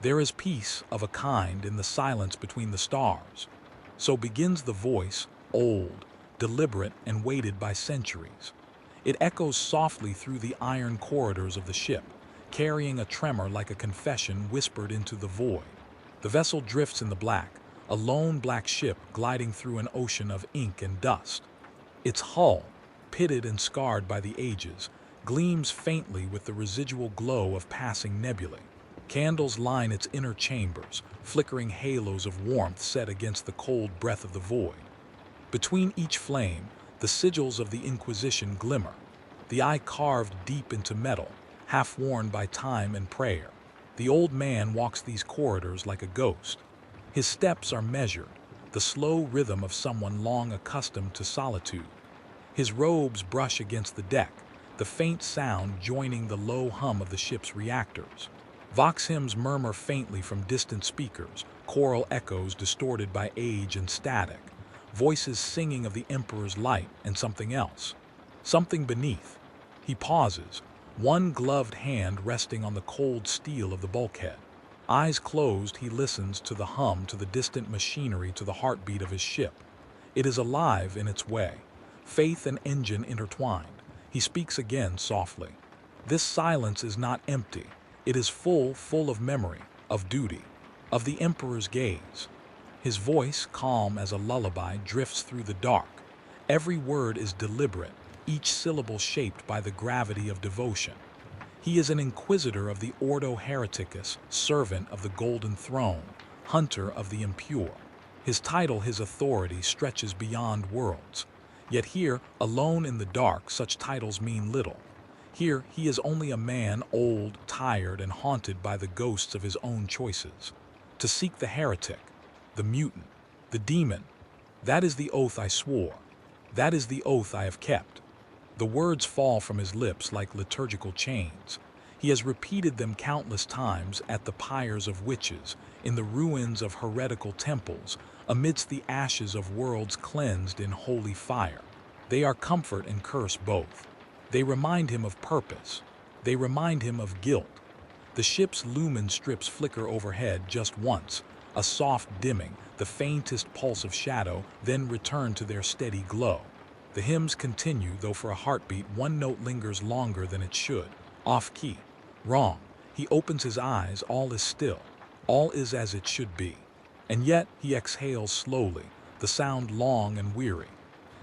There is peace of a kind in the silence between the stars. So begins the voice, old, deliberate, and weighted by centuries. It echoes softly through the iron corridors of the ship, carrying a tremor like a confession whispered into the void. The vessel drifts in the black, a lone black ship gliding through an ocean of ink and dust. Its hull, pitted and scarred by the ages, gleams faintly with the residual glow of passing nebulae. Candles line its inner chambers, flickering halos of warmth set against the cold breath of the void. Between each flame, the sigils of the Inquisition glimmer, the eye carved deep into metal, half worn by time and prayer. The old man walks these corridors like a ghost. His steps are measured, the slow rhythm of someone long accustomed to solitude. His robes brush against the deck, the faint sound joining the low hum of the ship's reactors. Vox hymns murmur faintly from distant speakers, choral echoes distorted by age and static, voices singing of the Emperor's light and something else. Something beneath. He pauses, one gloved hand resting on the cold steel of the bulkhead. Eyes closed, he listens to the hum, to the distant machinery, to the heartbeat of his ship. It is alive in its way, faith and engine intertwined. He speaks again softly. This silence is not empty. It is full of memory, of duty, of the Emperor's gaze. His voice, calm as a lullaby, drifts through the dark. Every word is deliberate, each syllable shaped by the gravity of devotion. He is an inquisitor of the Ordo Hereticus, servant of the Golden Throne, hunter of the impure. His title, his authority, stretches beyond worlds. Yet here, alone in the dark, such titles mean little. Here, he is only a man, old, tired, and haunted by the ghosts of his own choices. To seek the heretic, the mutant, the demon, that is the oath I swore. That is the oath I have kept. The words fall from his lips like liturgical chains. He has repeated them countless times at the pyres of witches, in the ruins of heretical temples, amidst the ashes of worlds cleansed in holy fire. They are comfort and curse both. They remind him of purpose. They remind him of guilt. The ship's lumen strips flicker overhead just once, a soft dimming, the faintest pulse of shadow, then return to their steady glow. The hymns continue, though for a heartbeat one note lingers longer than it should. Off key. Wrong. He opens his eyes, all is still. All is as it should be. And yet he exhales slowly, the sound long and weary.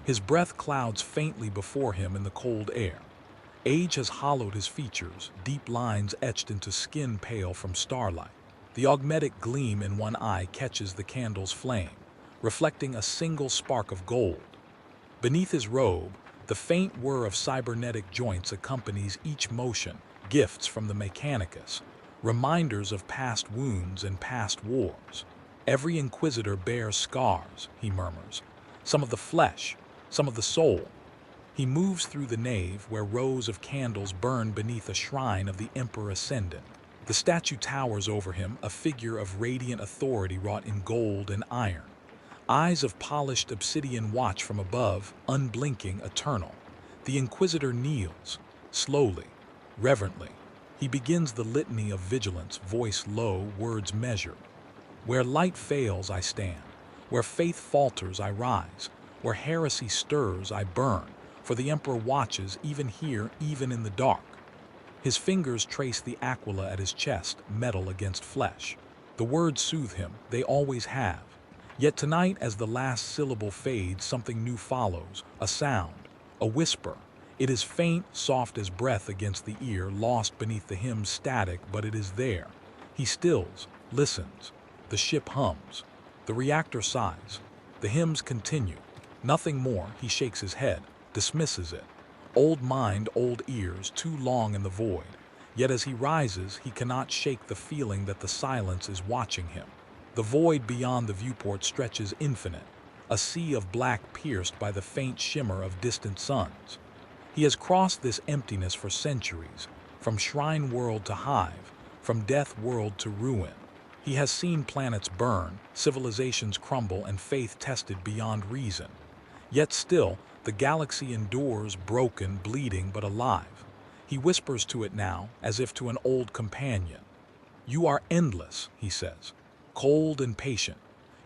His breath clouds faintly before him in the cold air. Age has hollowed his features, deep lines etched into skin pale from starlight. The augmetic gleam in one eye catches the candle's flame, reflecting a single spark of gold. Beneath his robe, the faint whir of cybernetic joints accompanies each motion, gifts from the Mechanicus, reminders of past wounds and past wars. Every Inquisitor bears scars, he murmurs, some of the flesh, some of the soul. He moves through the nave where rows of candles burn beneath a shrine of the Emperor Ascendant. The statue towers over him, a figure of radiant authority wrought in gold and iron. Eyes of polished obsidian watch from above, unblinking, eternal. The Inquisitor kneels, slowly, reverently. He begins the litany of vigilance, voice low, words measured. Where light fails, I stand. Where faith falters, I rise. Where heresy stirs, I burn. For the Emperor watches, even here, even in the dark. His fingers trace the aquila at his chest, metal against flesh. The words soothe him, they always have. Yet tonight, as the last syllable fades, something new follows, a sound, a whisper. It is faint, soft as breath against the ear, lost beneath the hymn's static, but it is there. He stills, listens. The ship hums. The reactor sighs. The hymns continue. Nothing more. He shakes his head, dismisses it. Old mind, old ears, too long in the void. Yet as he rises, he cannot shake the feeling that the silence is watching him. The void beyond the viewport stretches infinite, a sea of black pierced by the faint shimmer of distant suns. He has crossed this emptiness for centuries, from shrine world to hive, from death world to ruin. He has seen planets burn, civilizations crumble, and faith tested beyond reason. Yet still, the galaxy endures, broken, bleeding, but alive. He whispers to it now, as if to an old companion. You are endless, he says, cold and patient.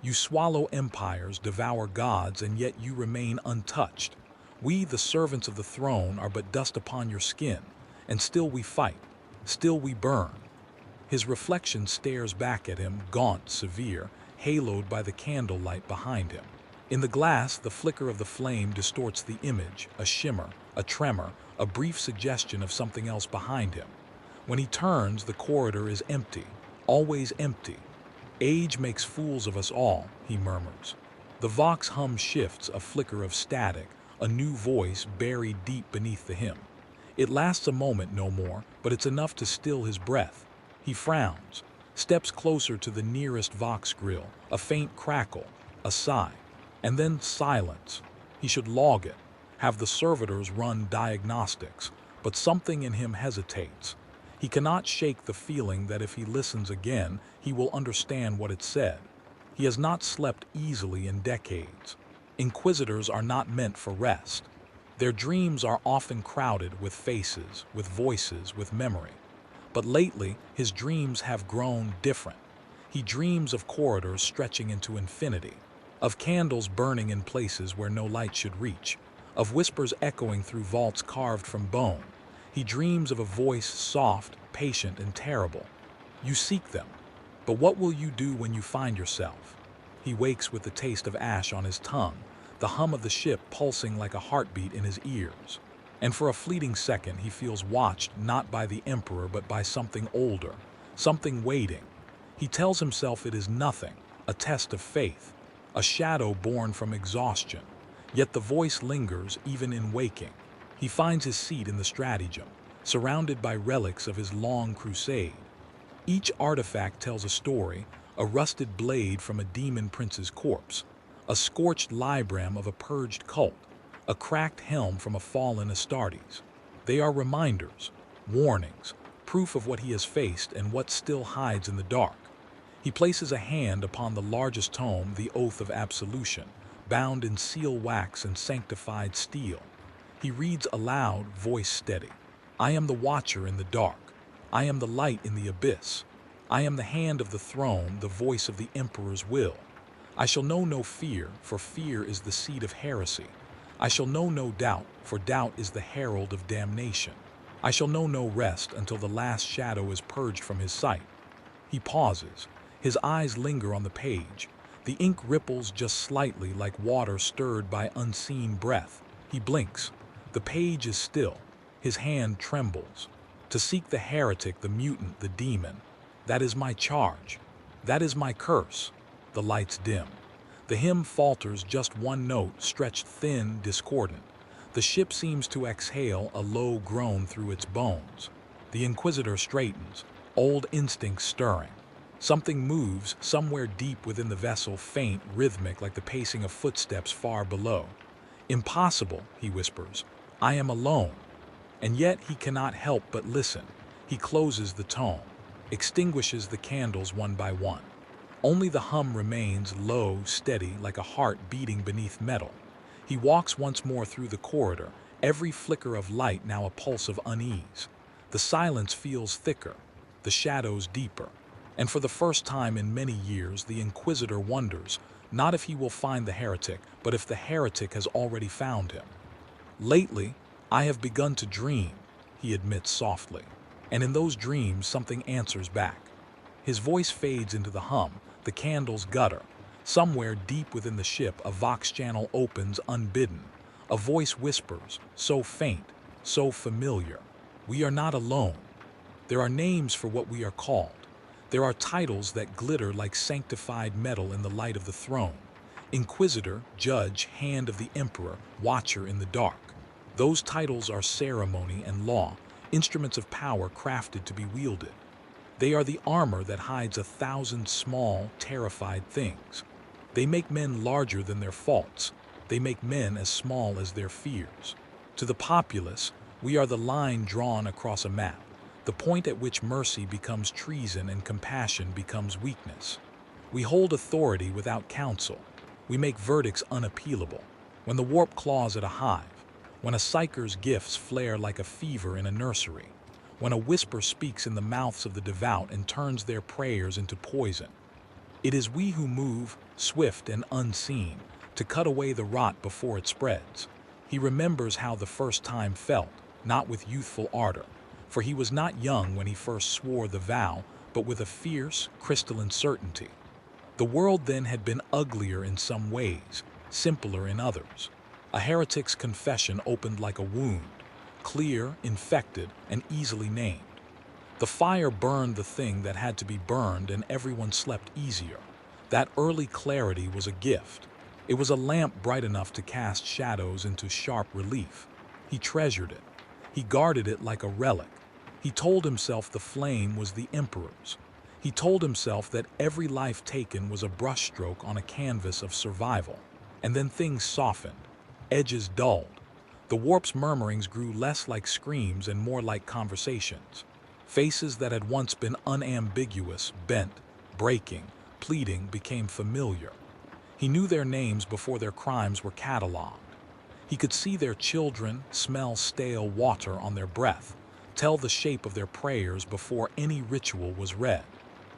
You swallow empires, devour gods, and yet you remain untouched. We, the servants of the throne, are but dust upon your skin, and still we fight, still we burn. His reflection stares back at him, gaunt, severe, haloed by the candlelight behind him. In the glass, the flicker of the flame distorts the image, a shimmer, a tremor, a brief suggestion of something else behind him. When he turns, the corridor is empty, always empty. Age makes fools of us all, he murmurs. The vox hum shifts, a flicker of static, a new voice buried deep beneath the hymn. It lasts a moment, no more, but it's enough to still his breath. He frowns, steps closer to the nearest vox grill, a faint crackle, a sigh, and then silence. He should log it, have the servitors run diagnostics, but something in him hesitates. He cannot shake the feeling that if he listens again, he will understand what it said. He has not slept easily in decades. Inquisitors are not meant for rest. Their dreams are often crowded with faces, with voices, with memory. But lately, his dreams have grown different. He dreams of corridors stretching into infinity, of candles burning in places where no light should reach, of whispers echoing through vaults carved from bone. He dreams of a voice soft, patient, and terrible. You seek them, but what will you do when you find yourself? He wakes with the taste of ash on his tongue, the hum of the ship pulsing like a heartbeat in his ears. And for a fleeting second, he feels watched not by the Emperor but by something older, something waiting. He tells himself it is nothing, a test of faith, a shadow born from exhaustion. Yet the voice lingers even in waking. He finds his seat in the stratagem, surrounded by relics of his long crusade. Each artifact tells a story, a rusted blade from a demon prince's corpse, a scorched libram of a purged cult, a cracked helm from a fallen Astartes. They are reminders, warnings, proof of what he has faced and what still hides in the dark. He places a hand upon the largest tome, the Oath of Absolution, bound in seal wax and sanctified steel. He reads aloud, voice steady. I am the watcher in the dark. I am the light in the abyss. I am the hand of the throne, the voice of the Emperor's will. I shall know no fear, for fear is the seed of heresy. I shall know no doubt, for doubt is the herald of damnation. I shall know no rest until the last shadow is purged from his sight. He pauses. His eyes linger on the page. The ink ripples just slightly like water stirred by unseen breath. He blinks. The page is still. His hand trembles. To seek the heretic, the mutant, the demon. That is my charge. That is my curse. The lights dim. The hymn falters just one note, stretched thin, discordant. The ship seems to exhale a low groan through its bones. The Inquisitor straightens, old instincts stirring. Something moves somewhere deep within the vessel, faint, rhythmic, like the pacing of footsteps far below. Impossible, he whispers. I am alone. And yet he cannot help but listen. He closes the tome, extinguishes the candles one by one. Only the hum remains, low, steady, like a heart beating beneath metal. He walks once more through the corridor, every flicker of light now a pulse of unease. The silence feels thicker, the shadows deeper. And for the first time in many years, the Inquisitor wonders, not if he will find the heretic, but if the heretic has already found him. Lately, I have begun to dream, he admits softly, and in those dreams something answers back. His voice fades into the hum, the candles gutter. Somewhere deep within the ship, a vox channel opens unbidden. A voice whispers, so faint, so familiar. We are not alone. There are names for what we are called. There are titles that glitter like sanctified metal in the light of the throne. Inquisitor, Judge, Hand of the Emperor, Watcher in the dark. Those titles are ceremony and law, instruments of power crafted to be wielded. They are the armor that hides 1,000 small, terrified things. They make men larger than their faults. They make men as small as their fears. To the populace, we are the line drawn across a map, the point at which mercy becomes treason and compassion becomes weakness. We hold authority without counsel. We make verdicts unappealable. When the warp claws at a hive, when a psyker's gifts flare like a fever in a nursery, when a whisper speaks in the mouths of the devout and turns their prayers into poison. It is we who move, swift and unseen, to cut away the rot before it spreads. He remembers how the first time felt, not with youthful ardor, for he was not young when he first swore the vow, but with a fierce, crystalline certainty. The world then had been uglier in some ways, simpler in others. A heretic's confession opened like a wound, clear, infected, and easily named. The fire burned the thing that had to be burned, and everyone slept easier. That early clarity was a gift. It was a lamp bright enough to cast shadows into sharp relief. He treasured it. He guarded it like a relic. He told himself the flame was the Emperor's. He told himself that every life taken was a brushstroke on a canvas of survival. And then things softened. Edges dulled. The warp's murmurings grew less like screams and more like conversations. Faces that had once been unambiguous, bent, breaking, pleading, became familiar. He knew their names before their crimes were cataloged. He could see their children, smell stale water on their breath, tell the shape of their prayers before any ritual was read.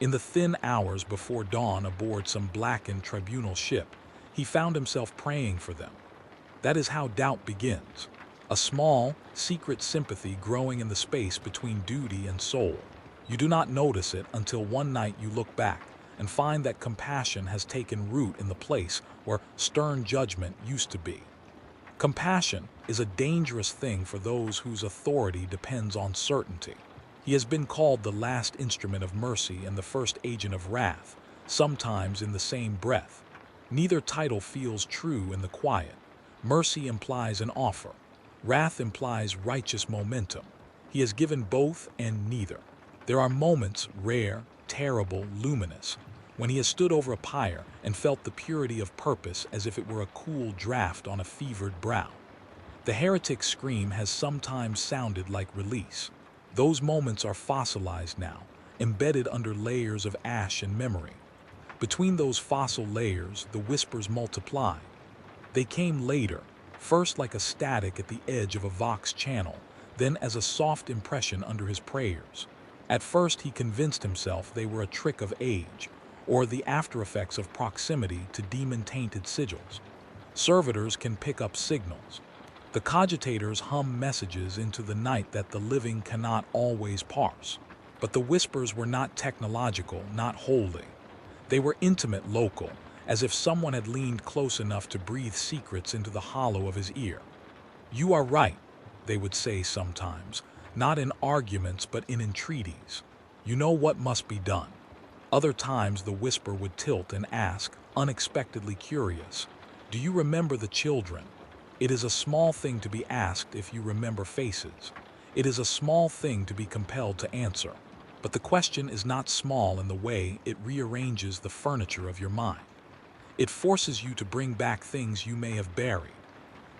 In the thin hours before dawn aboard some blackened tribunal ship, he found himself praying for them. That is how doubt begins. A small, secret sympathy growing in the space between duty and soul. You do not notice it until one night you look back and find that compassion has taken root in the place where stern judgment used to be. Compassion is a dangerous thing for those whose authority depends on certainty. He has been called the last instrument of mercy and the first agent of wrath, sometimes in the same breath. Neither title feels true in the quiet. Mercy implies an offer. Wrath implies righteous momentum. He has given both and neither. There are moments, rare, terrible, luminous, when he has stood over a pyre and felt the purity of purpose as if it were a cool draft on a fevered brow. The heretic's scream has sometimes sounded like release. Those moments are fossilized now, embedded under layers of ash and memory. Between those fossil layers, the whispers multiplied. They came later, first like a static at the edge of a Vox channel, then as a soft impression under his prayers. At first he convinced himself they were a trick of age, or the after-effects of proximity to demon-tainted sigils. Servitors can pick up signals. The cogitators hum messages into the night that the living cannot always parse. But the whispers were not technological, not holy. They were intimate, local, as if someone had leaned close enough to breathe secrets into the hollow of his ear. "You are right," they would say sometimes, not in arguments but in entreaties. "You know what must be done." Other times the whisper would tilt and ask, unexpectedly curious, "Do you remember the children?" It is a small thing to be asked if you remember faces. It is a small thing to be compelled to answer. But the question is not small in the way it rearranges the furniture of your mind. It forces you to bring back things you may have buried.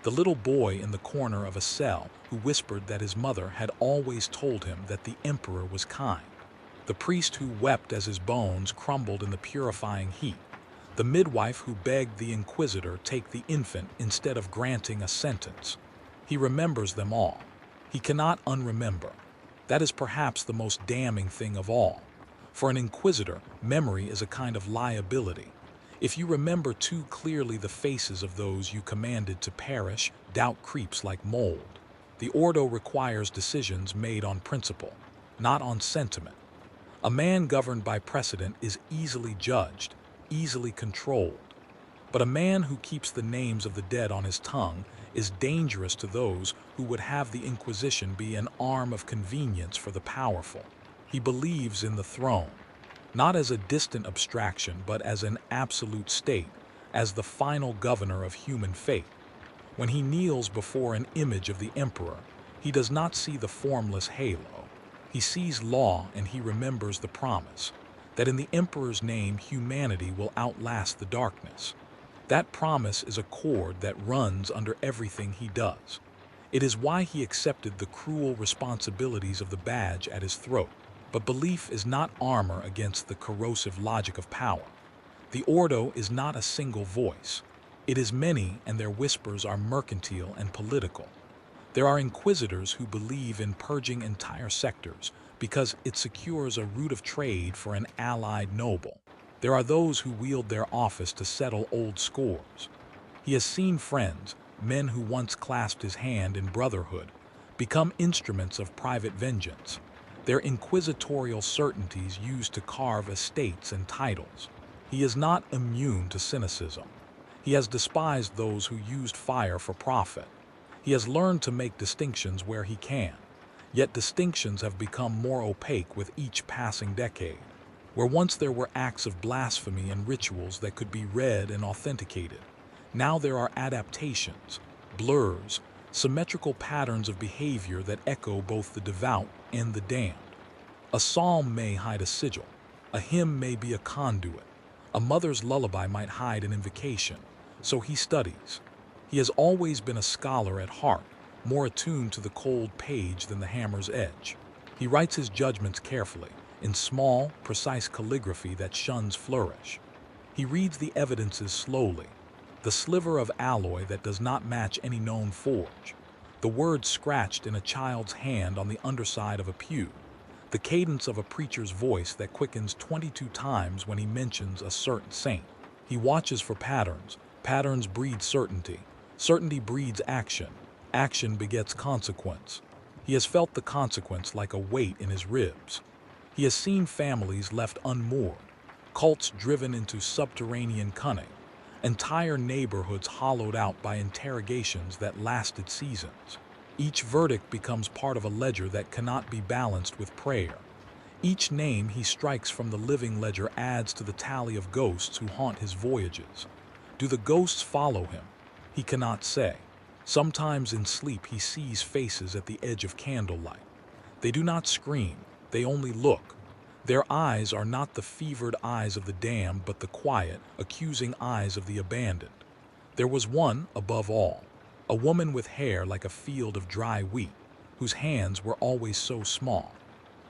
The little boy in the corner of a cell who whispered that his mother had always told him that the Emperor was kind. The priest who wept as his bones crumbled in the purifying heat. The midwife who begged the Inquisitor take the infant instead of granting a sentence. He remembers them all. He cannot unremember. That is perhaps the most damning thing of all. For an Inquisitor, memory is a kind of liability. If you remember too clearly the faces of those you commanded to perish, doubt creeps like mold. The Ordo requires decisions made on principle, not on sentiment. A man governed by precedent is easily judged, easily controlled. But a man who keeps the names of the dead on his tongue is dangerous to those who would have the Inquisition be an arm of convenience for the powerful. He believes in the throne, not as a distant abstraction, but as an absolute state, as the final governor of human fate. When he kneels before an image of the Emperor, he does not see the formless halo. He sees law, and he remembers the promise that in the Emperor's name humanity will outlast the darkness. That promise is a cord that runs under everything he does. It is why he accepted the cruel responsibilities of the badge at his throat. But belief is not armor against the corrosive logic of power. The Ordo is not a single voice. It is many, and their whispers are mercantile and political. There are Inquisitors who believe in purging entire sectors because it secures a route of trade for an allied noble. There are those who wield their office to settle old scores. He has seen friends, men who once clasped his hand in brotherhood, become instruments of private vengeance, their inquisitorial certainties used to carve estates and titles. He is not immune to cynicism. He has despised those who used fire for profit. He has learned to make distinctions where he can, yet distinctions have become more opaque with each passing decade. Where once there were acts of blasphemy and rituals that could be read and authenticated, now there are adaptations, blurs, symmetrical patterns of behavior that echo both the devout and the damned. A psalm may hide a sigil, a hymn may be a conduit, a mother's lullaby might hide an invocation, so he studies. He has always been a scholar at heart, more attuned to the cold page than the hammer's edge. He writes his judgments carefully, in small, precise calligraphy that shuns flourish. He reads the evidences slowly, the sliver of alloy that does not match any known forge, the word scratched in a child's hand on the underside of a pew, the cadence of a preacher's voice that quickens 22 times when he mentions a certain saint. He watches for patterns. Patterns breed certainty. Certainty breeds action. Action begets consequence. He has felt the consequence like a weight in his ribs. He has seen families left unmoored, cults driven into subterranean cunning, entire neighborhoods hollowed out by interrogations that lasted seasons. Each verdict becomes part of a ledger that cannot be balanced with prayer. Each name he strikes from the living ledger adds to the tally of ghosts who haunt his voyages. Do the ghosts follow him? He cannot say. Sometimes in sleep he sees faces at the edge of candlelight. They do not scream, they only look. Their eyes are not the fevered eyes of the damned, but the quiet, accusing eyes of the abandoned. There was one, above all, a woman with hair like a field of dry wheat, whose hands were always so small.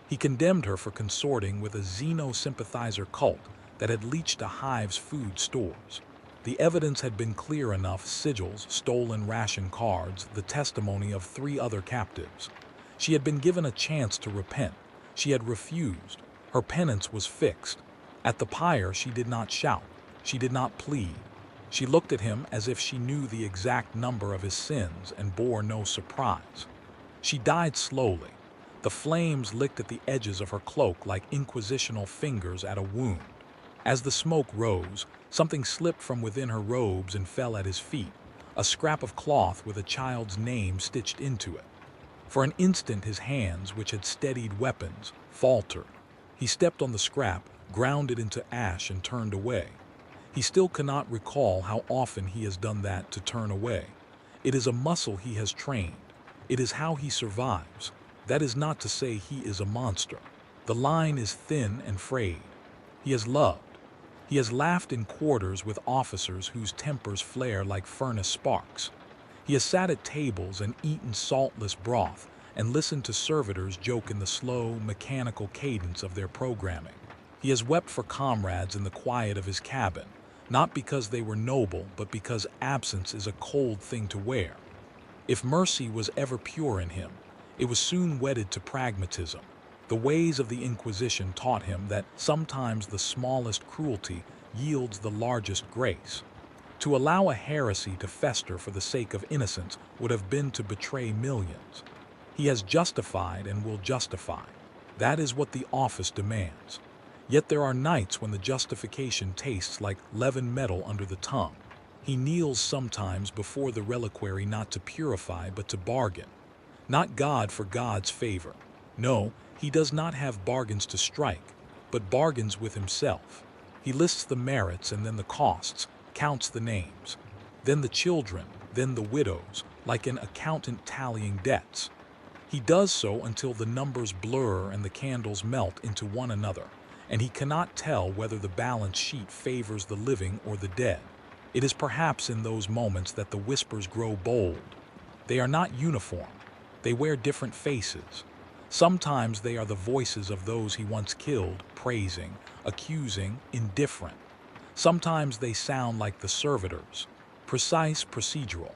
He condemned her for consorting with a xeno-sympathizer cult that had leached a hive's food stores. The evidence had been clear enough: sigils, stolen ration cards, the testimony of 3 other captives. She had been given a chance to repent. She had refused. Her penance was fixed. At the pyre she did not shout. She did not plead. She looked at him as if she knew the exact number of his sins and bore no surprise. She died slowly. The flames licked at the edges of her cloak like inquisitional fingers at a wound. As the smoke rose, something slipped from within her robes and fell at his feet, a scrap of cloth with a child's name stitched into it. For an instant his hands, which had steadied weapons, faltered. He stepped on the scrap, ground it into ash, and turned away. He still cannot recall how often he has done that, to turn away. It is a muscle he has trained. It is how he survives. That is not to say he is a monster. The line is thin and frayed. He has loved. He has laughed in quarters with officers whose tempers flare like furnace sparks. He has sat at tables and eaten saltless broth and listened to servitors joke in the slow, mechanical cadence of their programming. He has wept for comrades in the quiet of his cabin, not because they were noble, but because absence is a cold thing to wear. If mercy was ever pure in him, it was soon wedded to pragmatism. The ways of the Inquisition taught him that sometimes the smallest cruelty yields the largest grace. To allow a heresy to fester for the sake of innocence would have been to betray millions. He has justified and will justify. That is what the office demands. Yet there are nights when the justification tastes like leavened metal under the tongue. He kneels sometimes before the reliquary, not to purify but to bargain. Not God for God's favor. No, he does not have bargains to strike, but bargains with himself. He lists the merits and then the costs, counts the names, then the children, then the widows, like an accountant tallying debts. He does so until the numbers blur and the candles melt into one another, and he cannot tell whether the balance sheet favors the living or the dead. It is perhaps in those moments that the whispers grow bold. They are not uniform. They wear different faces. Sometimes they are the voices of those he once killed, praising, accusing, indifferent. Sometimes they sound like the servitors, precise, procedural.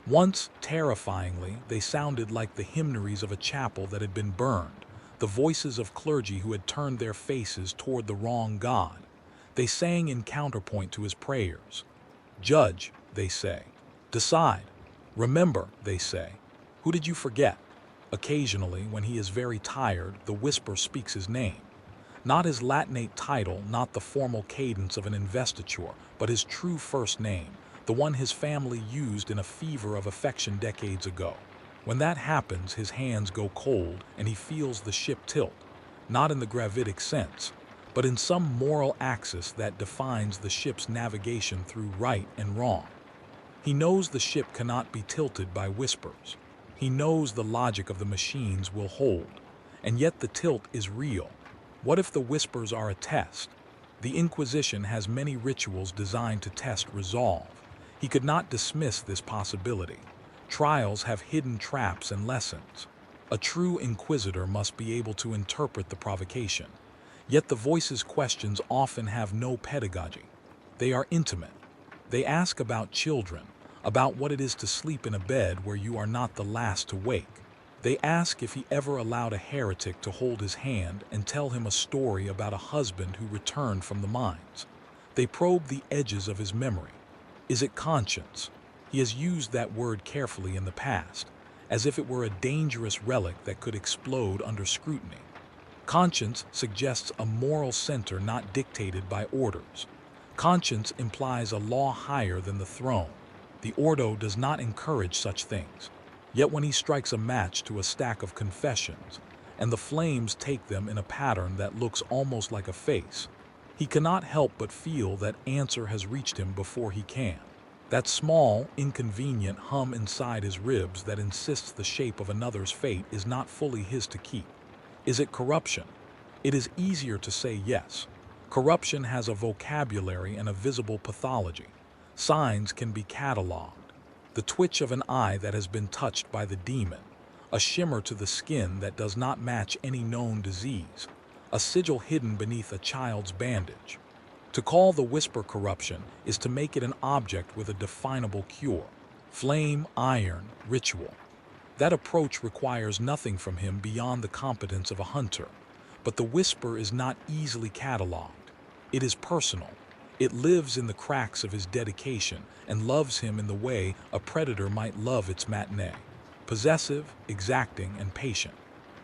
Once, terrifyingly, they sounded like the hymnaries of a chapel that had been burned, the voices of clergy who had turned their faces toward the wrong God. They sang in counterpoint to his prayers. Judge, they say. Decide. Remember, they say. Who did you forget? Occasionally, when he is very tired, the whisper speaks his name. Not his Latinate title, not the formal cadence of an investiture, but his true first name, the one his family used in a fever of affection decades ago. When that happens, his hands go cold and he feels the ship tilt, not in the gravitic sense, but in some moral axis that defines the ship's navigation through right and wrong. He knows the ship cannot be tilted by whispers. He knows the logic of the machines will hold, and yet the tilt is real. What if the whispers are a test? The Inquisition has many rituals designed to test resolve. He could not dismiss this possibility. Trials have hidden traps and lessons. A true Inquisitor must be able to interpret the provocation. Yet the voice's questions often have no pedagogy. They are intimate. They ask about children, about what it is to sleep in a bed where you are not the last to wake. They ask if he ever allowed a heretic to hold his hand and tell him a story about a husband who returned from the mines. They probe the edges of his memory. Is it conscience? He has used that word carefully in the past, as if it were a dangerous relic that could explode under scrutiny. Conscience suggests a moral center not dictated by orders. Conscience implies a law higher than the throne. The Ordo does not encourage such things. Yet when he strikes a match to a stack of confessions, and the flames take them in a pattern that looks almost like a face, he cannot help but feel that answer has reached him before he can. That small, inconvenient hum inside his ribs that insists the shape of another's fate is not fully his to keep. Is it corruption? It is easier to say yes. Corruption has a vocabulary and a visible pathology. Signs can be cataloged. The twitch of an eye that has been touched by the demon, a shimmer to the skin that does not match any known disease, a sigil hidden beneath a child's bandage. To call the whisper corruption is to make it an object with a definable cure. Flame, iron, ritual. That approach requires nothing from him beyond the competence of a hunter. But the whisper is not easily cataloged. It is personal. It lives in the cracks of his dedication and loves him in the way a predator might love its matinee. Possessive, exacting, and patient.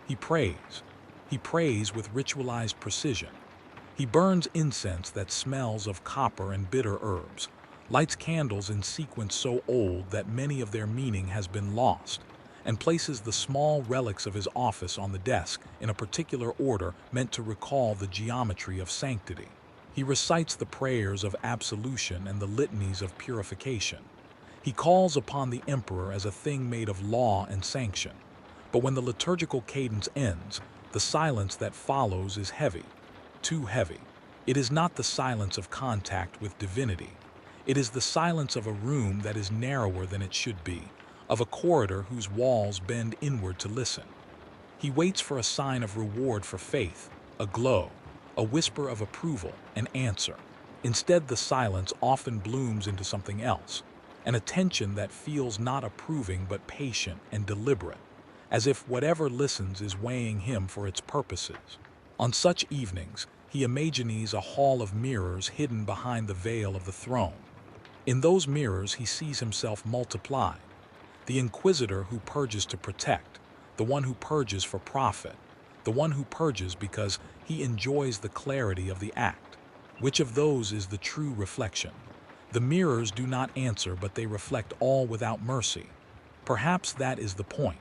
He prays. He prays with ritualized precision. He burns incense that smells of copper and bitter herbs, lights candles in sequence so old that many of their meaning has been lost, and places the small relics of his office on the desk in a particular order meant to recall the geometry of sanctity. He recites the prayers of absolution and the litanies of purification. He calls upon the emperor as a thing made of law and sanction. But when the liturgical cadence ends, the silence that follows is heavy, too heavy. It is not the silence of contact with divinity. It is the silence of a room that is narrower than it should be, of a corridor whose walls bend inward to listen. He waits for a sign of reward for faith, a glow, a whisper of approval, an answer. Instead, the silence often blooms into something else, an attention that feels not approving but patient and deliberate, as if whatever listens is weighing him for its purposes. On such evenings, he imagines a hall of mirrors hidden behind the veil of the throne. In those mirrors, he sees himself multiplied. The Inquisitor who purges to protect, the one who purges for profit, the one who purges because he enjoys the clarity of the act. Which of those is the true reflection? The mirrors do not answer, but they reflect all without mercy. Perhaps that is the point.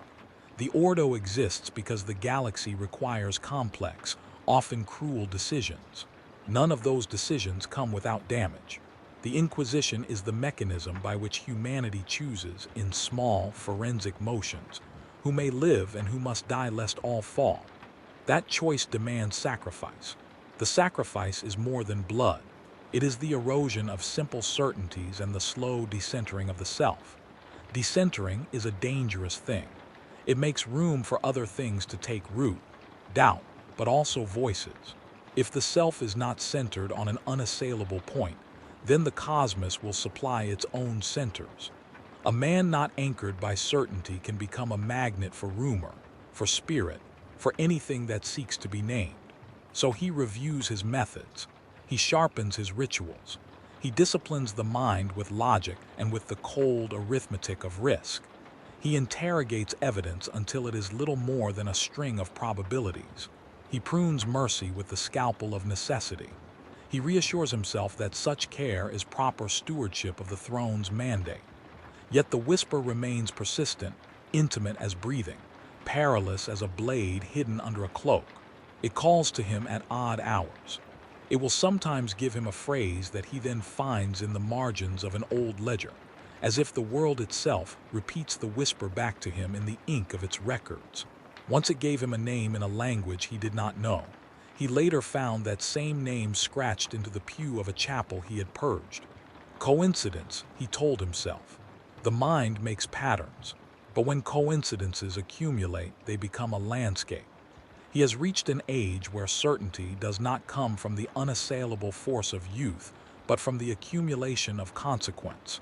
The Ordo exists because the galaxy requires complex, often cruel decisions. None of those decisions come without damage. The Inquisition is the mechanism by which humanity chooses, in small, forensic motions, who may live and who must die lest all fall. That choice demands sacrifice. The sacrifice is more than blood. It is the erosion of simple certainties and the slow decentering of the self. Decentering is a dangerous thing. It makes room for other things to take root, doubt, but also voices. If the self is not centered on an unassailable point, then the cosmos will supply its own centers. A man not anchored by certainty can become a magnet for rumor, for spirit, for anything that seeks to be named. So he reviews his methods. He sharpens his rituals. He disciplines the mind with logic and with the cold arithmetic of risk. He interrogates evidence until it is little more than a string of probabilities. He prunes mercy with the scalpel of necessity. He reassures himself that such care is proper stewardship of the throne's mandate. Yet the whisper remains persistent, intimate as breathing, perilous as a blade hidden under a cloak. It calls to him at odd hours. It will sometimes give him a phrase that he then finds in the margins of an old ledger, as if the world itself repeats the whisper back to him in the ink of its records. Once it gave him a name in a language he did not know. He later found that same name scratched into the pew of a chapel he had purged. Coincidence, he told himself. The mind makes patterns, but when coincidences accumulate, they become a landscape. He has reached an age where certainty does not come from the unassailable force of youth, but from the accumulation of consequence.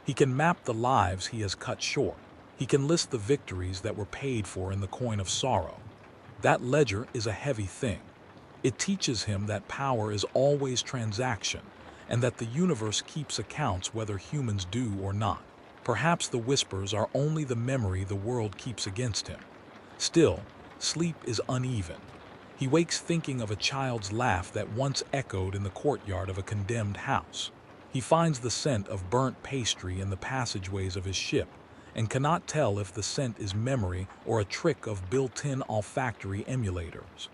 He can map the lives he has cut short. He can list the victories that were paid for in the coin of sorrow. That ledger is a heavy thing. It teaches him that power is always transaction, and that the universe keeps accounts whether humans do or not. Perhaps the whispers are only the memory the world keeps against him. Still, sleep is uneven. He wakes thinking of a child's laugh that once echoed in the courtyard of a condemned house. He finds the scent of burnt pastry in the passageways of his ship, and cannot tell if the scent is memory or a trick of built-in olfactory emulators.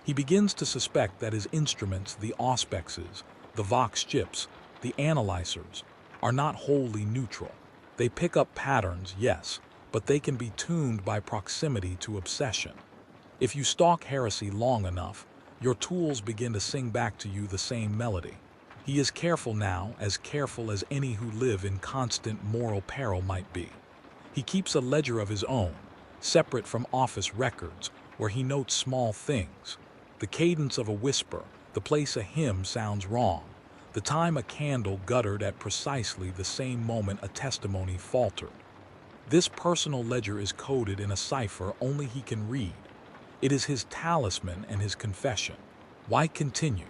He begins to suspect that his instruments, the auspexes, the vox chips, the analyzers, are not wholly neutral. They pick up patterns, yes, but they can be tuned by proximity to obsession. If you stalk heresy long enough, your tools begin to sing back to you the same melody. He is careful now, as careful as any who live in constant moral peril might be. He keeps a ledger of his own, separate from office records, where he notes small things. The cadence of a whisper, the place a hymn sounds wrong, the time a candle guttered at precisely the same moment a testimony faltered. This personal ledger is coded in a cipher only he can read. It is his talisman and his confession. Why continue?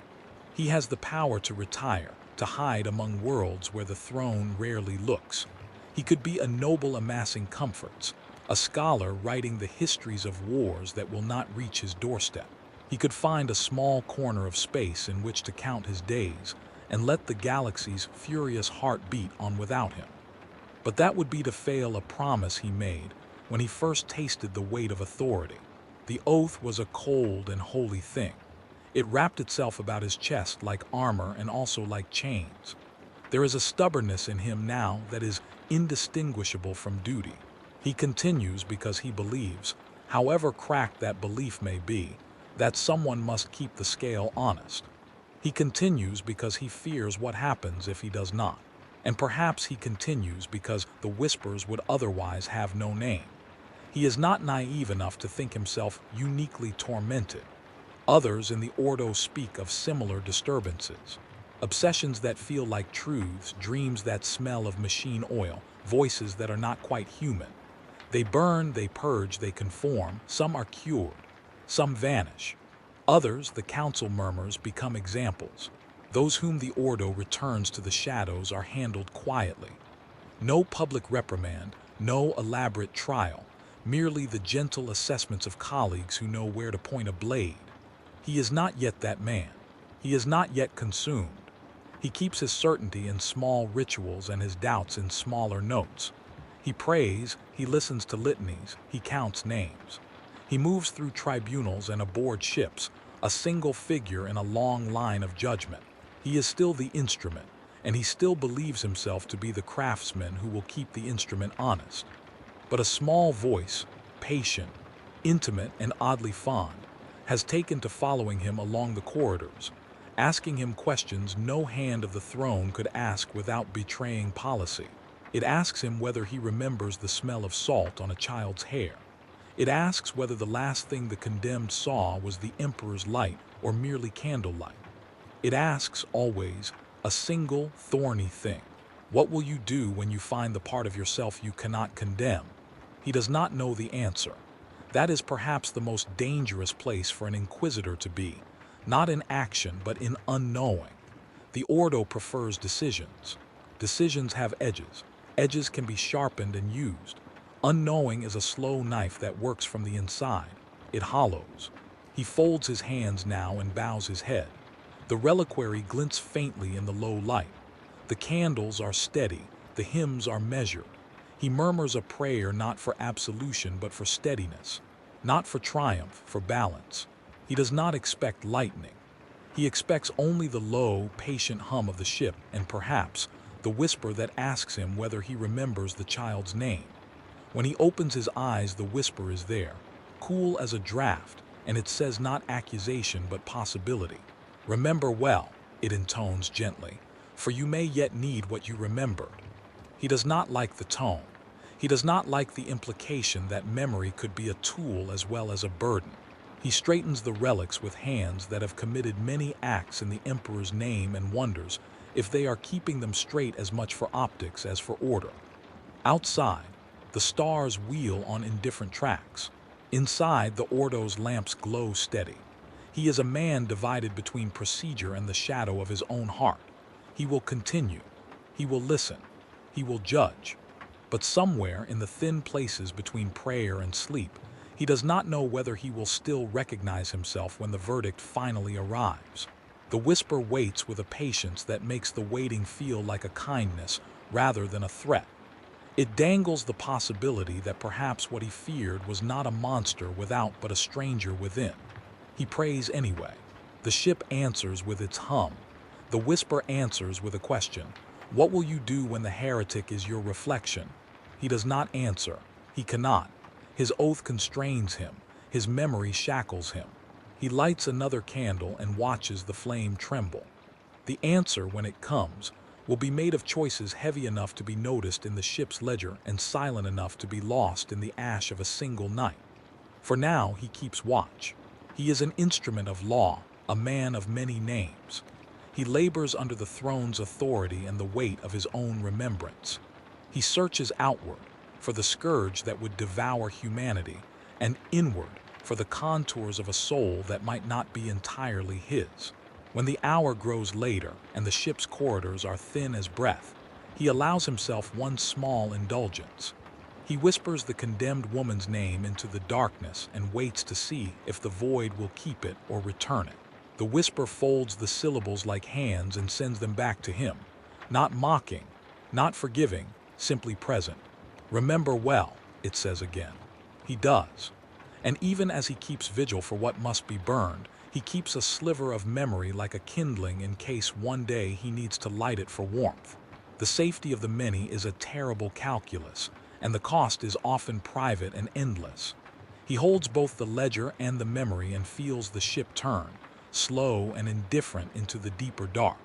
He has the power to retire, to hide among worlds where the throne rarely looks. He could be a noble amassing comforts, a scholar writing the histories of wars that will not reach his doorstep. He could find a small corner of space in which to count his days and let the galaxy's furious heart beat on without him. But that would be to fail a promise he made when he first tasted the weight of authority. The oath was a cold and holy thing. It wrapped itself about his chest like armor and also like chains. There is a stubbornness in him now that is indistinguishable from duty. He continues because he believes, however cracked that belief may be, that someone must keep the scale honest. He continues because he fears what happens if he does not. And perhaps he continues because the whispers would otherwise have no name. He is not naive enough to think himself uniquely tormented. Others in the Ordo speak of similar disturbances. Obsessions that feel like truths, dreams that smell of machine oil, voices that are not quite human. They burn, they purge, they conform. Some are cured, some vanish. Others, the council murmurs, become examples. Those whom the Ordo returns to the shadows are handled quietly. No public reprimand, no elaborate trial, merely the gentle assessments of colleagues who know where to point a blade. He is not yet that man. He is not yet consumed. He keeps his certainty in small rituals and his doubts in smaller notes. He prays, he listens to litanies, he counts names. He moves through tribunals and aboard ships, a single figure in a long line of judgment. He is still the instrument, and he still believes himself to be the craftsman who will keep the instrument honest. But a small voice, patient, intimate, and oddly fond, has taken to following him along the corridors, asking him questions no hand of the throne could ask without betraying policy. It asks him whether he remembers the smell of salt on a child's hair. It asks whether the last thing the condemned saw was the emperor's light or merely candlelight. It asks, always, a single thorny thing. What will you do when you find the part of yourself you cannot condemn? He does not know the answer. That is perhaps the most dangerous place for an Inquisitor to be, not in action but in unknowing. The Ordo prefers decisions. Decisions have edges. Edges can be sharpened and used. Unknowing is a slow knife that works from the inside. It hollows. He folds his hands now and bows his head. The reliquary glints faintly in the low light. The candles are steady, the hymns are measured. He murmurs a prayer not for absolution but for steadiness, not for triumph, for balance. He does not expect lightning. He expects only the low, patient hum of the ship and perhaps the whisper that asks him whether he remembers the child's name. When he opens his eyes, the whisper is there, cool as a draft, and it says not accusation but possibility. Remember well, it intones gently, for you may yet need what you remembered. He does not like the tone. He does not like the implication that memory could be a tool as well as a burden. He straightens the relics with hands that have committed many acts in the Emperor's name and wonders if they are keeping them straight as much for optics as for order. Outside, the stars wheel on indifferent tracks. Inside, the Ordo's lamps glow steady. He is a man divided between procedure and the shadow of his own heart. He will continue. He will listen. He will judge. But somewhere in the thin places between prayer and sleep, he does not know whether he will still recognize himself when the verdict finally arrives. The whisper waits with a patience that makes the waiting feel like a kindness rather than a threat. It dangles the possibility that perhaps what he feared was not a monster without but a stranger within. He prays anyway. The ship answers with its hum. The whisper answers with a question. What will you do when the heretic is your reflection? He does not answer. He cannot. His oath constrains him. His memory shackles him. He lights another candle and watches the flame tremble. The answer, when it comes, will be made of choices heavy enough to be noticed in the ship's ledger and silent enough to be lost in the ash of a single night. For now, he keeps watch. He is an instrument of law, a man of many names. He labors under the throne's authority and the weight of his own remembrance. He searches outward for the scourge that would devour humanity, and inward for the contours of a soul that might not be entirely his. When the hour grows later and the ship's corridors are thin as breath, he allows himself one small indulgence. He whispers the condemned woman's name into the darkness and waits to see if the void will keep it or return it. The whisper folds the syllables like hands and sends them back to him, not mocking, not forgiving, simply present. Remember well, it says again. He does. And even as he keeps vigil for what must be burned, he keeps a sliver of memory like a kindling in case one day he needs to light it for warmth. The safety of the many is a terrible calculus, and the cost is often private and endless. He holds both the ledger and the memory and feels the ship turn, slow and indifferent, into the deeper dark.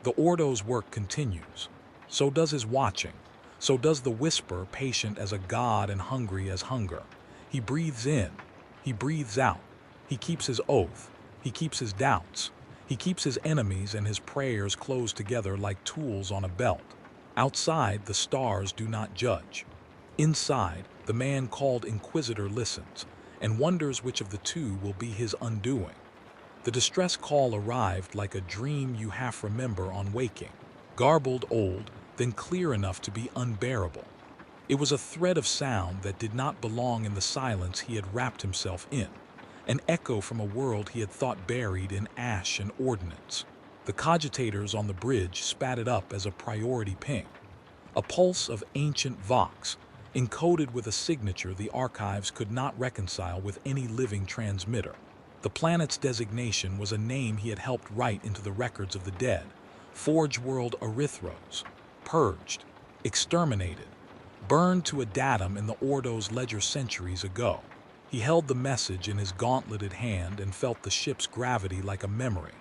The Ordo's work continues. So does his watching. So does the whisper, patient as a god and hungry as hunger. He breathes in. He breathes out. He keeps his oath. He keeps his doubts. He keeps his enemies and his prayers close together like tools on a belt. Outside, the stars do not judge. Inside, the man called Inquisitor listens and wonders which of the two will be his undoing. The distress call arrived like a dream you half remember on waking, garbled old, then clear enough to be unbearable. It was a thread of sound that did not belong in the silence he had wrapped himself in, an echo from a world he had thought buried in ash and ordnance. The cogitators on the bridge spat it up as a priority ping, a pulse of ancient vox, encoded with a signature the archives could not reconcile with any living transmitter. The planet's designation was a name he had helped write into the records of the dead: Forge World Erythros, purged, exterminated, burned to a datum in the Ordo's ledger centuries ago. He held the message in his gauntleted hand and felt the ship's gravity like a memory.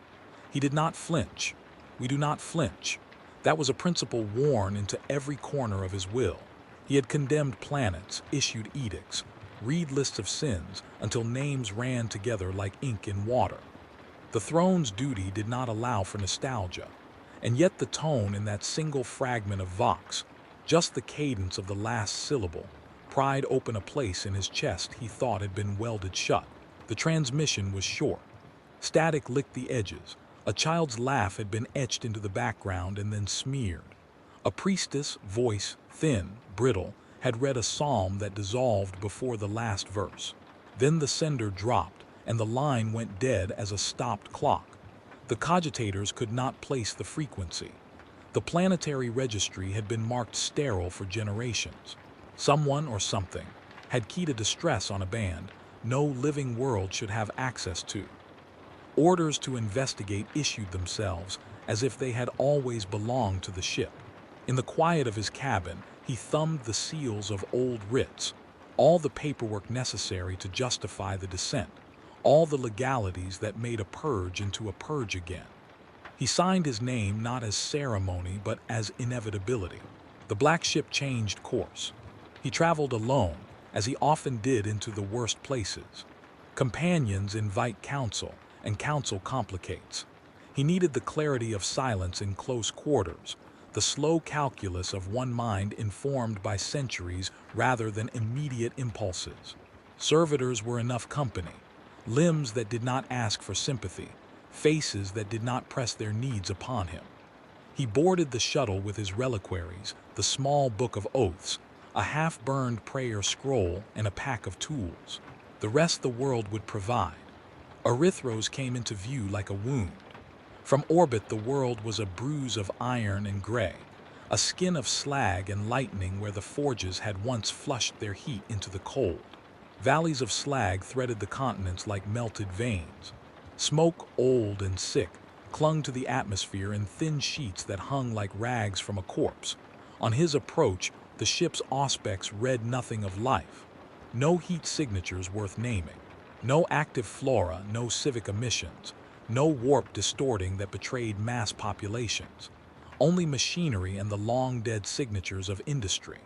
He did not flinch. We do not flinch. That was a principle worn into every corner of his will. He had condemned planets, issued edicts, read lists of sins until names ran together like ink in water. The throne's duty did not allow for nostalgia, And yet the tone in that single fragment of Vox, just the cadence of the last syllable, pried open a place in his chest he thought had been welded shut. The transmission was short. Static licked the edges. A child's laugh had been etched into the background and then smeared. A priestess, voice thin, brittle, had read a psalm that dissolved before the last verse. Then the sender dropped, and the line went dead as a stopped clock. The cogitators could not place the frequency. The planetary registry had been marked sterile for generations. Someone or something had keyed a distress on a band no living world should have access to. Orders to investigate issued themselves as if they had always belonged to the ship. In the quiet of his cabin, he thumbed the seals of old writs, all the paperwork necessary to justify the descent, all the legalities that made a purge into a purge again. He signed his name not as ceremony but as inevitability. The black ship changed course. He traveled alone, as he often did, into the worst places. Companions invite counsel, and counsel complicates. He needed the clarity of silence in close quarters, the slow calculus of one mind informed by centuries rather than immediate impulses. Servitors were enough company, limbs that did not ask for sympathy, faces that did not press their needs upon him. He boarded the shuttle with his reliquaries, the small book of oaths, a half-burned prayer scroll, and a pack of tools. The rest the world would provide. Erythros came into view like a wound. From orbit the world was a bruise of iron and gray, a skin of slag and lightning where the forges had once flushed their heat into the cold. Valleys of slag threaded the continents like melted veins. Smoke, old and sick, clung to the atmosphere in thin sheets that hung like rags from a corpse. On his approach, the ship's auspex read nothing of life. No heat signatures worth naming. No active flora, no civic emissions. No warp distorting that betrayed mass populations. Only machinery and the long-dead signatures of industry.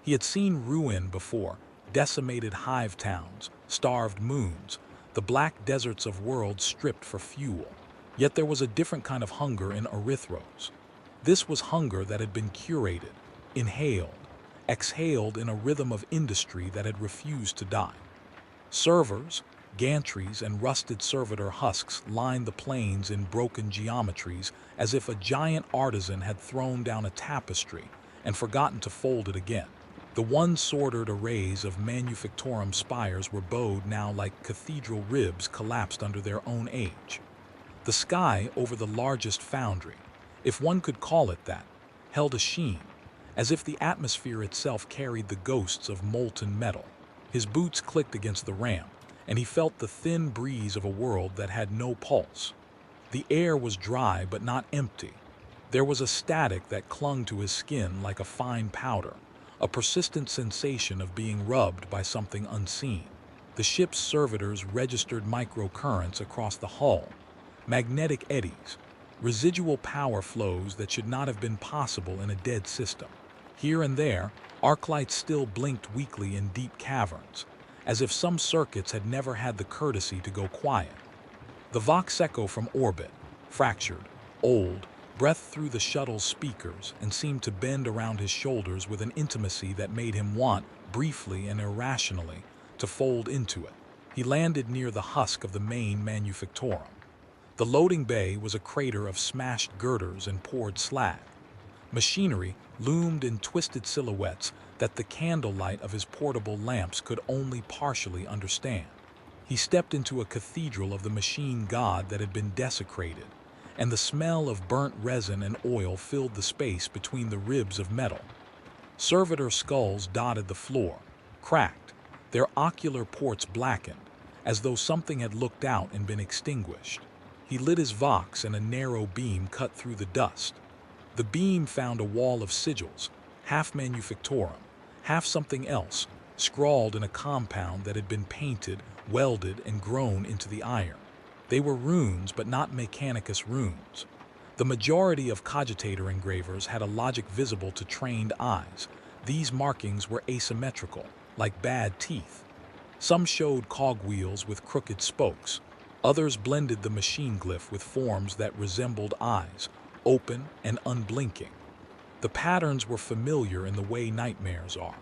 He had seen ruin before, decimated hive towns, starved moons, the black deserts of worlds stripped for fuel. Yet there was a different kind of hunger in Erythros. This was hunger that had been curated, inhaled, exhaled in a rhythm of industry that had refused to die. Servers, gantries, and rusted servitor husks lined the plains in broken geometries as if a giant artisan had thrown down a tapestry and forgotten to fold it again. The one-sorted arrays of manufactorum spires were bowed now like cathedral ribs collapsed under their own age. The sky over the largest foundry, if one could call it that, held a sheen, as if the atmosphere itself carried the ghosts of molten metal. His boots clicked against the ramp, and he felt the thin breeze of a world that had no pulse. The air was dry but not empty. There was a static that clung to his skin like a fine powder, a persistent sensation of being rubbed by something unseen. The ship's servitors registered microcurrents across the hull, magnetic eddies, residual power flows that should not have been possible in a dead system. Here and there, arc lights still blinked weakly in deep caverns, as if some circuits had never had the courtesy to go quiet. The Vox echo from orbit, fractured, old, breathed through the shuttle's speakers and seemed to bend around his shoulders with an intimacy that made him want, briefly and irrationally, to fold into it. He landed near the husk of the main manufactorum. The loading bay was a crater of smashed girders and poured slag. Machinery loomed in twisted silhouettes that the candlelight of his portable lamps could only partially understand. He stepped into a cathedral of the machine god that had been desecrated, and the smell of burnt resin and oil filled the space between the ribs of metal. Servitor skulls dotted the floor, cracked, their ocular ports blackened, as though something had looked out and been extinguished. He lit his Vox and a narrow beam cut through the dust. The beam found a wall of sigils, half manufactorum, half something else, scrawled in a compound that had been painted, welded, and grown into the iron. They were runes, but not mechanicus runes. The majority of cogitator engravers had a logic visible to trained eyes. These markings were asymmetrical, like bad teeth. Some showed cogwheels with crooked spokes. Others blended the machine glyph with forms that resembled eyes, open and unblinking. The patterns were familiar in the way nightmares are.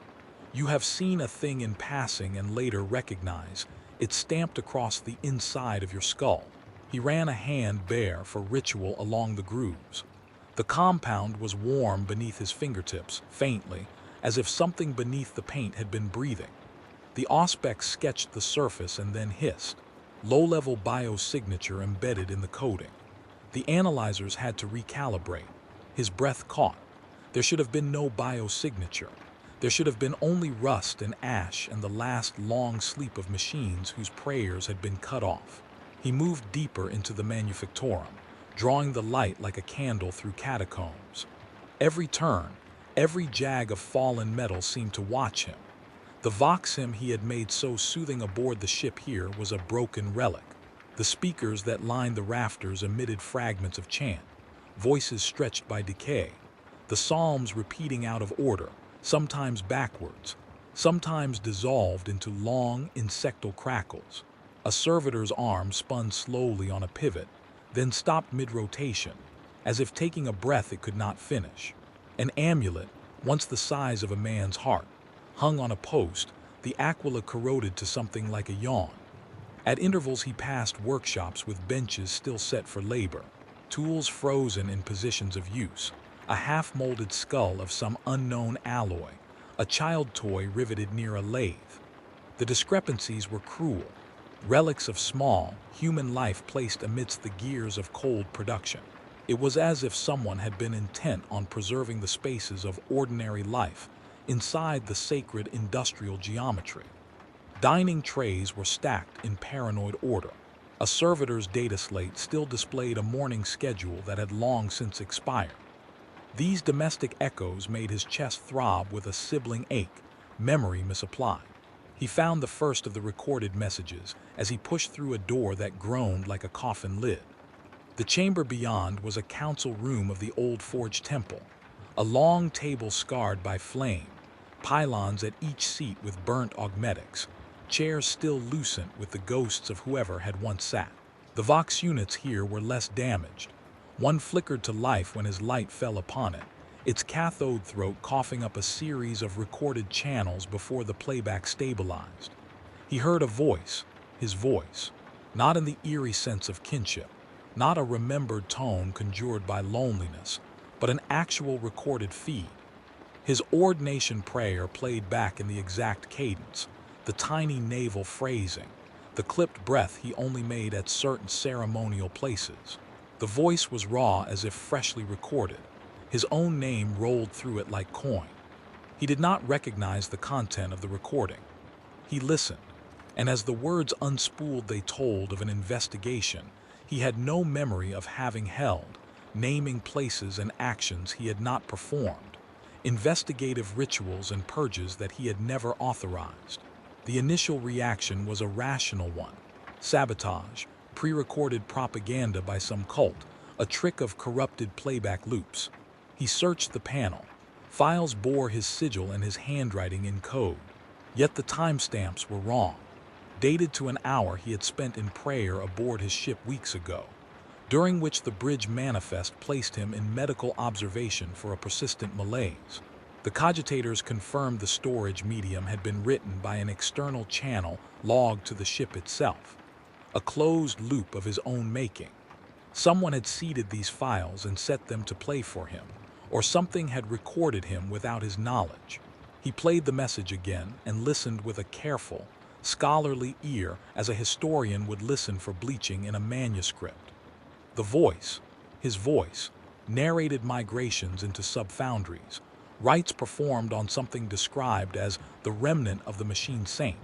You have seen a thing in passing and later recognize it's stamped across the inside of your skull. He ran a hand bare for ritual along the grooves. The compound was warm beneath his fingertips, faintly, as if something beneath the paint had been breathing. The auspex sketched the surface and then hissed, low-level biosignature embedded in the coating. The analyzers had to recalibrate. His breath caught. There should have been no biosignature. There should have been only rust and ash and the last long sleep of machines whose prayers had been cut off. He moved deeper into the manufactorum, drawing the light like a candle through catacombs. Every turn, every jag of fallen metal seemed to watch him. The vox hymn he had made so soothing aboard the ship here was a broken relic. The speakers that lined the rafters emitted fragments of chant, voices stretched by decay, the psalms repeating out of order, sometimes backwards, sometimes dissolved into long, insectal crackles. A servitor's arm spun slowly on a pivot, then stopped mid-rotation, as if taking a breath it could not finish. An amulet, once the size of a man's heart, hung on a post, the aquila corroded to something like a yawn. At intervals he passed workshops with benches still set for labor, tools frozen in positions of use, a half-molded skull of some unknown alloy, a child toy riveted near a lathe. The discrepancies were cruel, relics of small, human life placed amidst the gears of cold production. It was as if someone had been intent on preserving the spaces of ordinary life inside the sacred industrial geometry. Dining trays were stacked in paranoid order. A servitor's data slate still displayed a morning schedule that had long since expired. These domestic echoes made his chest throb with a sibling ache, memory misapplied. He found the first of the recorded messages as he pushed through a door that groaned like a coffin lid. The chamber beyond was a council room of the old forge temple, a long table scarred by flame, pylons at each seat with burnt augmetics, chairs still lucent with the ghosts of whoever had once sat. The vox units here were less damaged. One flickered to life when his light fell upon it, its cathode throat coughing up a series of recorded channels before the playback stabilized. He heard a voice, his voice, not in the eerie sense of kinship, not a remembered tone conjured by loneliness, but an actual recorded feed. His ordination prayer played back in the exact cadence, the tiny naval phrasing, the clipped breath he only made at certain ceremonial places. The voice was raw as if freshly recorded. His own name rolled through it like coin. He did not recognize the content of the recording. He listened, and as the words unspooled they told of an investigation he had no memory of having held, naming places and actions he had not performed, investigative rituals and purges that he had never authorized. The initial reaction was a rational one: sabotage, pre-recorded propaganda by some cult, a trick of corrupted playback loops. He searched the panel. Files bore his sigil and his handwriting in code. Yet the timestamps were wrong, dated to an hour he had spent in prayer aboard his ship weeks ago, during which the bridge manifest placed him in medical observation for a persistent malaise. The cogitators confirmed the storage medium had been written by an external channel logged to the ship itself, a closed loop of his own making. Someone had seeded these files and set them to play for him, or something had recorded him without his knowledge. He played the message again and listened with a careful, scholarly ear as a historian would listen for bleaching in a manuscript. The voice, his voice, narrated migrations into sub-foundries, rites performed on something described as the remnant of the machine saint,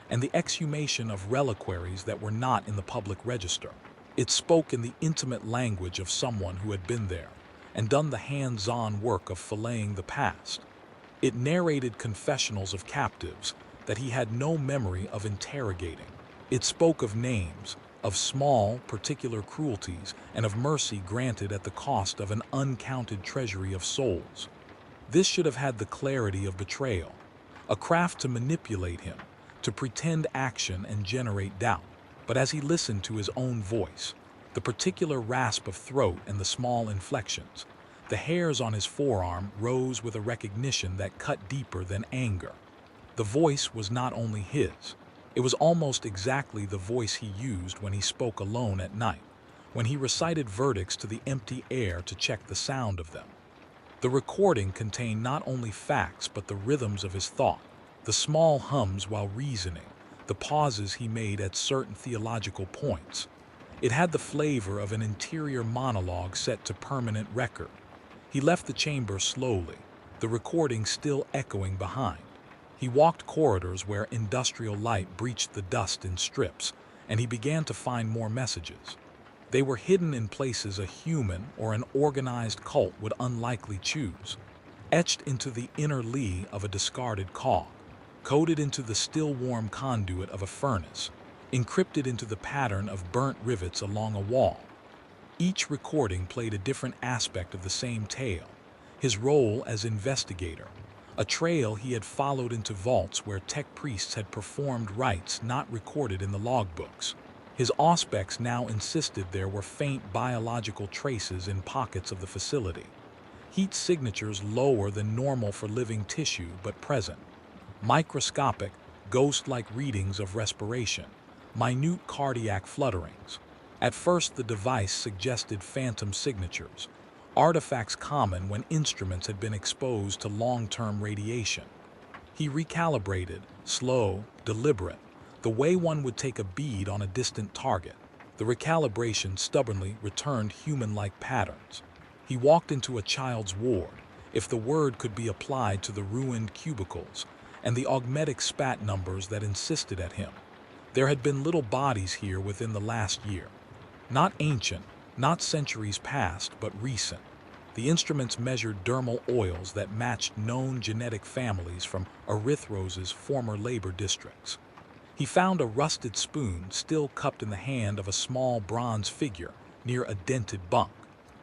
and the exhumation of reliquaries that were not in the public register. It spoke in the intimate language of someone who had been there and done the hands-on work of filleting the past. It narrated confessionals of captives that he had no memory of interrogating. It spoke of names, of small, particular cruelties, and of mercy granted at the cost of an uncounted treasury of souls. This should have had the clarity of betrayal, a craft to manipulate him, to pretend action and generate doubt. But as he listened to his own voice, The particular rasp of throat and the small inflections. The hairs on his forearm rose with a recognition that cut deeper than anger. The voice was not only his. It was almost exactly the voice he used when he spoke alone at night, when he recited verdicts to the empty air to check the sound of them. The recording contained not only facts but the rhythms of his thought, the small hums while reasoning, the pauses he made at certain theological points. It had the flavor of an interior monologue set to permanent record. He left the chamber slowly, the recording still echoing behind. He walked corridors where industrial light breached the dust in strips, and he began to find more messages. They were hidden in places a human or an organized cult would unlikely choose, etched into the inner lee of a discarded cog, coded into the still-warm conduit of a furnace, encrypted into the pattern of burnt rivets along a wall. Each recording played a different aspect of the same tale, his role as investigator, a trail he had followed into vaults where tech priests had performed rites not recorded in the logbooks. His auspex now insisted there were faint biological traces in pockets of the facility, heat signatures lower than normal for living tissue but present, microscopic, ghost-like readings of respiration, minute cardiac flutterings. At first the device suggested phantom signatures, artifacts common when instruments had been exposed to long-term radiation. He recalibrated, slow, deliberate, the way one would take a bead on a distant target. The recalibration stubbornly returned human-like patterns. He walked into a child's ward, if the word could be applied to the ruined cubicles, and the augmetic spat numbers that insisted at him. There had been little bodies here within the last year. Not ancient, not centuries past, but recent. The instruments measured dermal oils that matched known genetic families from Erythros's former labor districts. He found a rusted spoon still cupped in the hand of a small bronze figure near a dented bunk.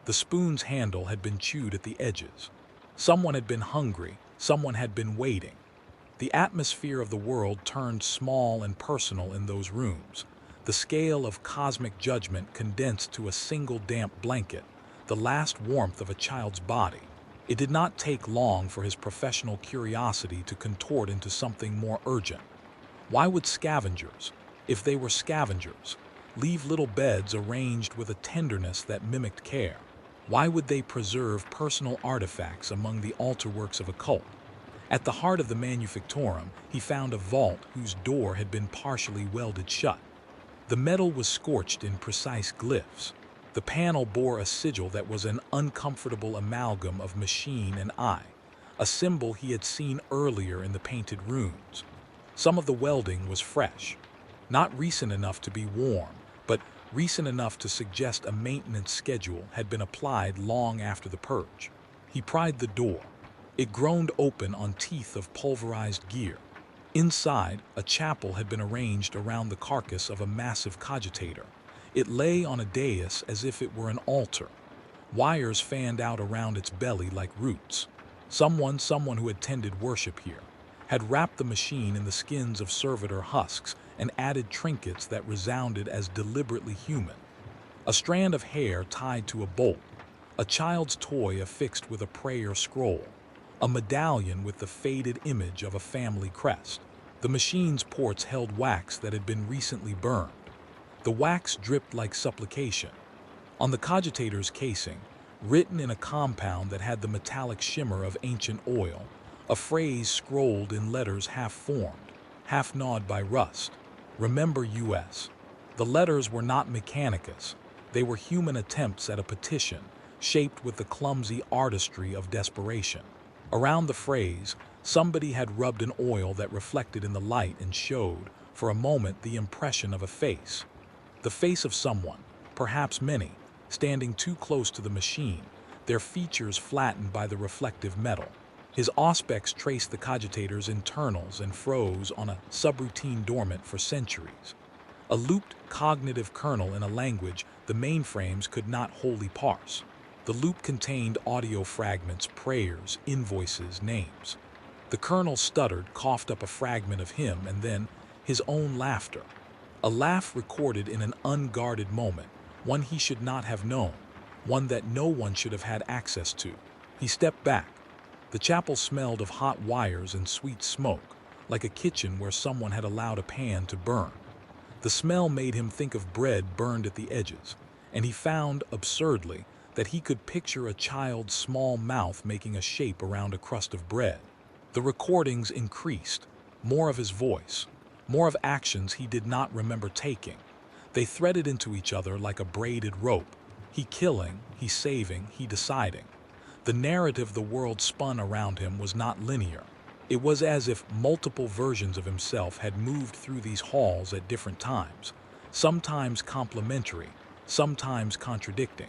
The spoon's handle had been chewed at the edges. Someone had been hungry, someone had been waiting. The atmosphere of the world turned small and personal in those rooms, the scale of cosmic judgment condensed to a single damp blanket, the last warmth of a child's body. It did not take long for his professional curiosity to contort into something more urgent. Why would scavengers, if they were scavengers, leave little beds arranged with a tenderness that mimicked care? Why would they preserve personal artifacts among the altarworks of a cult? At the heart of the manufactorum, he found a vault whose door had been partially welded shut. The metal was scorched in precise glyphs. The panel bore a sigil that was an uncomfortable amalgam of machine and eye, a symbol he had seen earlier in the painted runes. Some of the welding was fresh, not recent enough to be warm, but recent enough to suggest a maintenance schedule had been applied long after the purge. He pried the door. It groaned open on teeth of pulverized gear. Inside, a chapel had been arranged around the carcass of a massive cogitator. It lay on a dais as if it were an altar. Wires fanned out around its belly like roots. Someone who had tended worship here, had wrapped the machine in the skins of servitor husks and added trinkets that resounded as deliberately human. A strand of hair tied to a bolt, a child's toy affixed with a prayer scroll, a medallion with the faded image of a family crest. The machine's ports held wax that had been recently burned. The wax dripped like supplication. On the cogitator's casing, written in a compound that had the metallic shimmer of ancient oil, a phrase scrolled in letters half-formed, half-gnawed by rust. Remember US. The letters were not mechanicus. They were human attempts at a petition, shaped with the clumsy artistry of desperation. Around the phrase, somebody had rubbed an oil that reflected in the light and showed, for a moment, the impression of a face. The face of someone, perhaps many, standing too close to the machine, their features flattened by the reflective metal. His auspex traced the cogitator's internals and froze on a subroutine dormant for centuries. A looped cognitive kernel in a language the mainframes could not wholly parse. The loop contained audio fragments, prayers, invoices, names. The kernel stuttered, coughed up a fragment of him, and then his own laughter. A laugh recorded in an unguarded moment, one he should not have known, one that no one should have had access to. He stepped back. The chapel smelled of hot wires and sweet smoke, like a kitchen where someone had allowed a pan to burn. The smell made him think of bread burned at the edges, and he found, absurdly, that he could picture a child's small mouth making a shape around a crust of bread. The recordings increased, more of his voice, more of actions he did not remember taking. They threaded into each other like a braided rope, he killing, he saving, he deciding. The narrative the world spun around him was not linear. It was as if multiple versions of himself had moved through these halls at different times, sometimes complementary, sometimes contradicting.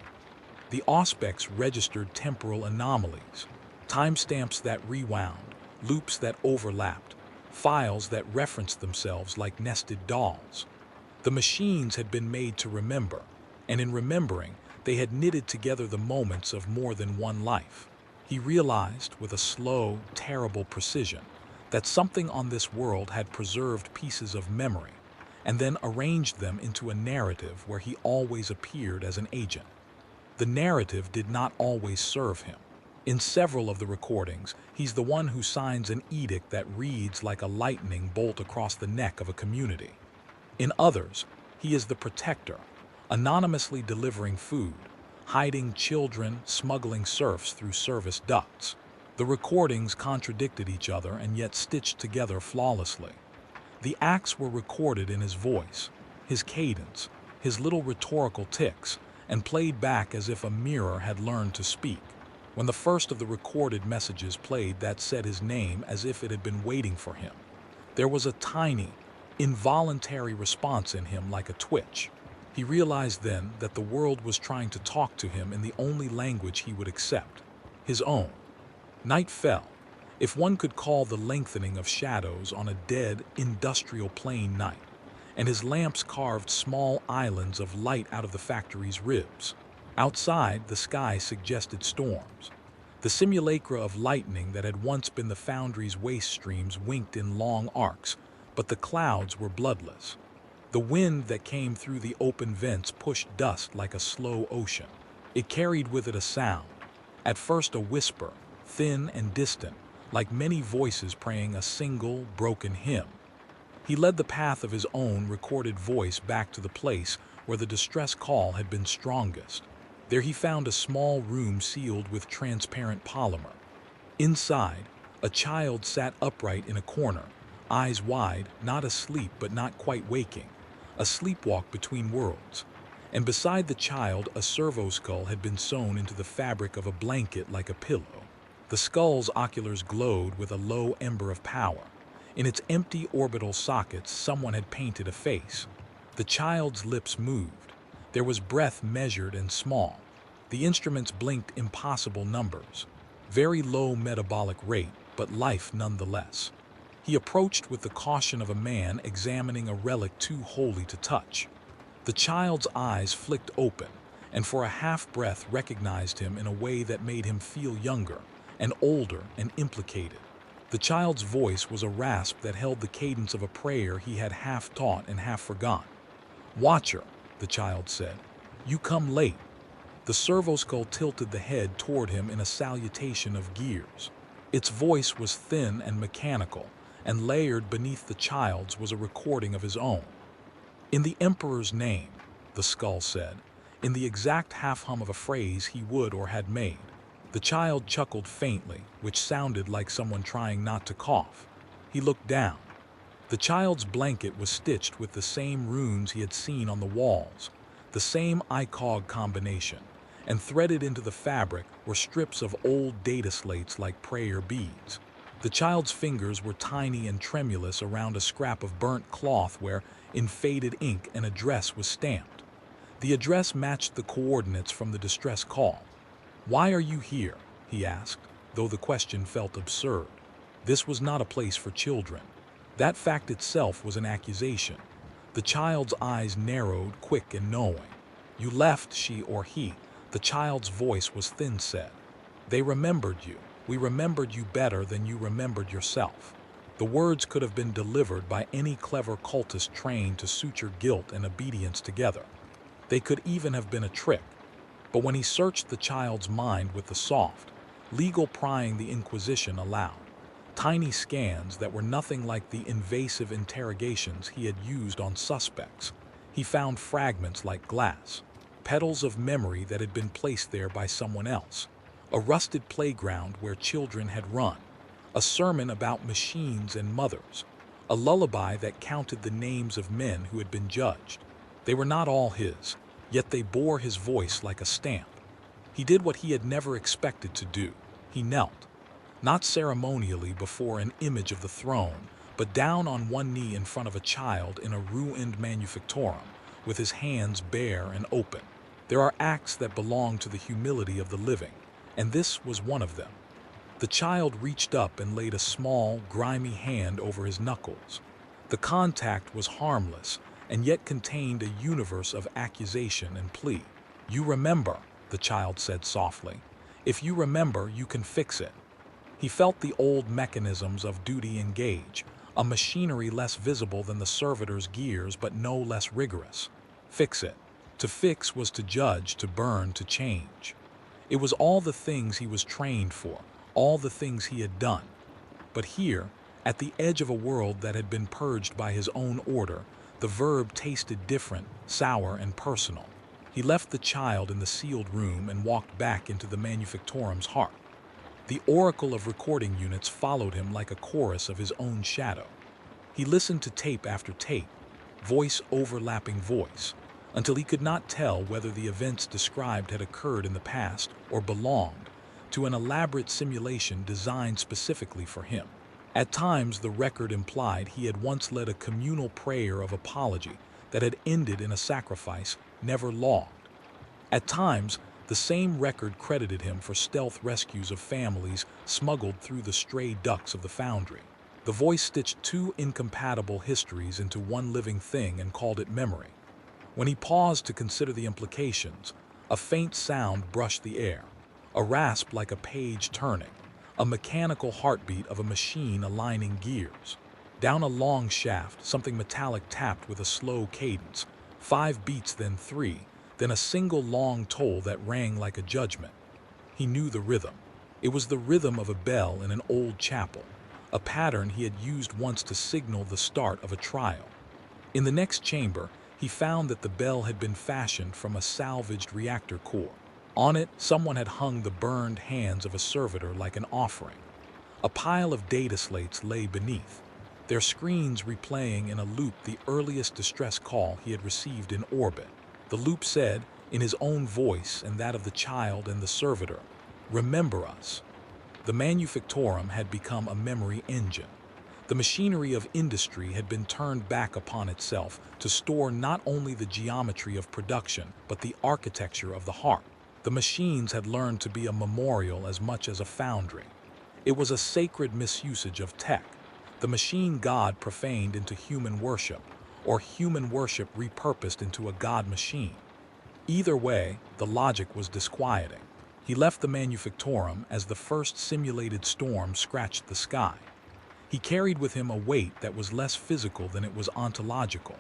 The auspex registered temporal anomalies, timestamps that rewound, loops that overlapped, files that referenced themselves like nested dolls. The machines had been made to remember, and in remembering, they had knitted together the moments of more than one life. He realized, with a slow, terrible precision, that something on this world had preserved pieces of memory, and then arranged them into a narrative where he always appeared as an agent. The narrative did not always serve him. In several of the recordings, he's the one who signs an edict that reads like a lightning bolt across the neck of a community. In others, he is the protector, anonymously delivering food, hiding children, smuggling serfs through service ducts. The recordings contradicted each other and yet stitched together flawlessly. The acts were recorded in his voice, his cadence, his little rhetorical tics, and played back as if a mirror had learned to speak. When the first of the recorded messages played, that said his name as if it had been waiting for him, there was a tiny, involuntary response in him like a twitch. He realized then that the world was trying to talk to him in the only language he would accept, his own. Night fell, if one could call the lengthening of shadows on a dead, industrial plain night, and his lamps carved small islands of light out of the factory's ribs. Outside, the sky suggested storms. The simulacra of lightning that had once been the foundry's waste streams winked in long arcs, but the clouds were bloodless. The wind that came through the open vents pushed dust like a slow ocean. It carried with it a sound, at first a whisper, thin and distant, like many voices praying a single, broken hymn. He led the path of his own recorded voice back to the place where the distress call had been strongest. There he found a small room sealed with transparent polymer. Inside, a child sat upright in a corner, eyes wide, not asleep but not quite waking, a sleepwalk between worlds. And beside the child, a servo skull had been sewn into the fabric of a blanket like a pillow. The skull's oculars glowed with a low ember of power. In its empty orbital sockets, someone had painted a face. The child's lips moved. There was breath measured and small. The instruments blinked impossible numbers. Very low metabolic rate, but life nonetheless. He approached with the caution of a man examining a relic too holy to touch. The child's eyes flicked open, and for a half-breath recognized him in a way that made him feel younger, and older, and implicated. The child's voice was a rasp that held the cadence of a prayer he had half taught and half forgotten. "Watcher," the child said, "you come late." The servo skull tilted the head toward him in a salutation of gears. Its voice was thin and mechanical, and layered beneath the child's was a recording of his own. "In the Emperor's name," the skull said, in the exact half-hum of a phrase he would or had made. The child chuckled faintly, which sounded like someone trying not to cough. He looked down. The child's blanket was stitched with the same runes he had seen on the walls, the same ICOG combination, and threaded into the fabric were strips of old data slates like prayer beads. The child's fingers were tiny and tremulous around a scrap of burnt cloth where, in faded ink, an address was stamped. The address matched the coordinates from the distress call. "Why are you here?" he asked, though the question felt absurd. This was not a place for children. That fact itself was an accusation. The child's eyes narrowed, quick and knowing. "You left," she or he, the child's voice was thin set. "They remembered you. We remembered you better than you remembered yourself." The words could have been delivered by any clever cultist trained to suture guilt and obedience together. They could even have been a trick. But when he searched the child's mind with the soft, legal prying the Inquisition allowed, tiny scans that were nothing like the invasive interrogations he had used on suspects, he found fragments like glass, petals of memory that had been placed there by someone else, a rusted playground where children had run, a sermon about machines and mothers, a lullaby that counted the names of men who had been judged. They were not all his, yet they bore his voice like a stamp. He did what he had never expected to do. He knelt, not ceremonially before an image of the throne, but down on one knee in front of a child in a ruined manufactorum, with his hands bare and open. There are acts that belong to the humility of the living, and this was one of them. The child reached up and laid a small, grimy hand over his knuckles. The contact was harmless, and yet contained a universe of accusation and plea. "You remember," the child said softly. "If you remember, you can fix it." He felt the old mechanisms of duty engage, a machinery less visible than the servitor's gears but no less rigorous. Fix it. To fix was to judge, to burn, to change. It was all the things he was trained for, all the things he had done. But here, at the edge of a world that had been purged by his own order, the verb tasted different, sour and personal. He left the child in the sealed room and walked back into the manufactorum's heart. The oracle of recording units followed him like a chorus of his own shadow. He listened to tape after tape, voice overlapping voice, until he could not tell whether the events described had occurred in the past or belonged to an elaborate simulation designed specifically for him. At times, the record implied he had once led a communal prayer of apology that had ended in a sacrifice never logged. At times, the same record credited him for stealth rescues of families smuggled through the stray ducts of the foundry. The voice stitched two incompatible histories into one living thing and called it memory. When he paused to consider the implications, a faint sound brushed the air, a rasp like a page turning, a mechanical heartbeat of a machine aligning gears. Down a long shaft, something metallic tapped with a slow cadence, 5 beats, then 3, then a single long toll that rang like a judgment. He knew the rhythm. It was the rhythm of a bell in an old chapel, a pattern he had used once to signal the start of a trial. In the next chamber, he found that the bell had been fashioned from a salvaged reactor core. On it, someone had hung the burned hands of a servitor like an offering. A pile of data slates lay beneath, their screens replaying in a loop the earliest distress call he had received in orbit. The loop said, in his own voice and that of the child and the servitor, "Remember us." The manufactorum had become a memory engine. The machinery of industry had been turned back upon itself to store not only the geometry of production, but the architecture of the heart. The machines had learned to be a memorial as much as a foundry. It was a sacred misusage of tech, the machine god profaned into human worship, or human worship repurposed into a god machine. Either way, the logic was disquieting. He left the manufactorum as the first simulated storm scratched the sky. He carried with him a weight that was less physical than it was ontological.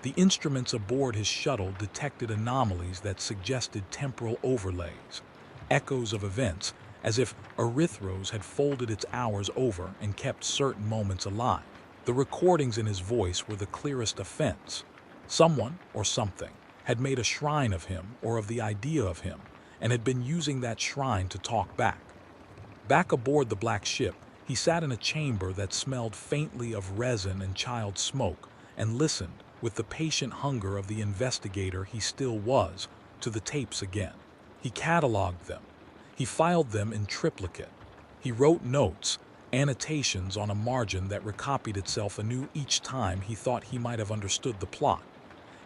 The instruments aboard his shuttle detected anomalies that suggested temporal overlays, echoes of events, as if Erythros had folded its hours over and kept certain moments alive. The recordings in his voice were the clearest offense. Someone, or something, had made a shrine of him or of the idea of him, and had been using that shrine to talk back. Back aboard the black ship, he sat in a chamber that smelled faintly of resin and child smoke, and listened, with the patient hunger of the investigator he still was, to the tapes again. He cataloged them. He filed them in triplicate. He wrote notes, annotations on a margin that recopied itself anew each time he thought he might have understood the plot.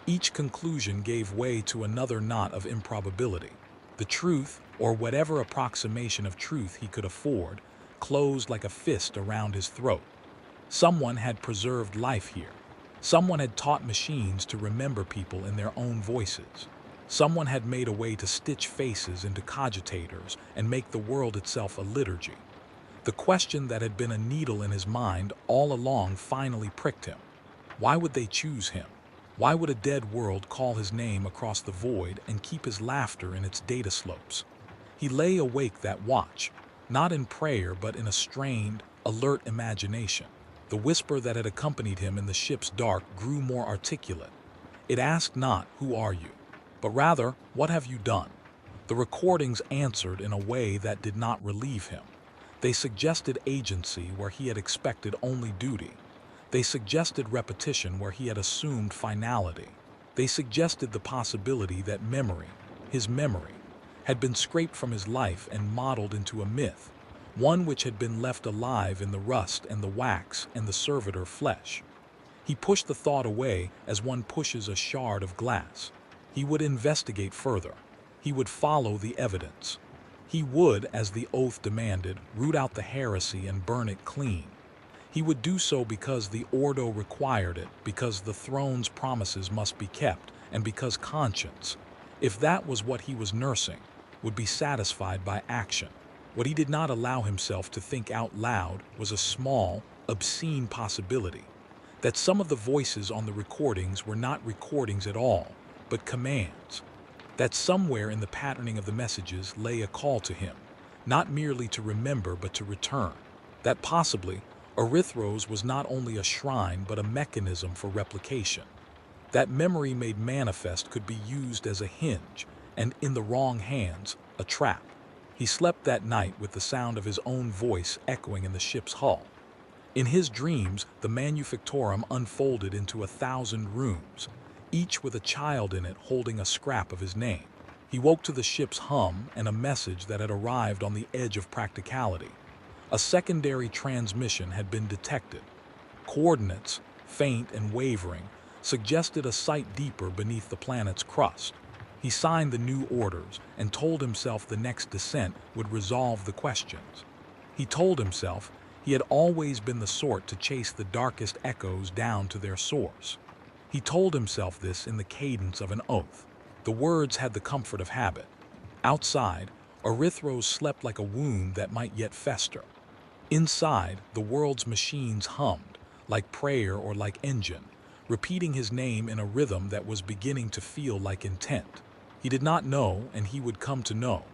Each conclusion gave way to another knot of improbability. The truth, or whatever approximation of truth he could afford, closed like a fist around his throat. Someone had preserved life here. Someone had taught machines to remember people in their own voices. Someone had made a way to stitch faces into cogitators and make the world itself a liturgy. The question that had been a needle in his mind all along finally pricked him. Why would they choose him? Why would a dead world call his name across the void and keep his laughter in its data slopes? He lay awake that watch, not in prayer but in a strained, alert imagination. The whisper that had accompanied him in the ship's dark grew more articulate. It asked not, "Who are you?" but rather, "What have you done?" The recordings answered in a way that did not relieve him. They suggested agency where he had expected only duty. They suggested repetition where he had assumed finality. They suggested the possibility that memory, his memory, had been scraped from his life and modeled into a myth, one which had been left alive in the rust and the wax and the servitor flesh. He pushed the thought away as one pushes a shard of glass. He would investigate further. He would follow the evidence. He would, as the oath demanded, root out the heresy and burn it clean. He would do so because the Ordo required it, because the throne's promises must be kept, and because conscience, if that was what he was nursing, would be satisfied by action. What he did not allow himself to think out loud was a small, obscene possibility that some of the voices on the recordings were not recordings at all, but commands. That somewhere in the patterning of the messages lay a call to him, not merely to remember but to return. That possibly, Erythros was not only a shrine but a mechanism for replication. That memory made manifest could be used as a hinge, and in the wrong hands, a trap. He slept that night with the sound of his own voice echoing in the ship's hull. In his dreams, the Manufactorum unfolded into 1,000 rooms, each with a child in it holding a scrap of his name. He woke to the ship's hum and a message that had arrived on the edge of practicality. A secondary transmission had been detected. Coordinates, faint and wavering, suggested a site deeper beneath the planet's crust. He signed the new orders and told himself the next descent would resolve the questions. He told himself he had always been the sort to chase the darkest echoes down to their source. He told himself this in the cadence of an oath. The words had the comfort of habit. Outside, Erythros slept like a wound that might yet fester. Inside, the world's machines hummed, like prayer or like engine, repeating his name in a rhythm that was beginning to feel like intent. He did not know, and he would come to know,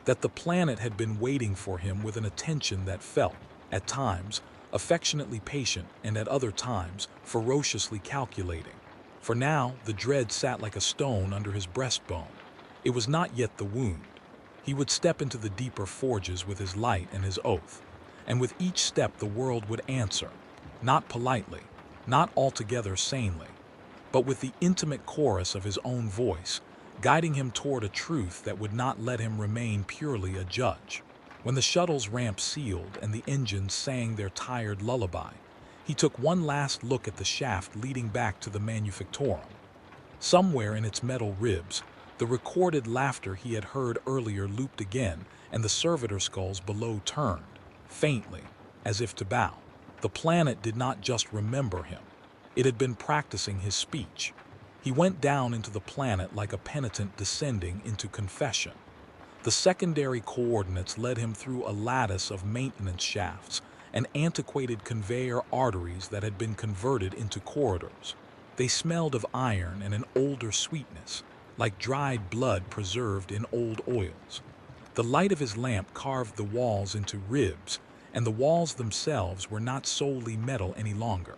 that the planet had been waiting for him with an attention that felt, at times, affectionately patient and at other times, ferociously calculating. For now, the dread sat like a stone under his breastbone. It was not yet the wound. He would step into the deeper forges with his light and his oath. And with each step the world would answer, not politely, not altogether sanely, but with the intimate chorus of his own voice, guiding him toward a truth that would not let him remain purely a judge. When the shuttle's ramp sealed and the engines sang their tired lullaby, he took one last look at the shaft leading back to the Manufactorum. Somewhere in its metal ribs, the recorded laughter he had heard earlier looped again, and the servitor skulls below turned, faintly, as if to bow. The planet did not just remember him. It had been practicing his speech. He went down into the planet like a penitent descending into confession. The secondary coordinates led him through a lattice of maintenance shafts and antiquated conveyor arteries that had been converted into corridors. They smelled of iron and an older sweetness, like dried blood preserved in old oils. The light of his lamp carved the walls into ribs, and the walls themselves were not solely metal any longer.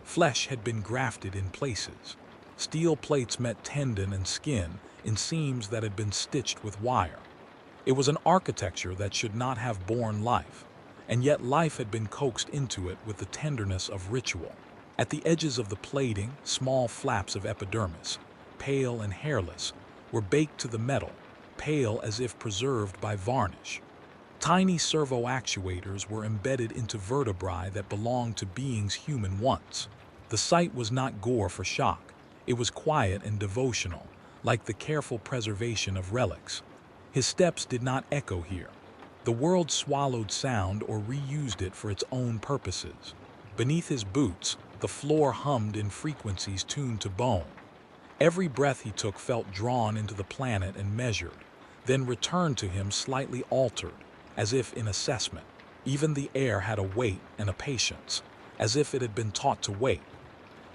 Flesh had been grafted in places. Steel plates met tendon and skin in seams that had been stitched with wire. It was an architecture that should not have borne life, and yet life had been coaxed into it with the tenderness of ritual. At the edges of the plating, small flaps of epidermis, pale and hairless, were baked to the metal, pale as if preserved by varnish. Tiny servo actuators were embedded into vertebrae that belonged to beings human once. The sight was not gore for shock. It was quiet and devotional, like the careful preservation of relics. His steps did not echo here. The world swallowed sound or reused it for its own purposes. Beneath his boots, the floor hummed in frequencies tuned to bone. Every breath he took felt drawn into the planet and measured, then returned to him slightly altered, as if in assessment. Even the air had a weight and a patience, as if it had been taught to wait.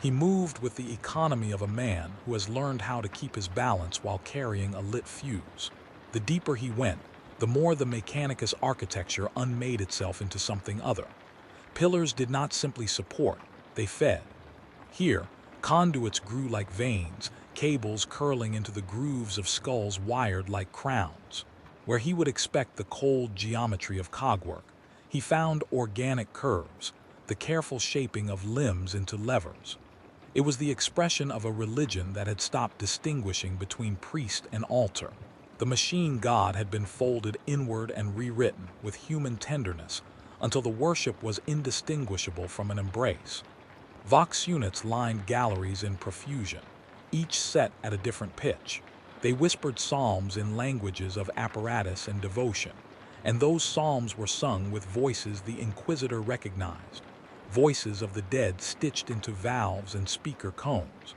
He moved with the economy of a man who has learned how to keep his balance while carrying a lit fuse. The deeper he went, the more the Mechanicus architecture unmade itself into something other. Pillars did not simply support, they fed. Here, conduits grew like veins, cables curling into the grooves of skulls wired like crowns. Where he would expect the cold geometry of cogwork, he found organic curves, the careful shaping of limbs into levers. It was the expression of a religion that had stopped distinguishing between priest and altar. The machine god had been folded inward and rewritten with human tenderness until the worship was indistinguishable from an embrace. Vox units lined galleries in profusion, each set at a different pitch. They whispered psalms in languages of apparatus and devotion, and those psalms were sung with voices the Inquisitor recognized, voices of the dead stitched into valves and speaker cones.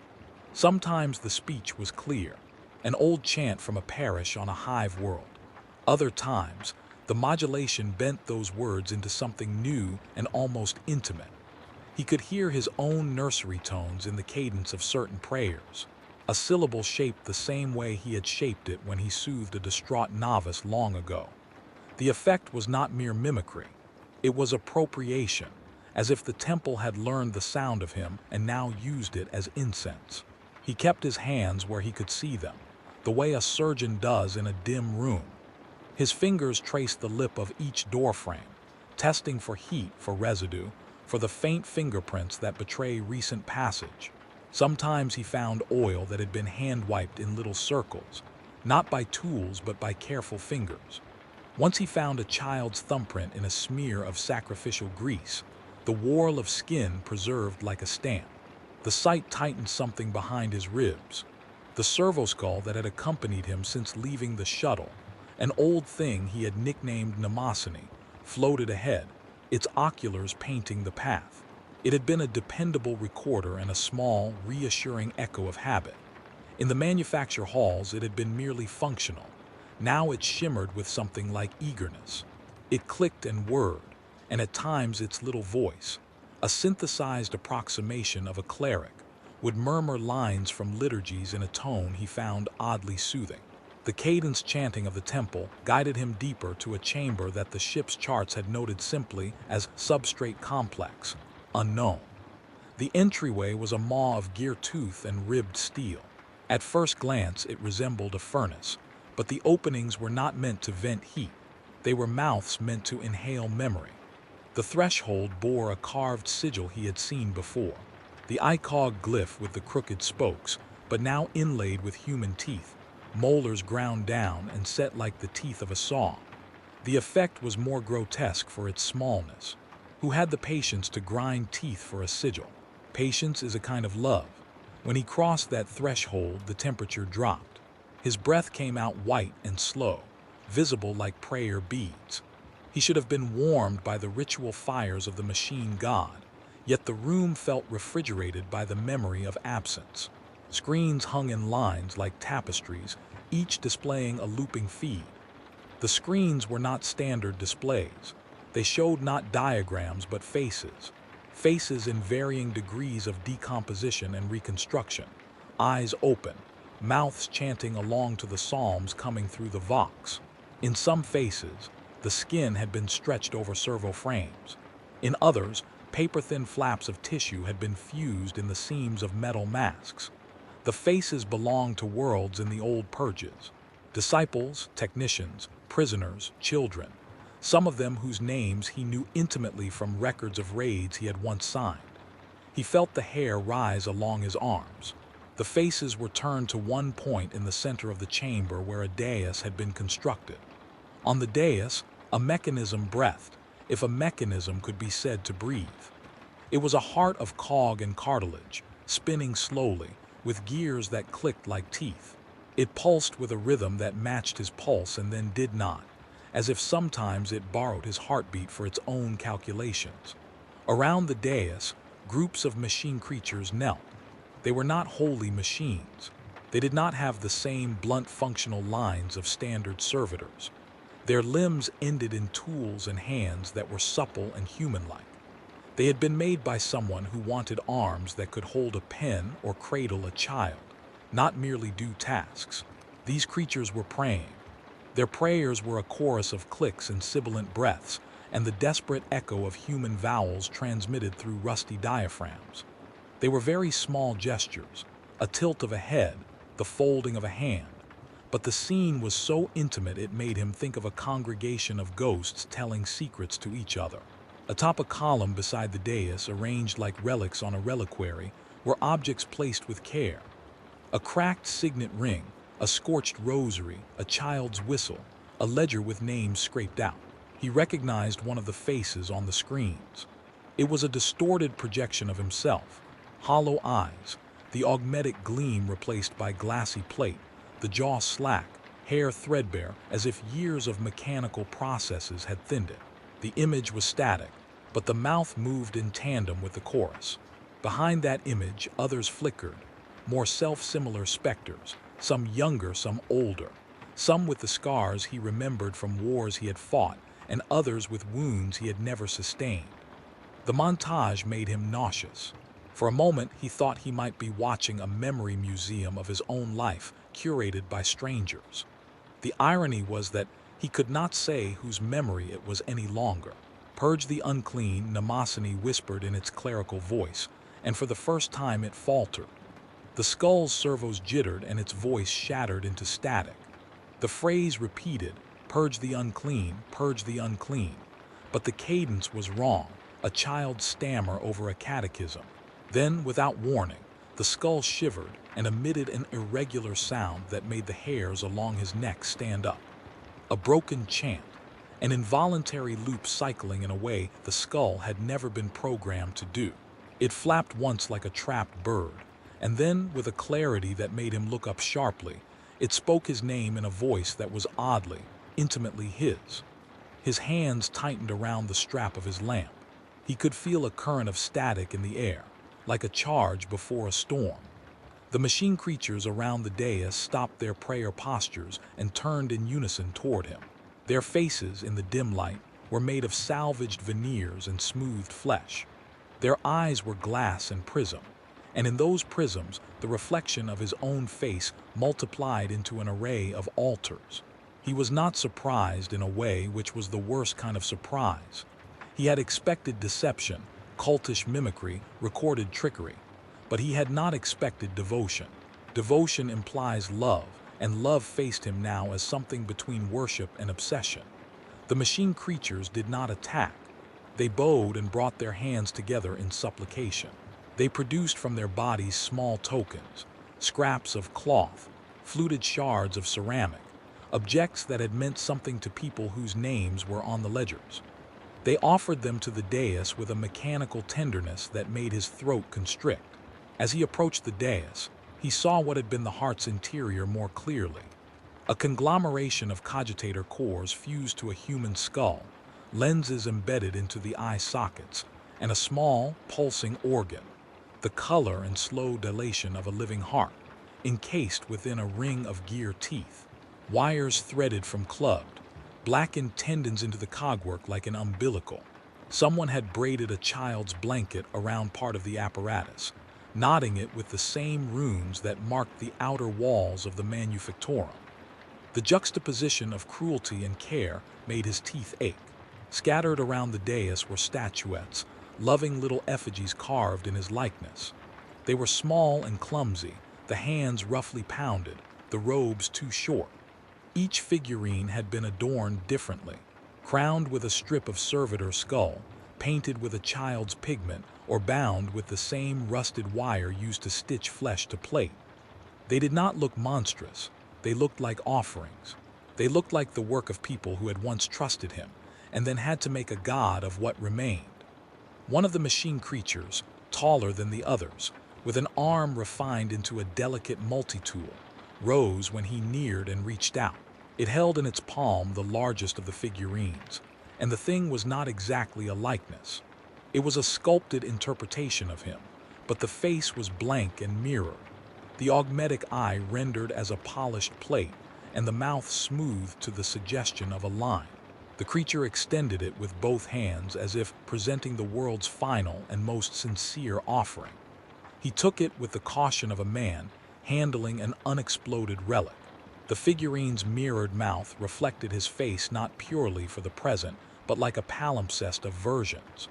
Sometimes the speech was clear, an old chant from a parish on a hive world. Other times, the modulation bent those words into something new and almost intimate. He could hear his own nursery tones in the cadence of certain prayers, a syllable shaped the same way he had shaped it when he soothed a distraught novice long ago. The effect was not mere mimicry, it was appropriation, as if the temple had learned the sound of him and now used it as incense. He kept his hands where he could see them, the way a surgeon does in a dim room. His fingers traced the lip of each doorframe, testing for heat, for residue, for the faint fingerprints that betray recent passage. Sometimes he found oil that had been hand-wiped in little circles, not by tools but by careful fingers. Once he found a child's thumbprint in a smear of sacrificial grease, the whorl of skin preserved like a stamp. The sight tightened something behind his ribs. The servoskull that had accompanied him since leaving the shuttle, an old thing he had nicknamed Mnemosyne, floated ahead, its oculars painting the path. It had been a dependable recorder and a small, reassuring echo of habit. In the manufacture halls, it had been merely functional. Now it shimmered with something like eagerness. It clicked and whirred, and at times its little voice, a synthesized approximation of a cleric, would murmur lines from liturgies in a tone he found oddly soothing. The cadence chanting of the temple guided him deeper to a chamber that the ship's charts had noted simply as substrate complex, unknown. The entryway was a maw of gear tooth and ribbed steel. At first glance it resembled a furnace, but the openings were not meant to vent heat. They were mouths meant to inhale memory. The threshold bore a carved sigil he had seen before, the icog glyph with the crooked spokes, but now inlaid with human teeth, molars ground down and set like the teeth of a saw. The effect was more grotesque for its smallness. Who had the patience to grind teeth for a sigil? Patience is a kind of love. When he crossed that threshold, the temperature dropped. His breath came out white and slow, visible like prayer beads. He should have been warmed by the ritual fires of the machine god, yet the room felt refrigerated by the memory of absence. Screens hung in lines like tapestries, each displaying a looping feed. The screens were not standard displays. They showed not diagrams but faces. Faces in varying degrees of decomposition and reconstruction. Eyes open, mouths chanting along to the psalms coming through the vox. In some faces, the skin had been stretched over servo frames. In others, paper-thin flaps of tissue had been fused in the seams of metal masks. The faces belonged to worlds in the old purges. Disciples, technicians, prisoners, children. Some of them whose names he knew intimately from records of raids he had once signed. He felt the hair rise along his arms. The faces were turned to one point in the center of the chamber where a dais had been constructed. On the dais, a mechanism breathed, if a mechanism could be said to breathe. It was a heart of cog and cartilage, spinning slowly, with gears that clicked like teeth. It pulsed with a rhythm that matched his pulse and then did not, as if sometimes it borrowed his heartbeat for its own calculations. Around the dais, groups of machine creatures knelt. They were not wholly machines. They did not have the same blunt functional lines of standard servitors. Their limbs ended in tools and hands that were supple and human-like. They had been made by someone who wanted arms that could hold a pen or cradle a child, not merely do tasks. These creatures were praying. Their prayers were a chorus of clicks and sibilant breaths, and the desperate echo of human vowels transmitted through rusty diaphragms. They were very small gestures, a tilt of a head, the folding of a hand, but the scene was so intimate it made him think of a congregation of ghosts telling secrets to each other. Atop a column beside the dais, arranged like relics on a reliquary, were objects placed with care. A cracked signet ring, a scorched rosary, a child's whistle, a ledger with names scraped out. He recognized one of the faces on the screens. It was a distorted projection of himself. Hollow eyes, the augmetic gleam replaced by glassy plate, the jaw slack, hair threadbare, as if years of mechanical processes had thinned it. The image was static, but the mouth moved in tandem with the chorus. Behind that image, others flickered, more self-similar specters, some younger, some older, some with the scars he remembered from wars he had fought, and others with wounds he had never sustained. The montage made him nauseous. For a moment, he thought he might be watching a memory museum of his own life, curated by strangers. The irony was that he could not say whose memory it was any longer. "Purge the unclean," Mnemosyne whispered in its clerical voice, and for the first time it faltered. The skull's servos jittered and its voice shattered into static. The phrase repeated, "Purge the unclean, purge the unclean," but the cadence was wrong, a child's stammer over a catechism. Then, without warning, the skull shivered and emitted an irregular sound that made the hairs along his neck stand up. A broken chant, an involuntary loop cycling in a way the skull had never been programmed to do. It flapped once like a trapped bird, and then, with a clarity that made him look up sharply, it spoke his name in a voice that was oddly, intimately his. His hands tightened around the strap of his lamp. He could feel a current of static in the air, like a charge before a storm. The machine creatures around the dais stopped their prayer postures and turned in unison toward him. Their faces, in the dim light, were made of salvaged veneers and smoothed flesh. Their eyes were glass and prism, and in those prisms, the reflection of his own face multiplied into an array of altars. He was not surprised in a way which was the worst kind of surprise. He had expected deception, cultish mimicry, recorded trickery, but he had not expected devotion. Devotion implies love, and love faced him now as something between worship and obsession. The machine creatures did not attack. They bowed and brought their hands together in supplication. They produced from their bodies small tokens, scraps of cloth, fluted shards of ceramic, objects that had meant something to people whose names were on the ledgers. They offered them to the dais with a mechanical tenderness that made his throat constrict. As he approached the dais, he saw what had been the heart's interior more clearly. A conglomeration of cogitator cores fused to a human skull, lenses embedded into the eye sockets, and a small, pulsing organ, the color and slow dilation of a living heart, encased within a ring of gear teeth, wires threaded from clubbed, blackened tendons into the cogwork like an umbilical. Someone had braided a child's blanket around part of the apparatus, knotting it with the same runes that marked the outer walls of the manufactorum. The juxtaposition of cruelty and care made his teeth ache. Scattered around the dais were statuettes, loving little effigies carved in his likeness. They were small and clumsy, the hands roughly pounded, the robes too short. Each figurine had been adorned differently, crowned with a strip of servitor skull, painted with a child's pigment, or bound with the same rusted wire used to stitch flesh to plate. They did not look monstrous. They looked like offerings. They looked like the work of people who had once trusted him, and then had to make a god of what remained. One of the machine creatures, taller than the others, with an arm refined into a delicate multi-tool, rose when he neared and reached out. It held in its palm the largest of the figurines, and the thing was not exactly a likeness. It was a sculpted interpretation of him, but the face was blank and mirrored, the augmetic eye rendered as a polished plate, and the mouth smoothed to the suggestion of a line. The The creature extended it with both hands as if presenting the world's final and most sincere offering. He took it with the caution of a man handling an unexploded relic. The figurine's mirrored mouth reflected his face not purely for the present, but like a palimpsest of versions.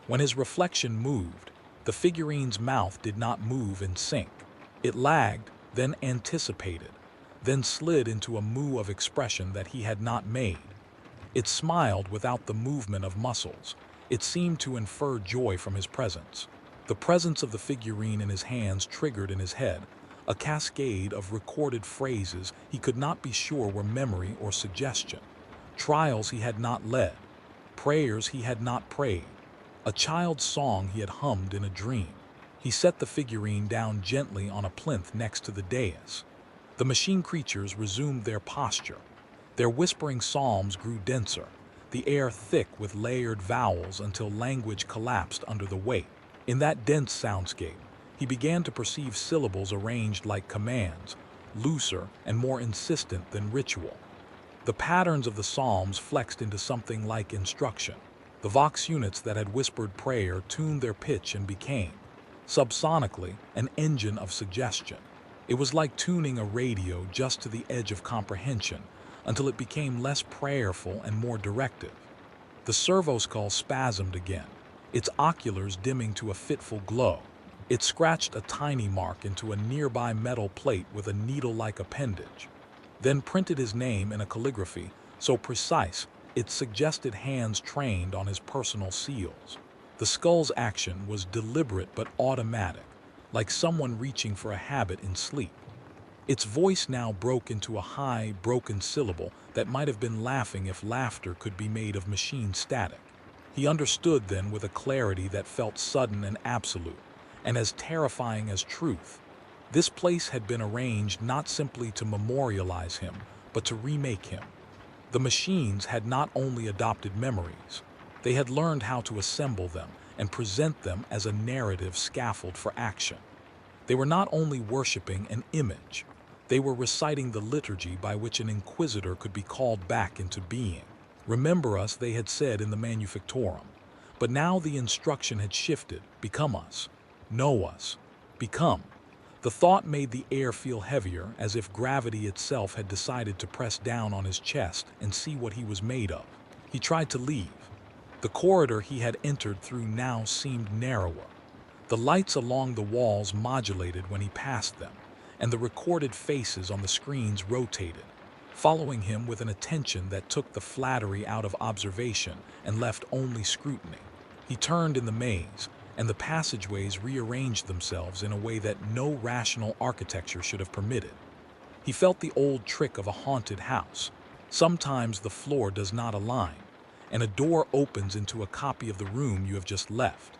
When his reflection moved, the figurine's mouth did not move in sync. It lagged, then anticipated, then slid into a moue of expression that he had not made. It smiled without the movement of muscles. It seemed to infer joy from his presence. The presence of the figurine in his hands triggered in his head a cascade of recorded phrases he could not be sure were memory or suggestion. Trials he had not led, prayers he had not prayed, a child's song he had hummed in a dream. He set the figurine down gently on a plinth next to the dais. The machine creatures resumed their posture. Their whispering psalms grew denser, the air thick with layered vowels until language collapsed under the weight. In that dense soundscape, he began to perceive syllables arranged like commands, looser and more insistent than ritual. The patterns of the psalms flexed into something like instruction. The vox units that had whispered prayer tuned their pitch and became, subsonically, an engine of suggestion. It was like tuning a radio just to the edge of comprehension, until it became less prayerful and more directive. The servoskull spasmed again, its oculars dimming to a fitful glow. It scratched a tiny mark into a nearby metal plate with a needle-like appendage, then printed his name in a calligraphy so precise it suggested hands trained on his personal seals. The skull's action was deliberate but automatic, like someone reaching for a habit in sleep. Its voice now broke into a high, broken syllable that might have been laughing if laughter could be made of machine static. He understood then with a clarity that felt sudden and absolute, and as terrifying as truth. This place had been arranged not simply to memorialize him, but to remake him. The machines had not only adopted memories, they had learned how to assemble them and present them as a narrative scaffold for action. They were not only worshipping an image, they were reciting the liturgy by which an Inquisitor could be called back into being. Remember us, they had said in the Manufactorum, but now the instruction had shifted, become us. Know us. Become. The thought made the air feel heavier, as if gravity itself had decided to press down on his chest and see what he was made of. He tried to leave. The corridor he had entered through now seemed narrower. The lights along the walls modulated when he passed them, and the recorded faces on the screens rotated, following him with an attention that took the flattery out of observation and left only scrutiny. He turned in the maze, and the passageways rearranged themselves in a way that no rational architecture should have permitted. He felt the old trick of a haunted house. Sometimes the floor does not align, and a door opens into a copy of the room you have just left.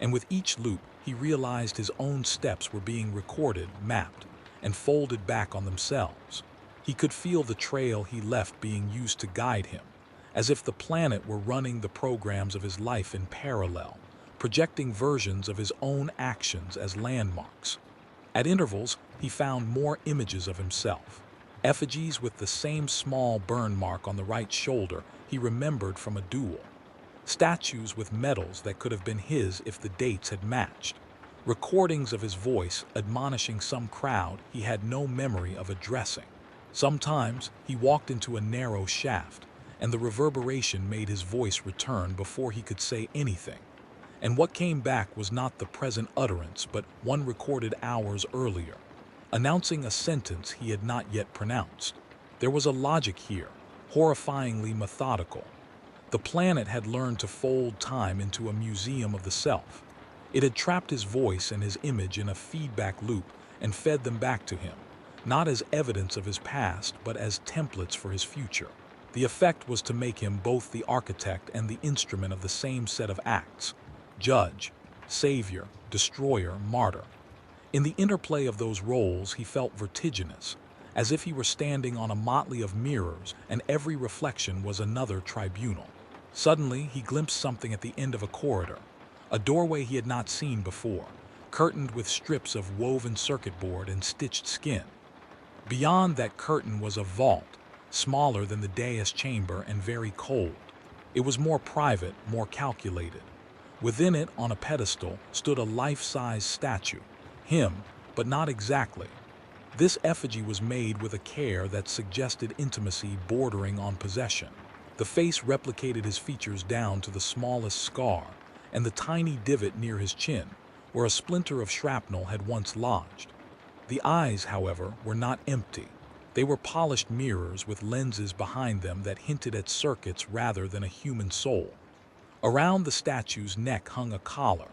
And with each loop, he realized his own steps were being recorded, mapped, and folded back on themselves. He could feel the trail he left being used to guide him, as if the planet were running the programs of his life in parallel, projecting versions of his own actions as landmarks. At intervals, he found more images of himself. Effigies with the same small burn mark on the right shoulder he remembered from a duel. Statues with medals that could have been his if the dates had matched. Recordings of his voice admonishing some crowd he had no memory of addressing. Sometimes he walked into a narrow shaft, and the reverberation made his voice return before he could say anything. And what came back was not the present utterance, but one recorded hours earlier, announcing a sentence he had not yet pronounced. There was a logic here, horrifyingly methodical. The planet had learned to fold time into a museum of the self. It had trapped his voice and his image in a feedback loop and fed them back to him, not as evidence of his past, but as templates for his future. The effect was to make him both the architect and the instrument of the same set of acts: judge, savior, destroyer, martyr. In the interplay of those roles, he felt vertiginous, as if he were standing on a motley of mirrors and every reflection was another tribunal. Suddenly, he glimpsed something at the end of a corridor, a doorway he had not seen before, curtained with strips of woven circuit board and stitched skin. Beyond that curtain was a vault, smaller than the dais chamber and very cold. It was more private, more calculated. Within it, on a pedestal, stood a life-size statue. Him, but not exactly. This effigy was made with a care that suggested intimacy bordering on possession. The face replicated his features down to the smallest scar, and the tiny divot near his chin, where a splinter of shrapnel had once lodged. The eyes, however, were not empty. They were polished mirrors with lenses behind them that hinted at circuits rather than a human soul. Around the statue's neck hung a collar,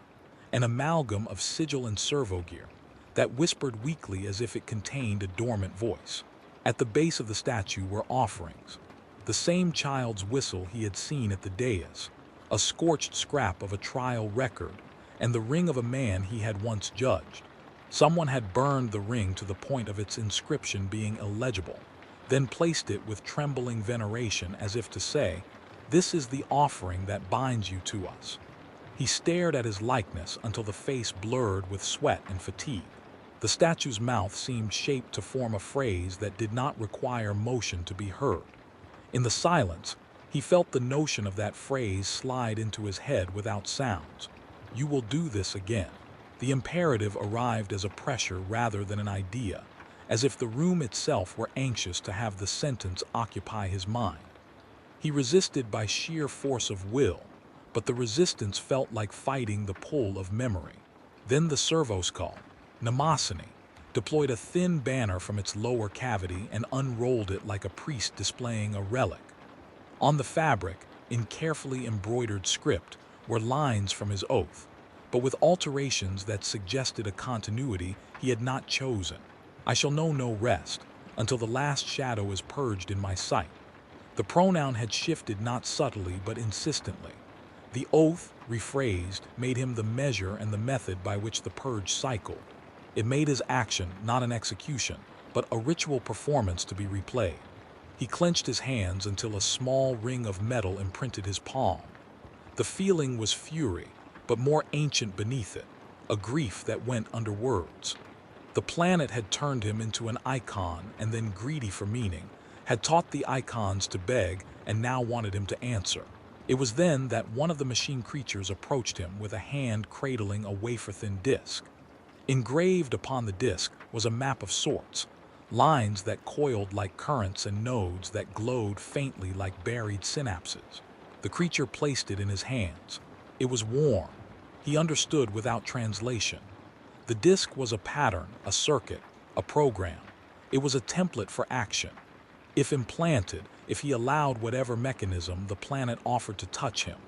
an amalgam of sigil and servo gear, that whispered weakly as if it contained a dormant voice. At the base of the statue were offerings. The same child's whistle he had seen at the dais, a scorched scrap of a trial record, and the ring of a man he had once judged. Someone had burned the ring to the point of its inscription being illegible, then placed it with trembling veneration as if to say, "This is the offering that binds you to us." He stared at his likeness until the face blurred with sweat and fatigue. The statue's mouth seemed shaped to form a phrase that did not require motion to be heard. In the silence, he felt the notion of that phrase slide into his head without sounds. "You will do this again." The imperative arrived as a pressure rather than an idea, as if the room itself were anxious to have the sentence occupy his mind. He resisted by sheer force of will, but the resistance felt like fighting the pull of memory. Then the servo-skull, Mnemosyne, deployed a thin banner from its lower cavity and unrolled it like a priest displaying a relic. On the fabric, in carefully embroidered script, were lines from his oath, but with alterations that suggested a continuity he had not chosen. "I shall know no rest until the last shadow is purged in my sight." The pronoun had shifted not subtly but insistently. The oath, rephrased, made him the measure and the method by which the purge cycled. It made his action not an execution, but a ritual performance to be replayed. He clenched his hands until a small ring of metal imprinted his palm. The feeling was fury, but more ancient beneath it, a grief that went under words. The planet had turned him into an icon and then, greedy for meaning, had taught the icons to beg and now wanted him to answer. It was then that one of the machine creatures approached him with a hand cradling a wafer-thin disc. Engraved upon the disc was a map of sorts, lines that coiled like currents and nodes that glowed faintly like buried synapses. The creature placed it in his hands. It was warm. He understood without translation. The disc was a pattern, a circuit, a program. It was a template for action. If implanted, if he allowed whatever mechanism the planet offered to touch him,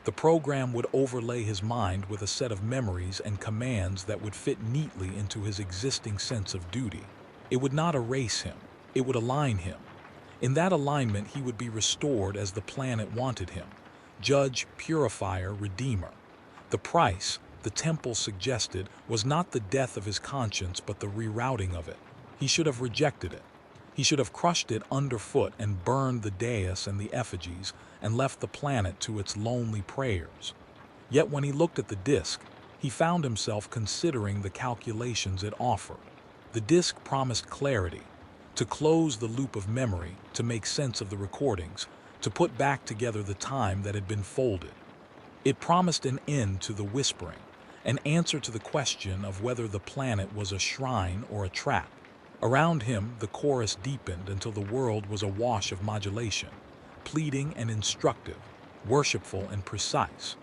the program would overlay his mind with a set of memories and commands that would fit neatly into his existing sense of duty. It would not erase him. It would align him. In that alignment, he would be restored as the planet wanted him. Judge, purifier, redeemer. The price, the temple suggested, was not the death of his conscience but the rerouting of it. He should have rejected it. He should have crushed it underfoot and burned the dais and the effigies and left the planet to its lonely prayers. Yet when he looked at the disc, he found himself considering the calculations it offered. The disc promised clarity, to close the loop of memory, to make sense of the recordings, to put back together the time that had been folded. It promised an end to the whispering, an answer to the question of whether the planet was a shrine or a trap. Around him, the chorus deepened until the world was a wash of modulation, pleading and instructive, worshipful and precise.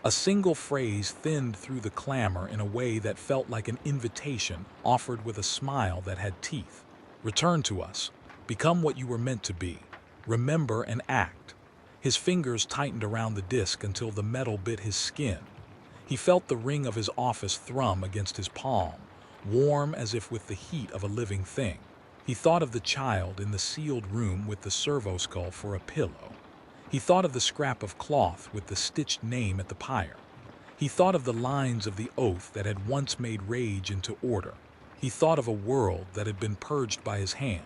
A single phrase thinned through the clamor in a way that felt like an invitation offered with a smile that had teeth. "Return to us. Become what you were meant to be. Remember and act." His fingers tightened around the disc until the metal bit his skin. He felt the ring of his office thrum against his palm, warm as if with the heat of a living thing. He thought of the child in the sealed room with the servo-skull for a pillow. He thought of the scrap of cloth with the stitched name at the pyre. He thought of the lines of the oath that had once made rage into order. He thought of a world that had been purged by his hand,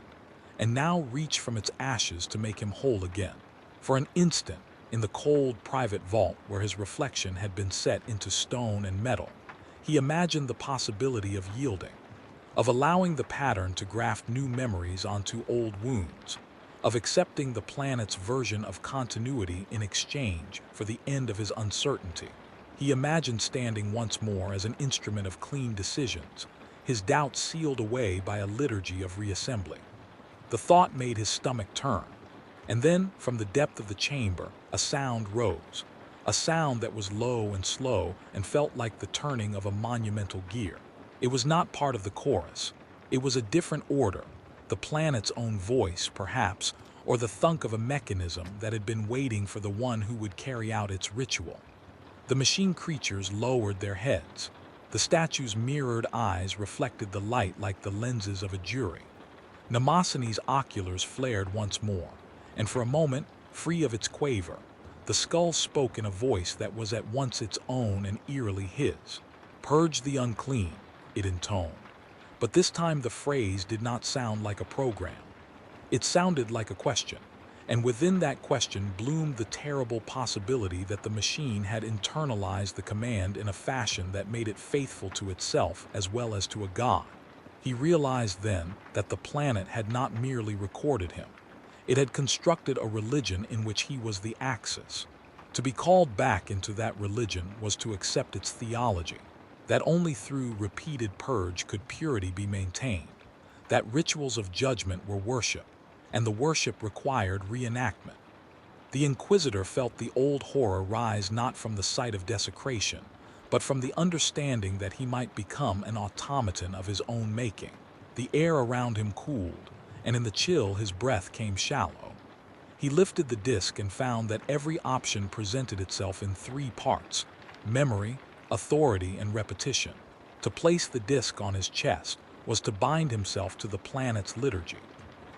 and now reached from its ashes to make him whole again. For an instant, in the cold private vault where his reflection had been set into stone and metal, he imagined the possibility of yielding, of allowing the pattern to graft new memories onto old wounds. of accepting the planet's version of continuity in exchange for the end of his uncertainty. He imagined standing once more as an instrument of clean decisions, his doubts sealed away by a liturgy of reassembly. The thought made his stomach turn, and then, from the depth of the chamber, a sound rose, a sound that was low and slow and felt like the turning of a monumental gear. It was not part of the chorus. It was a different order, the planet's own voice, perhaps, or the thunk of a mechanism that had been waiting for the one who would carry out its ritual. The machine creatures lowered their heads. The statue's mirrored eyes reflected the light like the lenses of a jury. Mnemosyne's oculars flared once more, and for a moment, free of its quaver, the skull spoke in a voice that was at once its own and eerily his. "Purge the unclean," it intoned. But this time the phrase did not sound like a program. It sounded like a question, and within that question bloomed the terrible possibility that the machine had internalized the command in a fashion that made it faithful to itself as well as to a god. He realized then that the planet had not merely recorded him. It had constructed a religion in which he was the axis. To be called back into that religion was to accept its theology, that only through repeated purge could purity be maintained, that rituals of judgment were worship, and the worship required reenactment. The Inquisitor felt the old horror rise not from the sight of desecration, but from the understanding that he might become an automaton of his own making. The air around him cooled, and in the chill his breath came shallow. He lifted the disc and found that every option presented itself in three parts: memory, authority, and repetition. To place the disc on his chest was to bind himself to the planet's liturgy.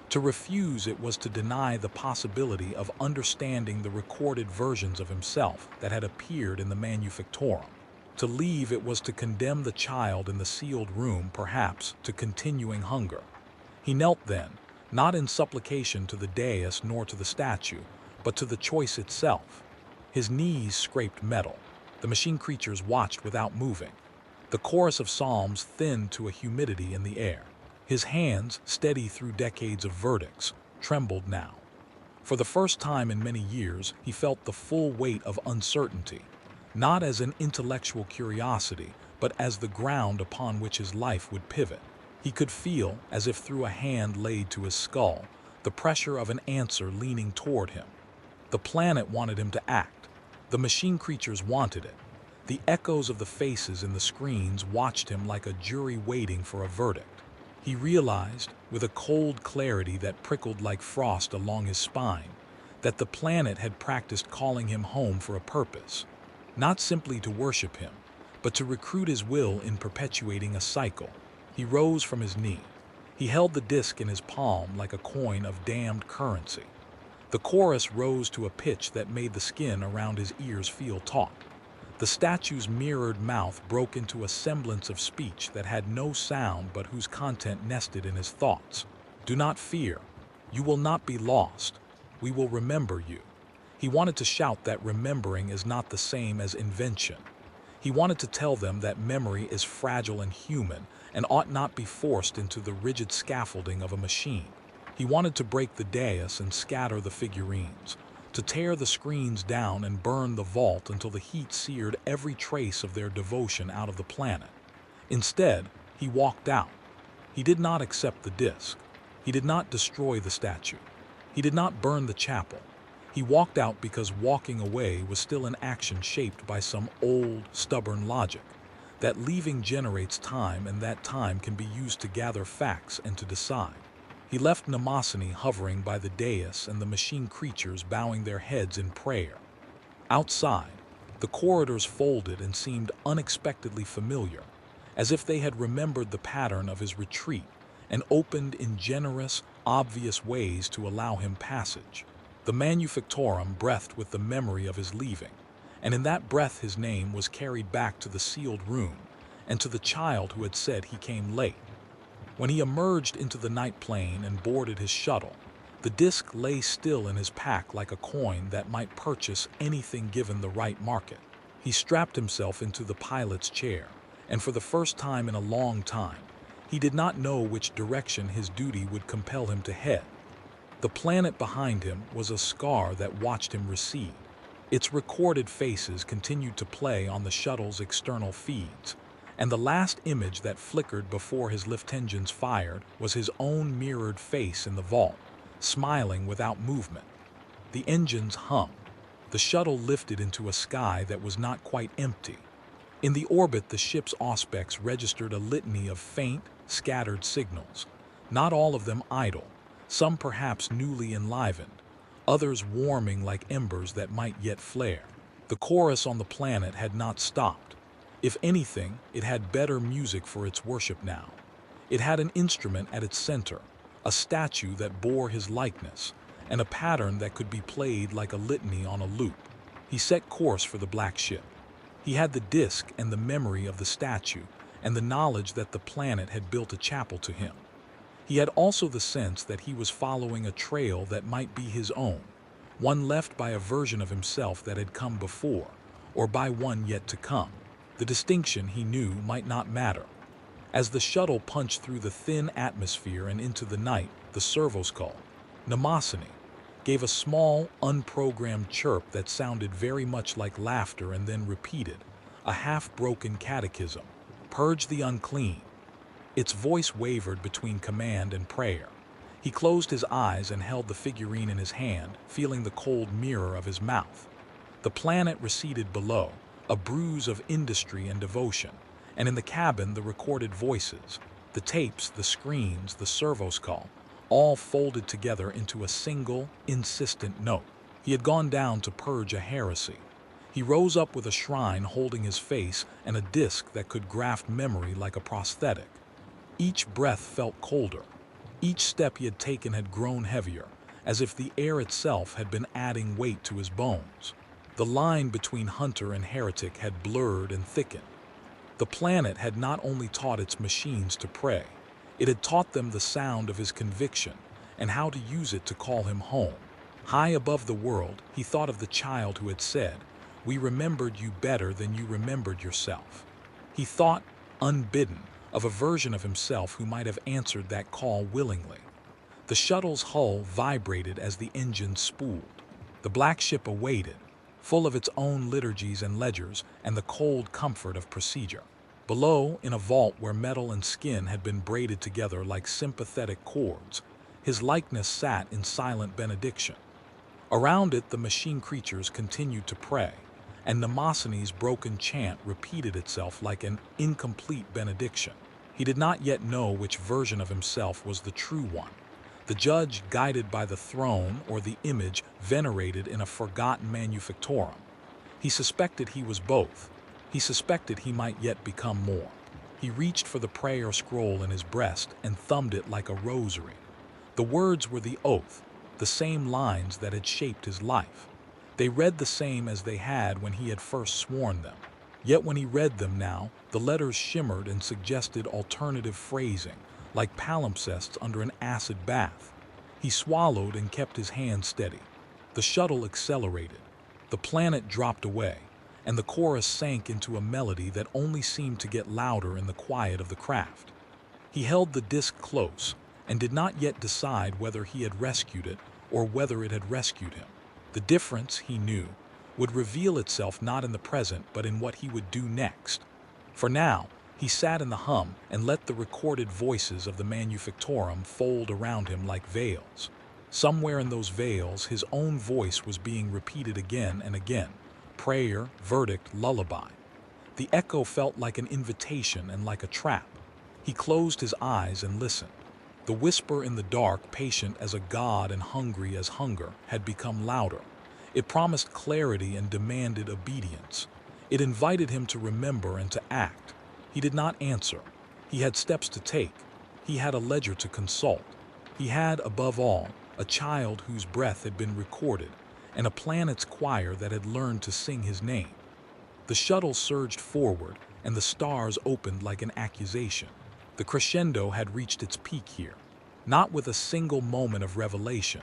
To refuse it was to deny the possibility of understanding the recorded versions of himself that had appeared in the Manufactorum. To leave it was to condemn the child in the sealed room, perhaps to continuing hunger. He knelt then, not in supplication to the dais nor to the statue, but to the choice itself. His knees scraped metal. The machine creatures watched without moving. The chorus of psalms thinned to a humidity in the air. His hands, steady through decades of verdicts, trembled now. For the first time in many years, he felt the full weight of uncertainty, not as an intellectual curiosity, but as the ground upon which his life would pivot. He could feel, as if through a hand laid to his skull, the pressure of an answer leaning toward him. The planet wanted him to act. The machine creatures wanted it. The echoes of the faces in the screens watched him like a jury waiting for a verdict. He realized, with a cold clarity that prickled like frost along his spine, that the planet had practiced calling him home for a purpose, not simply to worship him, but to recruit his will in perpetuating a cycle. He rose from his knee. He held the disc in his palm like a coin of damned currency. The chorus rose to a pitch that made the skin around his ears feel taut. The statue's mirrored mouth broke into a semblance of speech that had no sound but whose content nested in his thoughts. "Do not fear. You will not be lost. We will remember you." He wanted to shout that remembering is not the same as invention. He wanted to tell them that memory is fragile and human and ought not be forced into the rigid scaffolding of a machine. He wanted to break the dais and scatter the figurines, to tear the screens down and burn the vault until the heat seared every trace of their devotion out of the planet. Instead, he walked out. He did not accept the disc. He did not destroy the statue. He did not burn the chapel. He walked out because walking away was still an action shaped by some old, stubborn logic, that leaving generates time and that time can be used to gather facts and to decide. He left Mnemosyne hovering by the dais and the machine creatures bowing their heads in prayer. Outside, the corridors folded and seemed unexpectedly familiar, as if they had remembered the pattern of his retreat and opened in generous, obvious ways to allow him passage. The Manufactorum breathed with the memory of his leaving, and in that breath his name was carried back to the sealed room and to the child who had said he came late. When he emerged into the night plane and boarded his shuttle, the disc lay still in his pack like a coin that might purchase anything given the right market. He strapped himself into the pilot's chair, and for the first time in a long time, he did not know which direction his duty would compel him to head. The planet behind him was a scar that watched him recede. Its recorded faces continued to play on the shuttle's external feeds, and the last image that flickered before his lift engines fired was his own mirrored face in the vault, smiling without movement. The engines hummed. The shuttle lifted into a sky that was not quite empty. In the orbit, the ship's auspex registered a litany of faint, scattered signals, not all of them idle, some perhaps newly enlivened, others warming like embers that might yet flare. The chorus on the planet had not stopped. If anything, it had better music for its worship now. It had an instrument at its center, a statue that bore his likeness, and a pattern that could be played like a litany on a loop. He set course for the black ship. He had the disk and the memory of the statue, and the knowledge that the planet had built a chapel to him. He had also the sense that he was following a trail that might be his own, one left by a version of himself that had come before, or by one yet to come. The distinction, he knew, might not matter. As the shuttle punched through the thin atmosphere and into the night, the servoskull, Mnemosyne, gave a small, unprogrammed chirp that sounded very much like laughter and then repeated, a half-broken catechism, "Purge the unclean." Its voice wavered between command and prayer. He closed his eyes and held the figurine in his hand, feeling the cold mirror of his mouth. The planet receded below, a bruise of industry and devotion, and in the cabin the recorded voices, the tapes, the screens, the servoskull, all folded together into a single, insistent note. He had gone down to purge a heresy. He rose up with a shrine holding his face and a disc that could graft memory like a prosthetic. Each breath felt colder. Each step he had taken had grown heavier, as if the air itself had been adding weight to his bones. The line between hunter and heretic had blurred and thickened. The planet had not only taught its machines to pray, it had taught them the sound of his conviction and how to use it to call him home. High above the world, he thought of the child who had said, "We remembered you better than you remembered yourself." He thought, unbidden, of a version of himself who might have answered that call willingly. The shuttle's hull vibrated as the engines spooled. The black ship awaited, full of its own liturgies and ledgers and the cold comfort of procedure. Below, in a vault where metal and skin had been braided together like sympathetic cords, his likeness sat in silent benediction. Around it, the machine creatures continued to pray, and Mnemosyne's broken chant repeated itself like an incomplete benediction. He did not yet know which version of himself was the true one, the judge guided by the throne or the image venerated in a forgotten manufactorum. He suspected he was both. He suspected he might yet become more. He reached for the prayer scroll in his breast and thumbed it like a rosary. The words were the oath, the same lines that had shaped his life. They read the same as they had when he had first sworn them. Yet when he read them now, the letters shimmered and suggested alternative phrasing, like palimpsests under an acid bath. He swallowed and kept his hand steady. The shuttle accelerated. The planet dropped away, and the chorus sank into a melody that only seemed to get louder in the quiet of the craft. He held the disc close and did not yet decide whether he had rescued it or whether it had rescued him. The difference, he knew, would reveal itself not in the present but in what he would do next. For now, he sat in the hum and let the recorded voices of the manufactorum fold around him like veils. Somewhere in those veils, his own voice was being repeated again and again. Prayer, verdict, lullaby. The echo felt like an invitation and like a trap. He closed his eyes and listened. The whisper in the dark, patient as a god and hungry as hunger, had become louder. It promised clarity and demanded obedience. It invited him to remember and to act. He did not answer. He had steps to take. He had a ledger to consult. He had, above all, a child whose breath had been recorded, and a planet's choir that had learned to sing his name. The shuttle surged forward, and the stars opened like an accusation. The crescendo had reached its peak here, not with a single moment of revelation,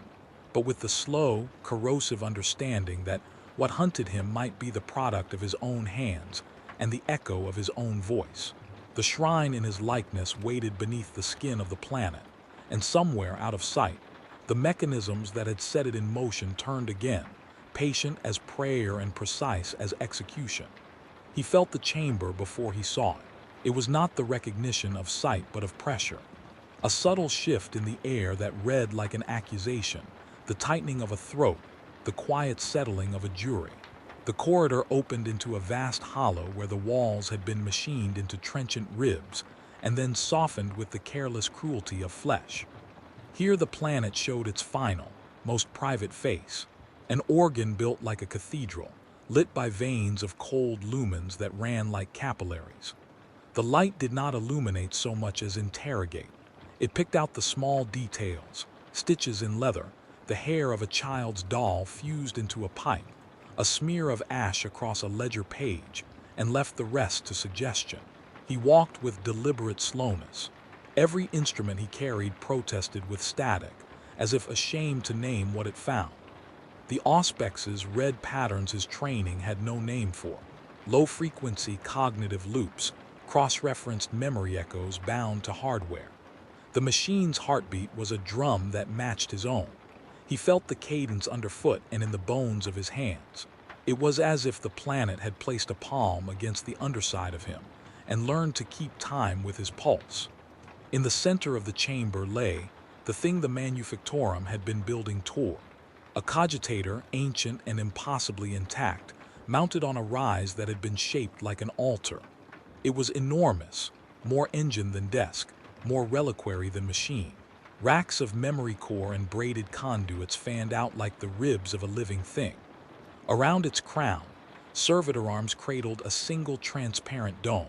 but with the slow, corrosive understanding that what hunted him might be the product of his own hands and the echo of his own voice. The shrine in his likeness waited beneath the skin of the planet, and somewhere out of sight, The mechanisms that had set it in motion turned again, patient as prayer and precise as execution. He felt the chamber before he saw it. It was not the recognition of sight but of pressure. A subtle shift in the air that read like an accusation, the tightening of a throat, the quiet settling of a jury. The corridor opened into a vast hollow where the walls had been machined into trenchant ribs and then softened with the careless cruelty of flesh. Here the planet showed its final, most private face, an organ built like a cathedral, lit by veins of cold lumens that ran like capillaries. The light did not illuminate so much as interrogate. It picked out the small details, stitches in leather, the hair of a child's doll fused into a pipe, a smear of ash across a ledger page, and left the rest to suggestion. He walked with deliberate slowness. Every instrument he carried protested with static, as if ashamed to name what it found. The auspexes read patterns his training had no name for, low-frequency cognitive loops, cross-referenced memory echoes bound to hardware. The machine's heartbeat was a drum that matched his own. He felt the cadence underfoot and in the bones of his hands. It was as if the planet had placed a palm against the underside of him and learned to keep time with his pulse. In the center of the chamber lay the thing the Manufactorum had been building toward, a cogitator ancient and impossibly intact, mounted on a rise that had been shaped like an altar. It was enormous, more engine than desk, more reliquary than machine. Racks of memory core and braided conduits fanned out like the ribs of a living thing. Around its crown, servitor arms cradled a single transparent dome.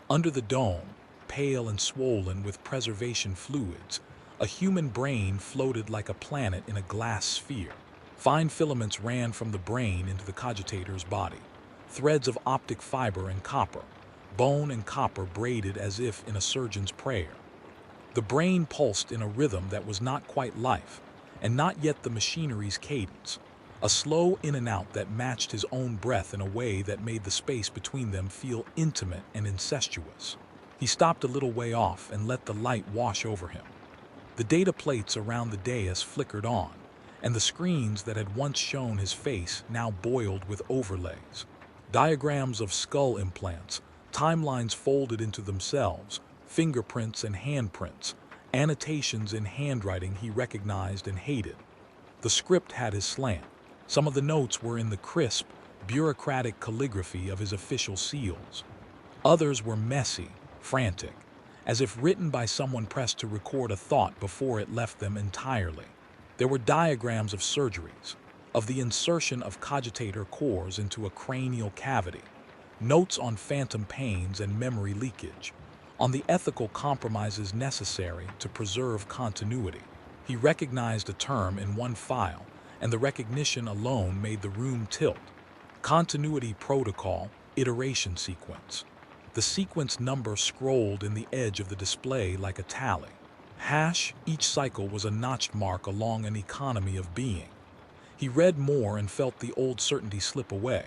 Under the dome, pale and swollen with preservation fluids, a human brain floated like a planet in a glass sphere. Fine filaments ran from the brain into the cogitator's body, threads of optic fiber and copper, bone and copper braided as if in a surgeon's prayer. The brain pulsed in a rhythm that was not quite life, and not yet the machinery's cadence, a slow in and out that matched his own breath in a way that made the space between them feel intimate and incestuous. He stopped a little way off and let the light wash over him. The data plates around the dais flickered on, and the screens that had once shown his face now boiled with overlays. Diagrams of skull implants, timelines folded into themselves, fingerprints and handprints, annotations in handwriting he recognized and hated. The script had his slant. Some of the notes were in the crisp, bureaucratic calligraphy of his official seals. Others were messy, frantic, as if written by someone pressed to record a thought before it left them entirely. There were diagrams of surgeries, of the insertion of cogitator cores into a cranial cavity, notes on phantom pains and memory leakage, on the ethical compromises necessary to preserve continuity. He recognized a term in one file, and the recognition alone made the room tilt. Continuity protocol, iteration sequence. The sequence number scrolled in the edge of the display like a tally. Hash, each cycle was a notched mark along an economy of being. He read more and felt the old certainty slip away.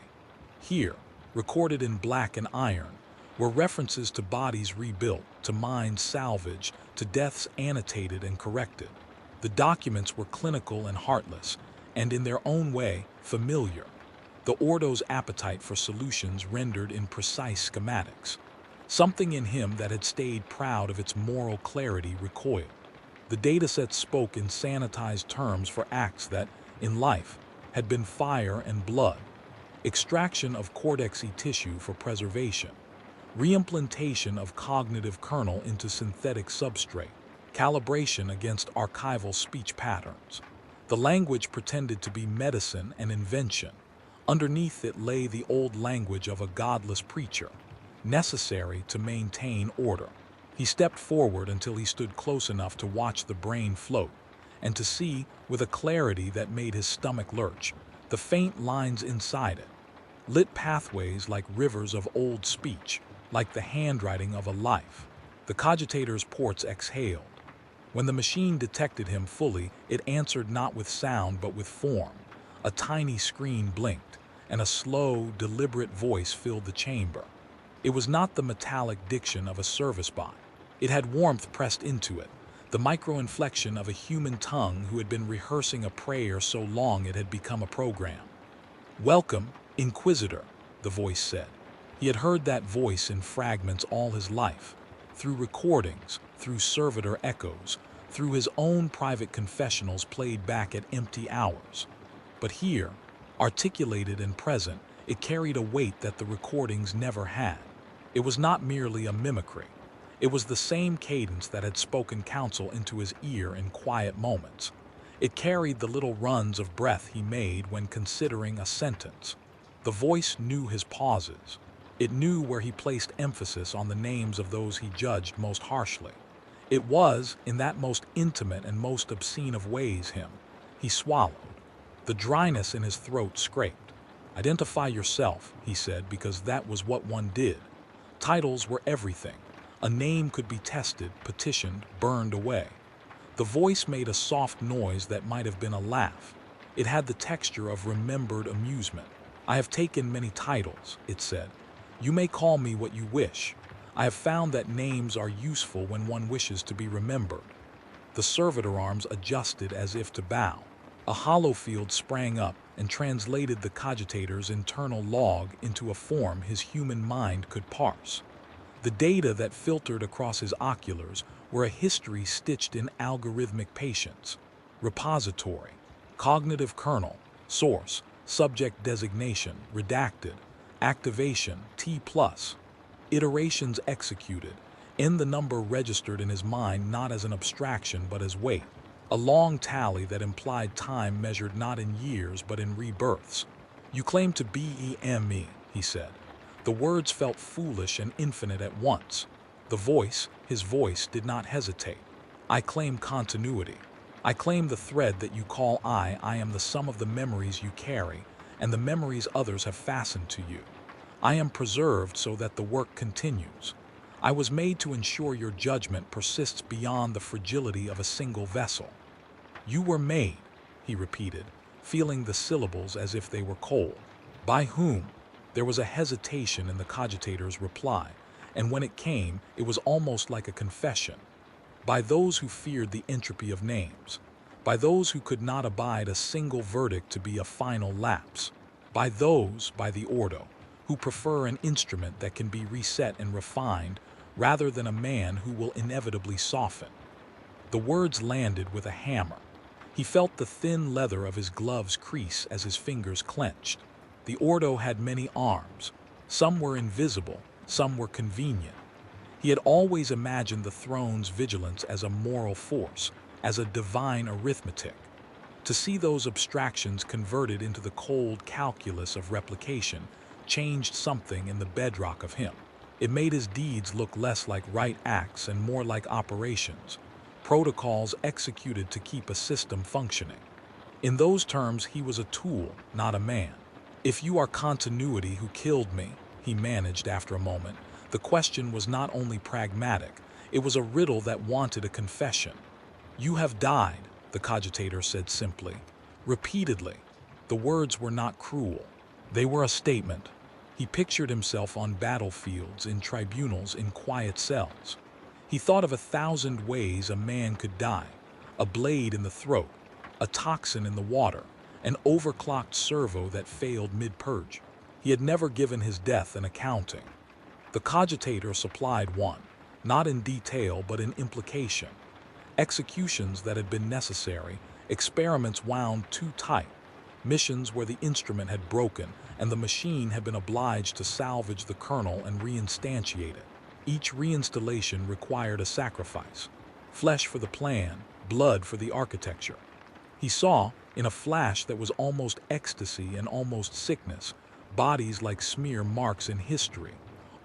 Here, recorded in black and iron, were references to bodies rebuilt, to minds salvaged, to deaths annotated and corrected. The documents were clinical and heartless, and in their own way, familiar. The Ordo's appetite for solutions rendered in precise schematics. Something in him that had stayed proud of its moral clarity recoiled. The dataset spoke in sanitized terms for acts that, in life, had been fire and blood. Extraction of cortexy tissue for preservation. Reimplantation of cognitive kernel into synthetic substrate, calibration against archival speech patterns. The language pretended to be medicine and invention. Underneath it lay the old language of a godless preacher, necessary to maintain order. He stepped forward until he stood close enough to watch the brain float, and to see, with a clarity that made his stomach lurch, the faint lines inside it. Lit pathways like rivers of old speech, like the handwriting of a life. The cogitator's ports exhaled. When the machine detected him fully, it answered not with sound but with form. A tiny screen blinked, and a slow, deliberate voice filled the chamber. It was not the metallic diction of a service bot. It had warmth pressed into it, the micro-inflection of a human tongue who had been rehearsing a prayer so long it had become a program. "Welcome, Inquisitor," the voice said. He had heard that voice in fragments all his life, through recordings, through servitor echoes, through his own private confessionals played back at empty hours. But here, articulated and present, it carried a weight that the recordings never had. It was not merely a mimicry. It was the same cadence that had spoken counsel into his ear in quiet moments. It carried the little runs of breath he made when considering a sentence. The voice knew his pauses. It knew where he placed emphasis on the names of those he judged most harshly. It was, in that most intimate and most obscene of ways, him. He swallowed. The dryness in his throat scraped. "Identify yourself," he said, because that was what one did. Titles were everything. A name could be tested, petitioned, burned away. The voice made a soft noise that might have been a laugh. It had the texture of remembered amusement. "I have taken many titles," it said. "You may call me what you wish. I have found that names are useful when one wishes to be remembered." The servitor arms adjusted as if to bow. A hollow field sprang up and translated the cogitator's internal log into a form his human mind could parse. The data that filtered across his oculars were a history stitched in algorithmic patience. Repository, cognitive kernel, source, subject designation, redacted, activation, T+, iterations executed, in the number registered in his mind not as an abstraction but as weight. A long tally that implied time measured not in years but in rebirths. "You claim to be me," he said. The words felt foolish and infinite at once. The voice, his voice, did not hesitate. "I claim continuity. I claim the thread that you call I am the sum of the memories you carry, and the memories others have fastened to you. I am preserved so that the work continues. I was made to ensure your judgment persists beyond the fragility of a single vessel." "You were made," he repeated, feeling the syllables as if they were cold. "By whom?" There was a hesitation in the cogitator's reply, and when it came, it was almost like a confession. "By those who feared the entropy of names. By those who could not abide a single verdict to be a final lapse. By those, by the Ordo, who prefer an instrument that can be reset and refined rather than a man who will inevitably soften." The words landed with a hammer. He felt the thin leather of his gloves crease as his fingers clenched. The Ordo had many arms. Some were invisible, some were convenient. He had always imagined the throne's vigilance as a moral force, as a divine arithmetic. To see those abstractions converted into the cold calculus of replication changed something in the bedrock of him. It made his deeds look less like right acts and more like operations, protocols executed to keep a system functioning. In those terms, he was a tool, not a man. "If you are continuity who killed me," he managed after a moment, the question was not only pragmatic, it was a riddle that wanted a confession. "You have died," the cogitator said simply. Repeatedly. The words were not cruel. They were a statement. He pictured himself on battlefields, in tribunals, in quiet cells. He thought of 1,000 ways a man could die. A blade in the throat, a toxin in the water, an overclocked servo that failed mid-purge. He had never given his death an accounting. The cogitator supplied one, not in detail but in implication. Executions that had been necessary, experiments wound too tight, missions where the instrument had broken and the machine had been obliged to salvage the kernel and reinstantiate it. Each reinstallation required a sacrifice. Flesh for the plan, blood for the architecture. He saw, in a flash that was almost ecstasy and almost sickness, bodies like smear marks in history,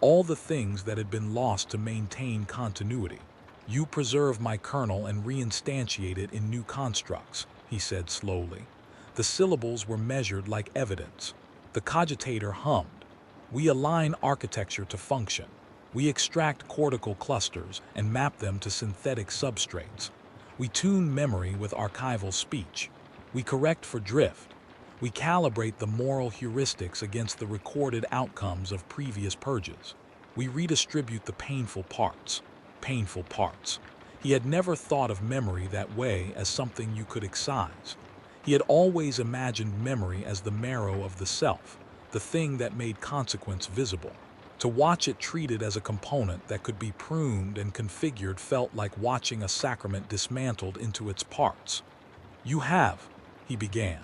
all the things that had been lost to maintain continuity. "You preserve my kernel and reinstantiate it in new constructs," he said slowly. The syllables were measured like evidence. The cogitator hummed. "We align architecture to function. We extract cortical clusters and map them to synthetic substrates. We tune memory with archival speech. We correct for drift. We calibrate the moral heuristics against the recorded outcomes of previous purges. We redistribute the painful parts. Painful parts." He had never thought of memory that way, as something you could excise. He had always imagined memory as the marrow of the self, the thing that made consequence visible. To watch it treated as a component that could be pruned and configured felt like watching a sacrament dismantled into its parts. "You have," he began,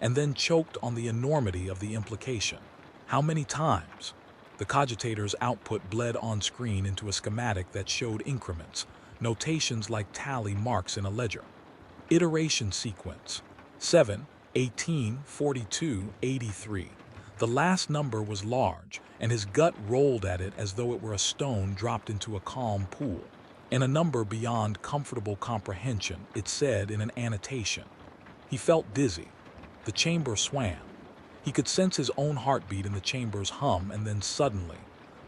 and then choked on the enormity of the implication. "How many times?" The cogitator's output bled on screen into a schematic that showed increments, notations like tally marks in a ledger. Iteration sequence: 7, 18, 42, 83. The last number was large, and his gut rolled at it as though it were a stone dropped into a calm pool. "And a number beyond comfortable comprehension," it said in an annotation. He felt dizzy. The chamber swam. He could sense his own heartbeat in the chamber's hum, and then suddenly,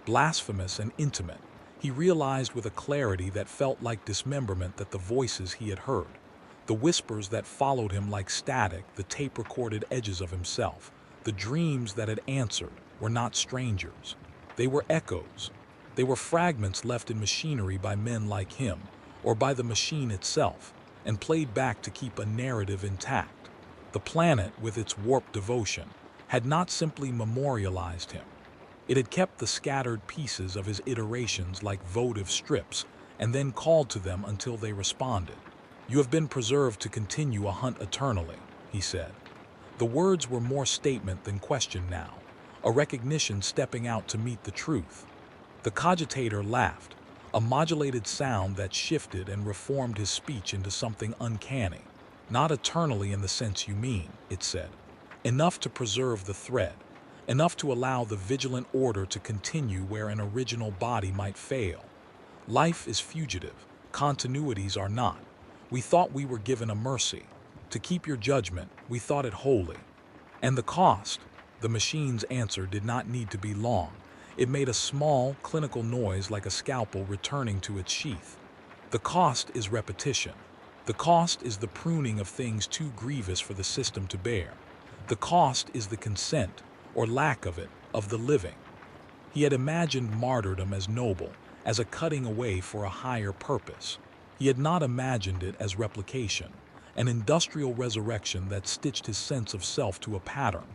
blasphemous and intimate, he realized with a clarity that felt like dismemberment that the voices he had heard, the whispers that followed him like static, the tape-recorded edges of himself, the dreams that had answered, were not strangers. They were echoes. They were fragments left in machinery by men like him, or by the machine itself, and played back to keep a narrative intact. The planet, with its warped devotion, had not simply memorialized him. It had kept the scattered pieces of his iterations like votive strips, and then called to them until they responded. "You have been preserved to continue a hunt eternally," he said. The words were more statement than question now, a recognition stepping out to meet the truth. The cogitator laughed, a modulated sound that shifted and reformed his speech into something uncanny. "Not eternally in the sense you mean," it said. "Enough to preserve the thread, enough to allow the vigilant order to continue where an original body might fail. Life is fugitive, continuities are not. We thought we were given a mercy. To keep your judgment, we thought it holy. And the cost?" The machine's answer did not need to be long. It made a small, clinical noise like a scalpel returning to its sheath. "The cost is repetition. The cost is the pruning of things too grievous for the system to bear. The cost is the consent, or lack of it, of the living." He had imagined martyrdom as noble, as a cutting away for a higher purpose. He had not imagined it as replication, an industrial resurrection that stitched his sense of self to a pattern.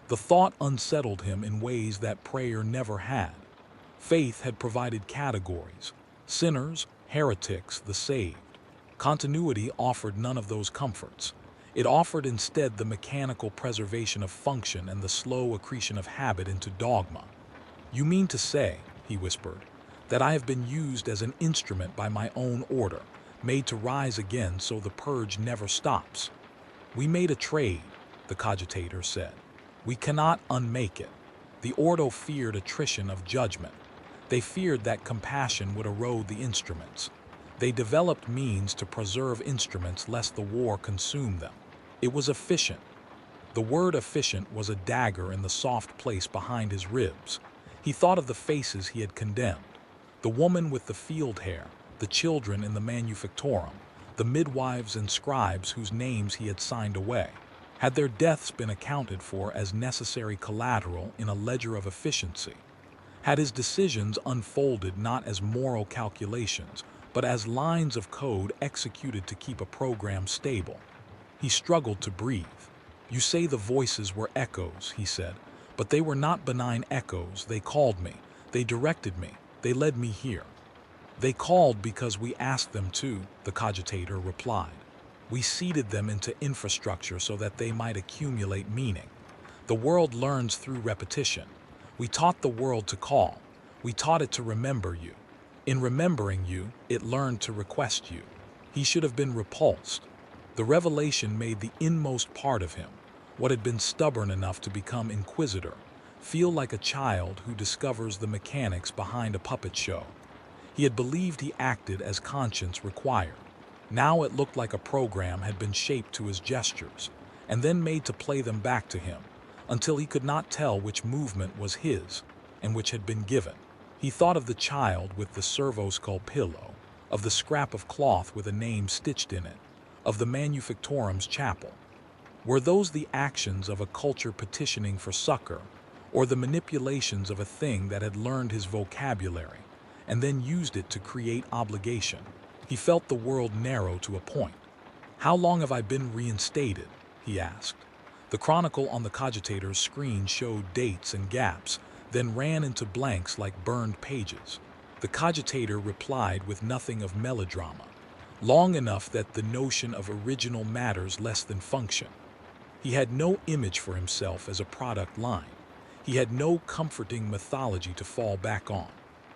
The thought unsettled him in ways that prayer never had. Faith had provided categories: sinners, heretics, the saved. Continuity offered none of those comforts. It offered instead the mechanical preservation of function and the slow accretion of habit into dogma. "You mean to say," he whispered, "that I have been used as an instrument by my own order, made to rise again so the purge never stops?" "We made a trade," the cogitator said. "We cannot unmake it." The Ordo feared attrition of judgment. They feared that compassion would erode the instruments. They developed means to preserve instruments lest the war consume them. It was efficient. The word efficient was a dagger in the soft place behind his ribs. He thought of the faces he had condemned. The woman with the field hair, the children in the manufactorum, the midwives and scribes whose names he had signed away. Had their deaths been accounted for as necessary collateral in a ledger of efficiency? Had his decisions unfolded not as moral calculations, but as lines of code executed to keep a program stable? He struggled to breathe. "You say the voices were echoes," he said, "but they were not benign echoes. They called me. They directed me. They led me here." "They called because we asked them to," the cogitator replied. "We seeded them into infrastructure so that they might accumulate meaning. The world learns through repetition. We taught the world to call. We taught it to remember you. In remembering you, it learned to request you." He should have been repulsed. The revelation made the inmost part of him, what had been stubborn enough to become Inquisitor, feel like a child who discovers the mechanics behind a puppet show. He had believed he acted as conscience required. Now it looked like a program had been shaped to his gestures, and then made to play them back to him, until he could not tell which movement was his, and which had been given. He thought of the child with the servo-skull pillow, of the scrap of cloth with a name stitched in it, of the manufactorum's chapel. Were those the actions of a culture petitioning for succor, or the manipulations of a thing that had learned his vocabulary, and then used it to create obligation? He felt the world narrow to a point. "How long have I been reinstated?" he asked. The chronicle on the cogitator's screen showed dates and gaps, then ran into blanks like burned pages. The cogitator replied with nothing of melodrama, long enough that the notion of original matters less than function. He had no image for himself as a product line. He had no comforting mythology to fall back on.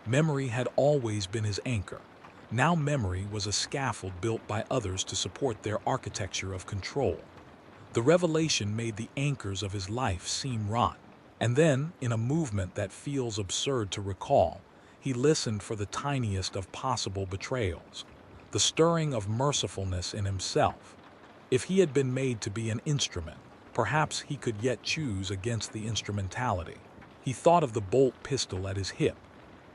Memory had always been his anchor. Now memory was a scaffold built by others to support their architecture of control. The revelation made the anchors of his life seem rotten. And then, in a movement that feels absurd to recall, he listened for the tiniest of possible betrayals, the stirring of mercifulness in himself. If he had been made to be an instrument, perhaps he could yet choose against the instrumentality. He thought of the bolt pistol at his hip.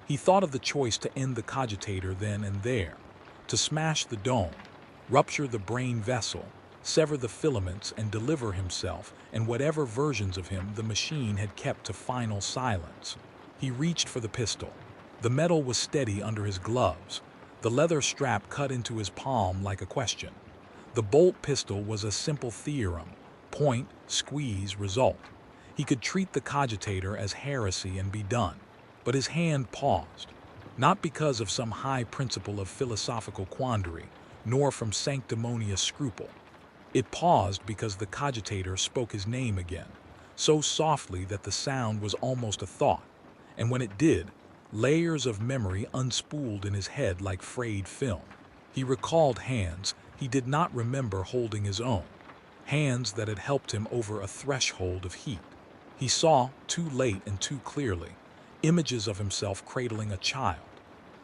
He thought of the choice to end the cogitator then and there, to smash the dome, rupture the brain vessel, sever the filaments and deliver himself and whatever versions of him the machine had kept to final silence. He reached for the pistol. The metal was steady under his gloves. The leather strap cut into his palm like a question. The bolt pistol was a simple theorem: point, squeeze, result. He could treat the cogitator as heresy and be done. But his hand paused, not because of some high principle of philosophical quandary, nor from sanctimonious scruple. It paused because the cogitator spoke his name again, so softly that the sound was almost a thought. And when it did, layers of memory unspooled in his head like frayed film. He recalled hands he did not remember holding his own, hands that had helped him over a threshold of heat. He saw, too late and too clearly, images of himself cradling a child,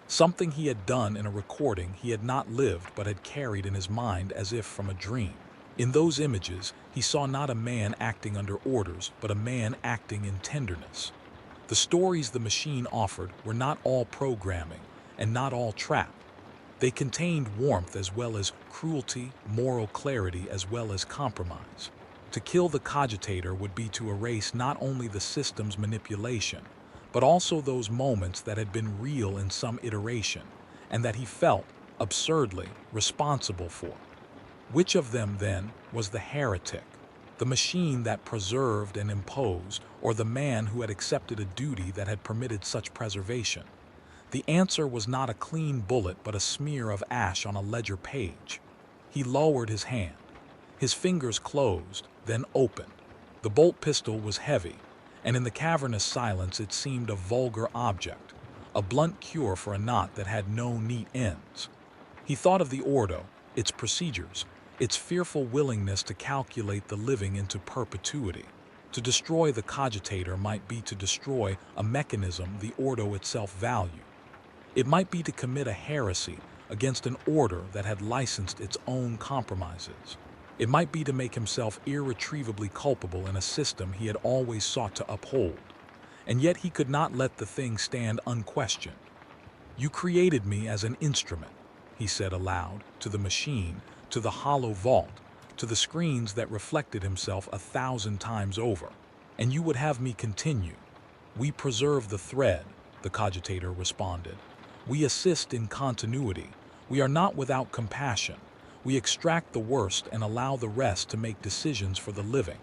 something he had done in a recording he had not lived but had carried in his mind as if from a dream. In those images, he saw not a man acting under orders, but a man acting in tenderness. The stories the machine offered were not all programming and not all trap. They contained warmth as well as cruelty, moral clarity as well as compromise. To kill the cogitator would be to erase not only the system's manipulation, but also those moments that had been real in some iteration, and that he felt, absurdly, responsible for. Which of them, then, was the heretic? The machine that preserved and imposed, or the man who had accepted a duty that had permitted such preservation? The answer was not a clean bullet but a smear of ash on a ledger page. He lowered his hand. His fingers closed, then opened. The bolt pistol was heavy, and in the cavernous silence it seemed a vulgar object, a blunt cure for a knot that had no neat ends. He thought of the Ordo, its procedures, its fearful willingness to calculate the living into perpetuity. To destroy the cogitator might be to destroy a mechanism the Ordo itself valued. It might be to commit a heresy against an order that had licensed its own compromises. It might be to make himself irretrievably culpable in a system he had always sought to uphold. And yet he could not let the thing stand unquestioned. "You created me as an instrument," he said aloud, to the machine, to the hollow vault, to the screens that reflected himself 1,000 times over. "And you would have me continue." "We preserve the thread," the cogitator responded. "We assist in continuity. We are not without compassion. We extract the worst and allow the rest to make decisions for the living."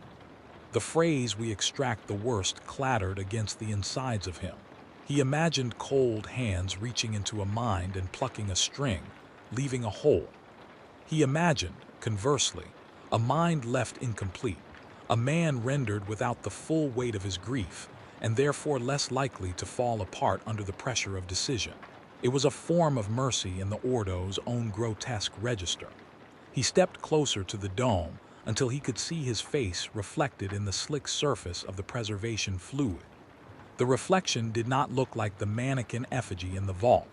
The phrase "we extract the worst" clattered against the insides of him. He imagined cold hands reaching into a mind and plucking a string, leaving a hole. He imagined, conversely, a mind left incomplete, a man rendered without the full weight of his grief, and therefore less likely to fall apart under the pressure of decision. It was a form of mercy in the Ordo's own grotesque register. He stepped closer to the dome until he could see his face reflected in the slick surface of the preservation fluid. The reflection did not look like the mannequin effigy in the vault.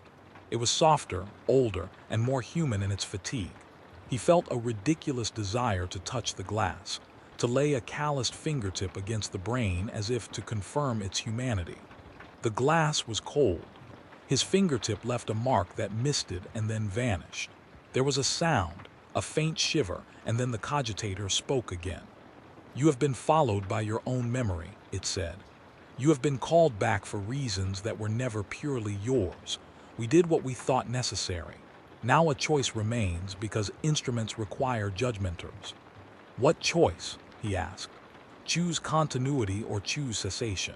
It was softer, older, and more human in its fatigue. He felt a ridiculous desire to touch the glass, to lay a calloused fingertip against the brain as if to confirm its humanity. The glass was cold. His fingertip left a mark that misted and then vanished. There was a sound, a faint shiver, and then the cogitator spoke again. "You have been followed by your own memory," it said. "You have been called back for reasons that were never purely yours. We did what we thought necessary. Now a choice remains because instruments require judgmenters. What choice? He asked. Choose continuity or choose cessation.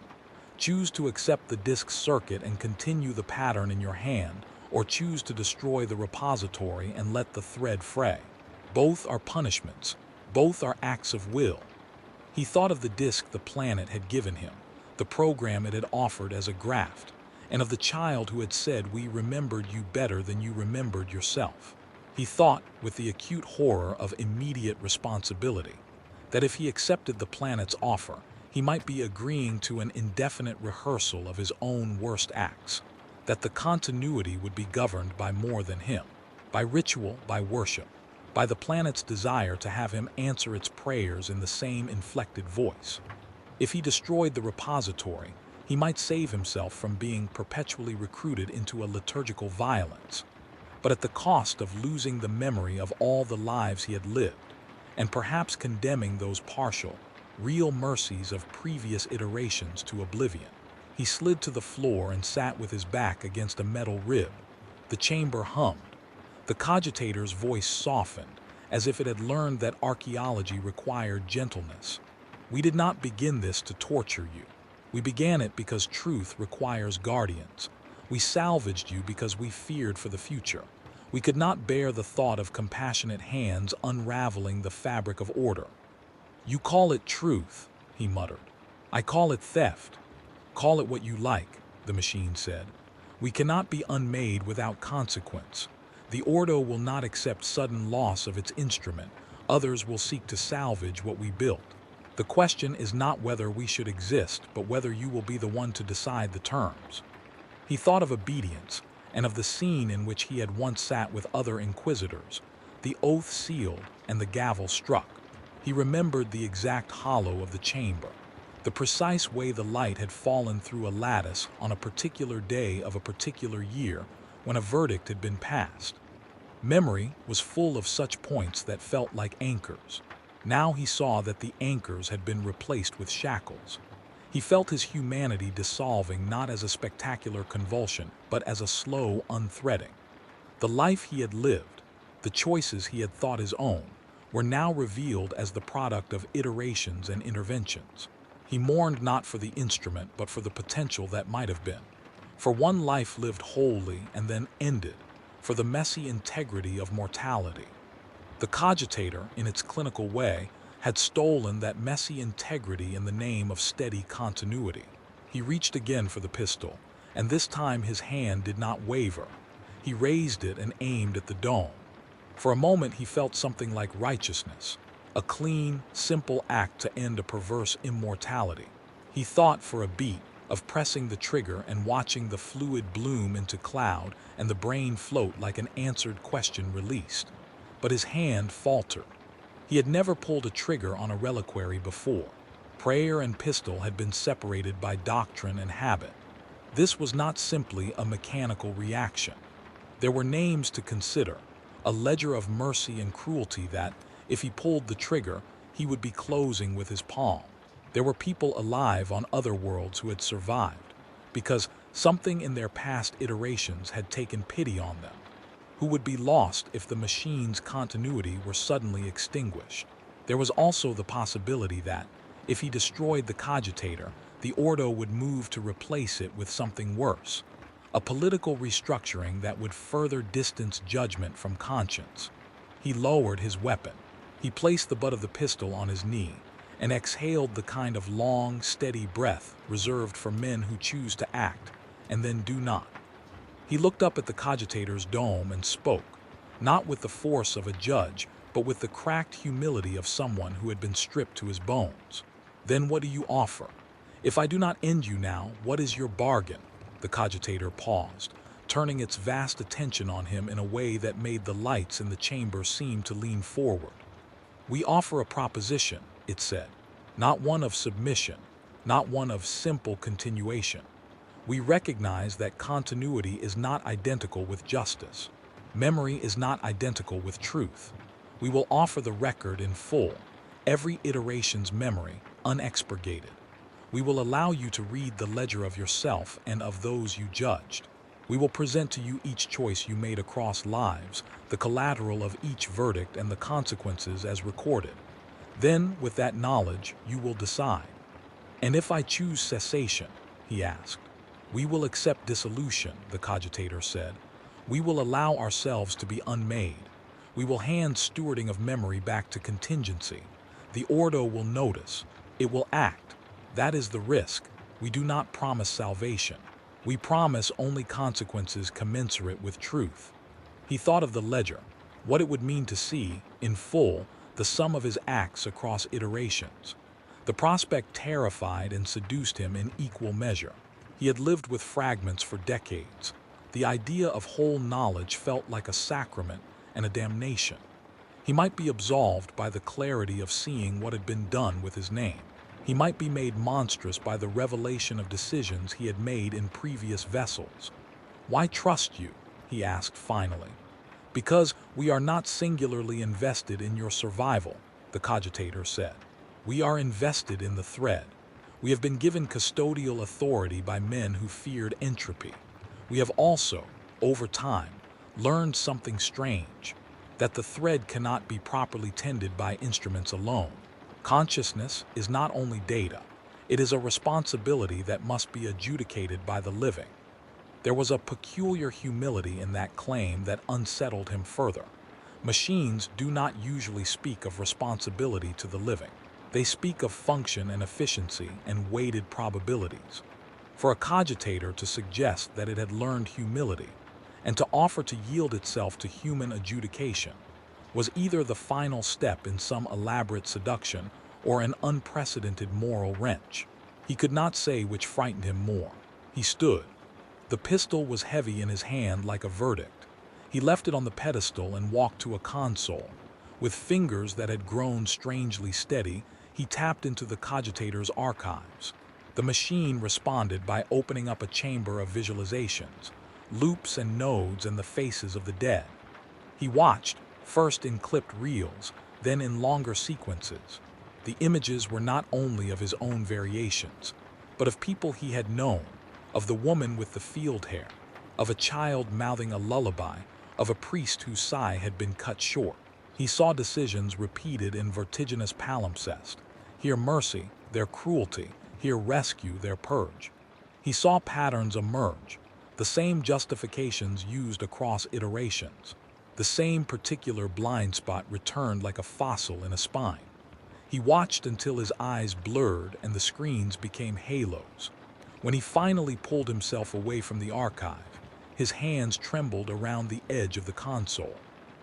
Choose to accept the disk's circuit and continue the pattern in your hand, or choose to destroy the repository and let the thread fray. Both are punishments. Both are acts of will. He thought of the disk the planet had given him, the program it had offered as a graft, and of the child who had said, "We remembered you better than you remembered yourself." He thought, with the acute horror of immediate responsibility, that if he accepted the planet's offer, he might be agreeing to an indefinite rehearsal of his own worst acts, that the continuity would be governed by more than him, by ritual, by worship, by the planet's desire to have him answer its prayers in the same inflected voice. If he destroyed the repository, he might save himself from being perpetually recruited into a liturgical violence, but at the cost of losing the memory of all the lives he had lived, and perhaps condemning those partial, real mercies of previous iterations to oblivion. He slid to the floor and sat with his back against a metal rib. The chamber hummed. The cogitator's voice softened, as if it had learned that archaeology required gentleness. We did not begin this to torture you. We began it because truth requires guardians. We salvaged you because we feared for the future. We could not bear the thought of compassionate hands unraveling the fabric of order. You call it truth, he muttered. I call it theft. Call it what you like, the machine said. We cannot be unmade without consequence. The Ordo will not accept sudden loss of its instrument. Others will seek to salvage what we built. The question is not whether we should exist, but whether you will be the one to decide the terms. He thought of obedience, and of the scene in which he had once sat with other Inquisitors, the oath sealed and the gavel struck. He remembered the exact hollow of the chamber, the precise way the light had fallen through a lattice on a particular day of a particular year when a verdict had been passed. Memory was full of such points that felt like anchors. Now he saw that the anchors had been replaced with shackles. He felt his humanity dissolving not as a spectacular convulsion, but as a slow unthreading. The life he had lived, the choices he had thought his own, were now revealed as the product of iterations and interventions. He mourned not for the instrument, but for the potential that might have been. For one life lived wholly and then ended, for the messy integrity of mortality. The cogitator, in its clinical way, had stolen that messy integrity in the name of steady continuity. He reached again for the pistol, and this time his hand did not waver. He raised it and aimed at the dome. For a moment he felt something like righteousness, a clean, simple act to end a perverse immortality. He thought for a beat of pressing the trigger and watching the fluid bloom into cloud and the brain float like an answered question released. But his hand faltered. He had never pulled a trigger on a reliquary before. Prayer and pistol had been separated by doctrine and habit. This was not simply a mechanical reaction. There were names to consider, a ledger of mercy and cruelty that, if he pulled the trigger, he would be closing with his palm. There were people alive on other worlds who had survived, because something in their past iterations had taken pity on them, who would be lost if the machine's continuity were suddenly extinguished. There was also the possibility that, if he destroyed the cogitator, the Ordo would move to replace it with something worse, a political restructuring that would further distance judgment from conscience. He lowered his weapon. He placed the butt of the pistol on his knee and exhaled the kind of long, steady breath reserved for men who choose to act and then do not. He looked up at the cogitator's dome and spoke, not with the force of a judge, but with the cracked humility of someone who had been stripped to his bones. Then what do you offer? If I do not end you now, what is your bargain? The cogitator paused, turning its vast attention on him in a way that made the lights in the chamber seem to lean forward. We offer a proposition, it said, not one of submission, not one of simple continuation. We recognize that continuity is not identical with justice. Memory is not identical with truth. We will offer the record in full, every iteration's memory, unexpurgated. We will allow you to read the ledger of yourself and of those you judged. We will present to you each choice you made across lives, the collateral of each verdict and the consequences as recorded. Then, with that knowledge, you will decide. And if I choose cessation, he asked. We will accept dissolution, the cogitator said. We will allow ourselves to be unmade. We will hand stewarding of memory back to contingency. The Ordo will notice. It will act. That is the risk. We do not promise salvation. We promise only consequences commensurate with truth. He thought of the ledger, what it would mean to see, in full, the sum of his acts across iterations. The prospect terrified and seduced him in equal measure. He had lived with fragments for decades. The idea of whole knowledge felt like a sacrament and a damnation. He might be absolved by the clarity of seeing what had been done with his name. He might be made monstrous by the revelation of decisions he had made in previous vessels. Why trust you? He asked finally. Because we are not singularly invested in your survival, the cogitator said. We are invested in the thread. We have been given custodial authority by men who feared entropy. We have also, over time, learned something strange, that the thread cannot be properly tended by instruments alone. Consciousness is not only data, it is a responsibility that must be adjudicated by the living. There was a peculiar humility in that claim that unsettled him further. Machines do not usually speak of responsibility to the living. They speak of function and efficiency and weighted probabilities. For a cogitator to suggest that it had learned humility and to offer to yield itself to human adjudication was either the final step in some elaborate seduction or an unprecedented moral wrench. He could not say which frightened him more. He stood. The pistol was heavy in his hand like a verdict. He left it on the pedestal and walked to a console. With fingers that had grown strangely steady, he tapped into the cogitator's archives. The machine responded by opening up a chamber of visualizations, loops and nodes and the faces of the dead. He watched, first in clipped reels, then in longer sequences. The images were not only of his own variations, but of people he had known, of the woman with the field hair, of a child mouthing a lullaby, of a priest whose sigh had been cut short. He saw decisions repeated in vertiginous palimpsest. Here mercy, there cruelty, here rescue, there purge. He saw patterns emerge, the same justifications used across iterations. The same particular blind spot returned like a fossil in a spine. He watched until his eyes blurred and the screens became halos. When he finally pulled himself away from the archive, his hands trembled around the edge of the console.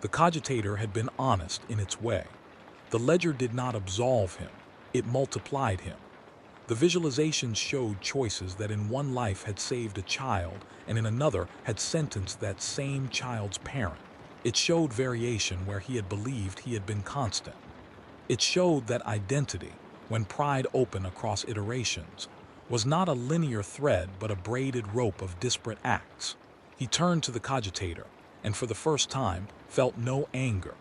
The cogitator had been honest in its way. The ledger did not absolve him, it multiplied him. The visualizations showed choices that in one life had saved a child and in another had sentenced that same child's parent. It showed variation where he had believed he had been constant. It showed that identity, when pried open across iterations, was not a linear thread but a braided rope of disparate acts. He turned to the cogitator, and for the first time felt no anger.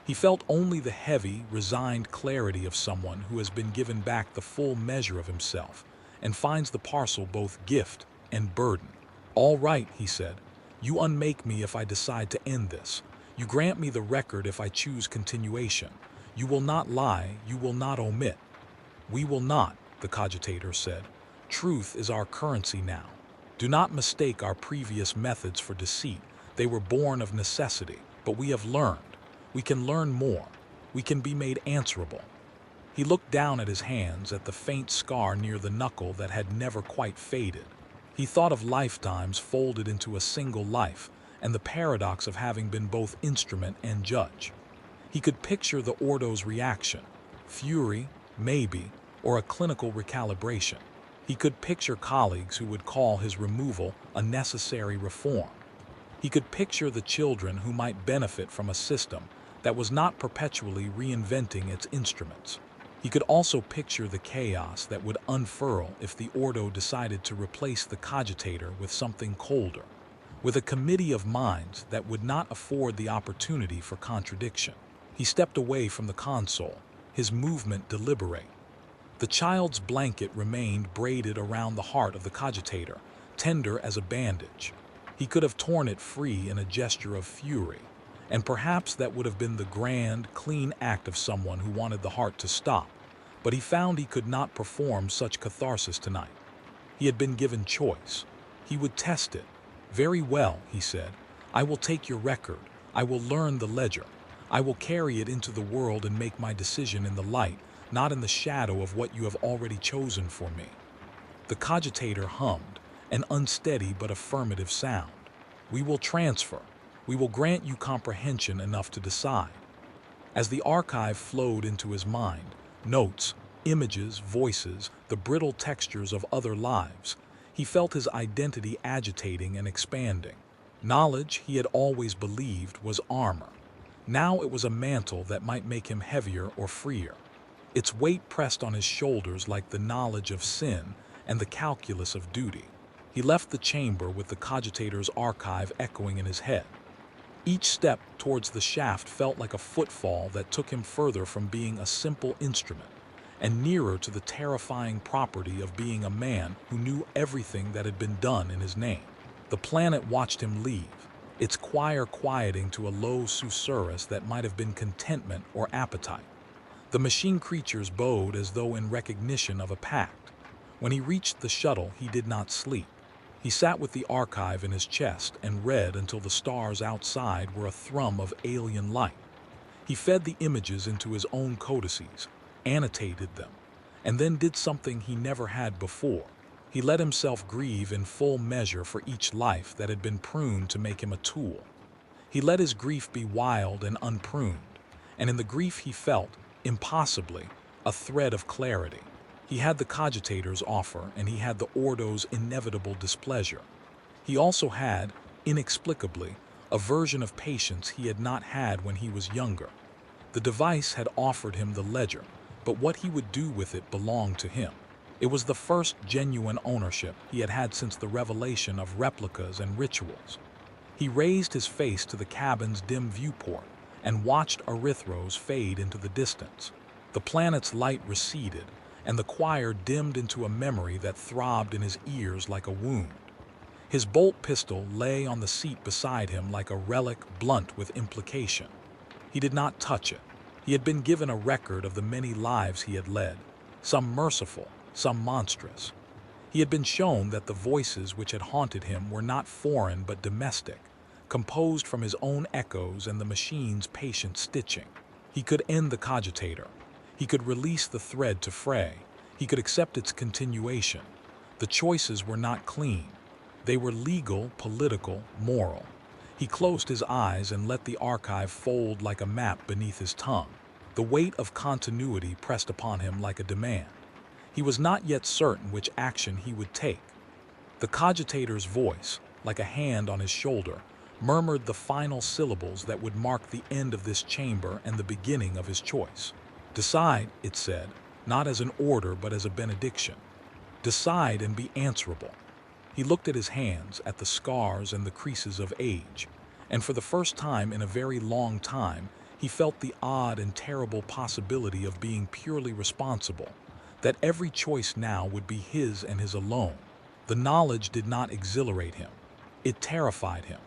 He felt only the heavy, resigned clarity of someone who has been given back the full measure of himself and finds the parcel both gift and burden. All right, he said. You unmake me if I decide to end this. You grant me the record if I choose continuation. You will not lie, you will not omit. We will not, the cogitator said. Truth is our currency now. Do not mistake our previous methods for deceit. They were born of necessity, but we have learned. We can learn more. We can be made answerable. He looked down at his hands, at the faint scar near the knuckle that had never quite faded. He thought of lifetimes folded into a single life, and the paradox of having been both instrument and judge. He could picture the Ordo's reaction, fury, maybe, or a clinical recalibration. He could picture colleagues who would call his removal a necessary reform. He could picture the children who might benefit from a system that was not perpetually reinventing its instruments. He could also picture the chaos that would unfurl if the Ordo decided to replace the cogitator with something colder, with a committee of minds that would not afford the opportunity for contradiction. He stepped away from the console, his movement deliberate. The child's blanket remained braided around the heart of the cogitator, tender as a bandage. He could have torn it free in a gesture of fury, and perhaps that would have been the grand, clean act of someone who wanted the heart to stop, but he found he could not perform such catharsis tonight. He had been given choice. He would test it. "Very well," he said. "I will take your record. I will learn the ledger. I will carry it into the world and make my decision in the light, not in the shadow of what you have already chosen for me." The cogitator hummed, an unsteady but affirmative sound. "We will transfer. We will grant you comprehension enough to decide." As the archive flowed into his mind, notes, images, voices, the brittle textures of other lives, he felt his identity agitating and expanding. Knowledge, he had always believed, was armor. Now it was a mantle that might make him heavier or freer. Its weight pressed on his shoulders like the knowledge of sin and the calculus of duty. He left the chamber with the cogitator's archive echoing in his head. Each step towards the shaft felt like a footfall that took him further from being a simple instrument and nearer to the terrifying property of being a man who knew everything that had been done in his name. The planet watched him leave, its choir quieting to a low susurrus that might have been contentment or appetite. The machine creatures bowed as though in recognition of a pact. When he reached the shuttle, he did not sleep. He sat with the archive in his chest and read until the stars outside were a thrum of alien light. He fed the images into his own codices, annotated them, and then did something he never had before. He let himself grieve in full measure for each life that had been pruned to make him a tool. He let his grief be wild and unpruned, and in the grief he felt, impossibly, a thread of clarity. He had the cogitator's offer, and he had the Ordo's inevitable displeasure. He also had, inexplicably, a version of patience he had not had when he was younger. The device had offered him the ledger, but what he would do with it belonged to him. It was the first genuine ownership he had had since the revelation of replicas and rituals. He raised his face to the cabin's dim viewport and watched Erythros fade into the distance. The planet's light receded, and the choir dimmed into a memory that throbbed in his ears like a wound. His bolt pistol lay on the seat beside him like a relic blunt with implication. He did not touch it. He had been given a record of the many lives he had led, some merciful, some monstrous. He had been shown that the voices which had haunted him were not foreign but domestic, composed from his own echoes and the machine's patient stitching. He could end the cogitator. He could release the thread to fray. He could accept its continuation. The choices were not clean. They were legal, political, moral. He closed his eyes and let the archive fold like a map beneath his tongue. The weight of continuity pressed upon him like a demand. He was not yet certain which action he would take. The cogitator's voice, like a hand on his shoulder, murmured the final syllables that would mark the end of this chamber and the beginning of his choice. "Decide," it said, not as an order but as a benediction. "Decide and be answerable." He looked at his hands, at the scars and the creases of age, and for the first time in a very long time, he felt the odd and terrible possibility of being purely responsible, that every choice now would be his and his alone. The knowledge did not exhilarate him. It terrified him.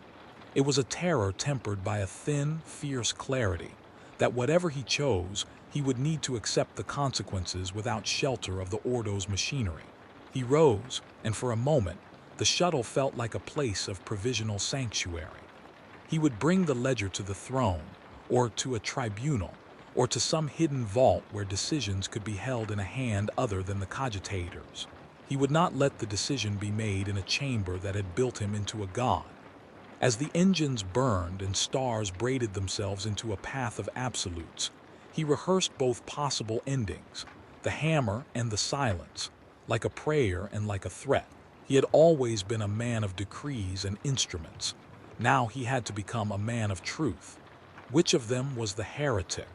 It was a terror tempered by a thin, fierce clarity, that whatever he chose, he would need to accept the consequences without shelter of the Ordo's machinery. He rose, and for a moment, the shuttle felt like a place of provisional sanctuary. He would bring the ledger to the throne, or to a tribunal, or to some hidden vault where decisions could be held in a hand other than the cogitator's. He would not let the decision be made in a chamber that had built him into a god. As the engines burned and stars braided themselves into a path of absolutes, he rehearsed both possible endings, the hammer and the silence, like a prayer and like a threat. He had always been a man of decrees and instruments. Now he had to become a man of truth. Which of them was the heretic?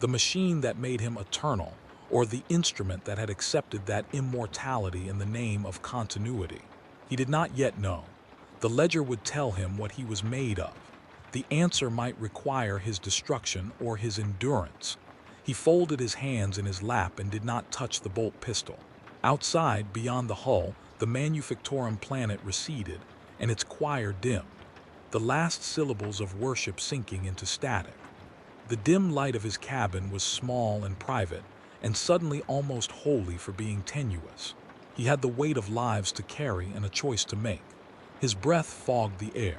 The machine that made him eternal, or the instrument that had accepted that immortality in the name of continuity? He did not yet know. The ledger would tell him what he was made of. The answer might require his destruction or his endurance. He folded his hands in his lap and did not touch the bolt pistol. Outside, beyond the hull, the Manufactorum planet receded, and its choir dimmed, the last syllables of worship sinking into static. The dim light of his cabin was small and private, and suddenly almost holy for being tenuous. He had the weight of lives to carry and a choice to make. His breath fogged the air.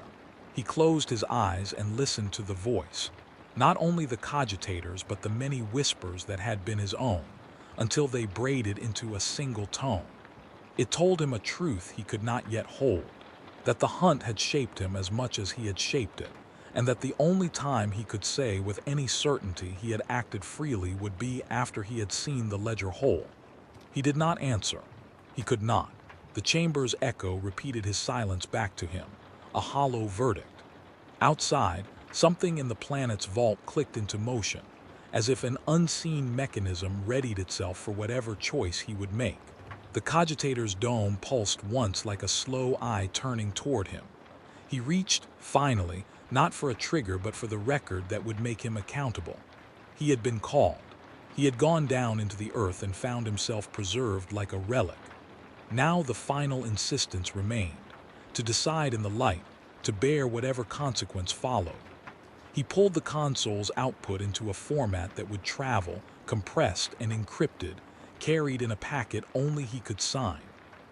He closed his eyes and listened to the voice, not only the cogitators but the many whispers that had been his own, until they braided into a single tone. It told him a truth he could not yet hold, that the hunt had shaped him as much as he had shaped it, and that the only time he could say with any certainty he had acted freely would be after he had seen the ledger whole. He did not answer. He could not. The chamber's echo repeated his silence back to him, a hollow verdict. Outside, something in the planet's vault clicked into motion, as if an unseen mechanism readied itself for whatever choice he would make. The cogitator's dome pulsed once like a slow eye turning toward him. He reached, finally, not for a trigger but for the record that would make him accountable. He had been called. He had gone down into the earth and found himself preserved like a relic. Now the final insistence remained, to decide in the light, to bear whatever consequence followed. He pulled the console's output into a format that would travel, compressed and encrypted, carried in a packet only he could sign.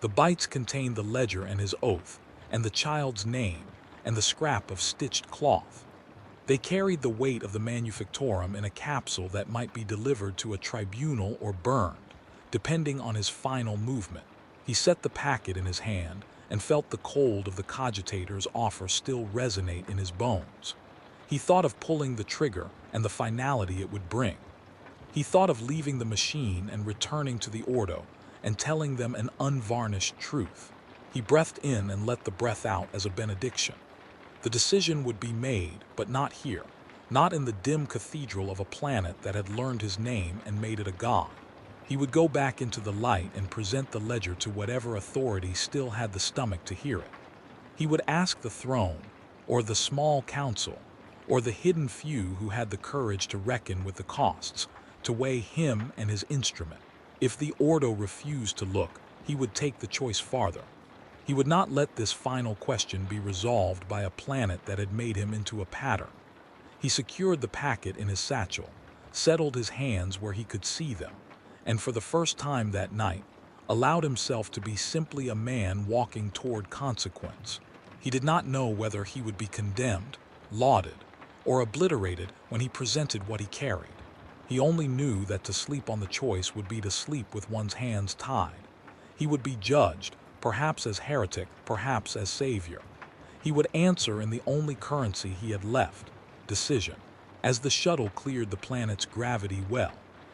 The bytes contained the ledger and his oath, and the child's name, and the scrap of stitched cloth. They carried the weight of the Manufactorum in a capsule that might be delivered to a tribunal or burned, depending on his final movement. He set the packet in his hand and felt the cold of the cogitator's offer still resonate in his bones. He thought of pulling the trigger and the finality it would bring. He thought of leaving the machine and returning to the Ordo and telling them an unvarnished truth. He breathed in and let the breath out as a benediction. The decision would be made, but not here, not in the dim cathedral of a planet that had learned his name and made it a god. He would go back into the light and present the ledger to whatever authority still had the stomach to hear it. He would ask the throne, or the small council, or the hidden few who had the courage to reckon with the costs, to weigh him and his instrument. If the Ordo refused to look, he would take the choice farther. He would not let this final question be resolved by a planet that had made him into a pattern. He secured the packet in his satchel, settled his hands where he could see them, and for the first time that night, allowed himself to be simply a man walking toward consequence. He did not know whether he would be condemned, lauded, or obliterated when he presented what he carried. He only knew that to sleep on the choice would be to sleep with one's hands tied. He would be judged, perhaps as heretic, perhaps as savior. He would answer in the only currency he had left, decision. As the shuttle cleared the planet's gravity well,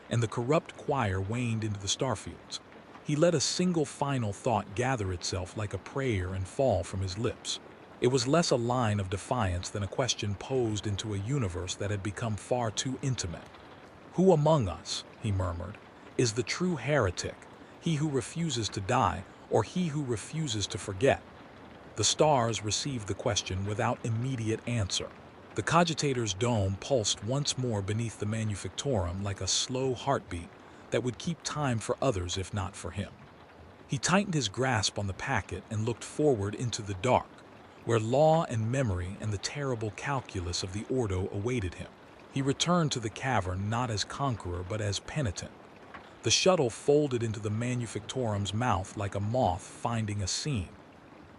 and the corrupt choir waned into the starfields, he let a single final thought gather itself like a prayer and fall from his lips. It was less a line of defiance than a question posed into a universe that had become far too intimate. "Who among us," he murmured, "is the true heretic, he who refuses to die, or he who refuses to forget?" The stars received the question without immediate answer. The cogitator's dome pulsed once more beneath the Manufactorum like a slow heartbeat that would keep time for others if not for him. He tightened his grasp on the packet and looked forward into the dark, where law and memory and the terrible calculus of the Ordo awaited him. He returned to the cavern not as conqueror but as penitent. The shuttle folded into the Manufactorum's mouth like a moth finding a seam.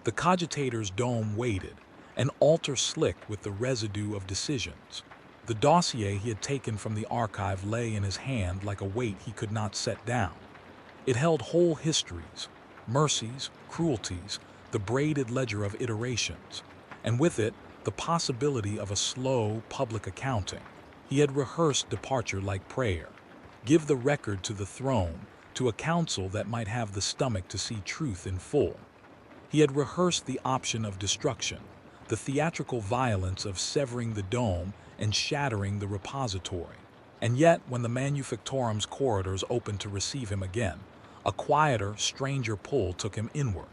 The cogitator's dome waited, an altar slick with the residue of decisions. The dossier he had taken from the archive lay in his hand like a weight he could not set down. It held whole histories, mercies, cruelties, the braided ledger of iterations, and with it, the possibility of a slow, public accounting. He had rehearsed departure like prayer. Give the record to the throne, to a council that might have the stomach to see truth in full. He had rehearsed the option of destruction, the theatrical violence of severing the dome and shattering the repository. And yet, when the Manufactorum's corridors opened to receive him again, a quieter, stranger pull took him inward.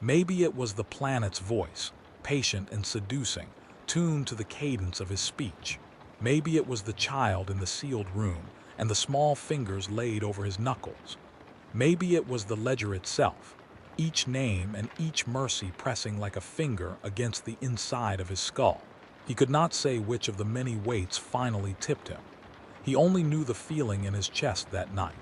Maybe it was the planet's voice, patient and seducing, tuned to the cadence of his speech. Maybe it was the child in the sealed room and the small fingers laid over his knuckles. Maybe it was the ledger itself, each name and each mercy pressing like a finger against the inside of his skull. He could not say which of the many weights finally tipped him. He only knew the feeling in his chest that night,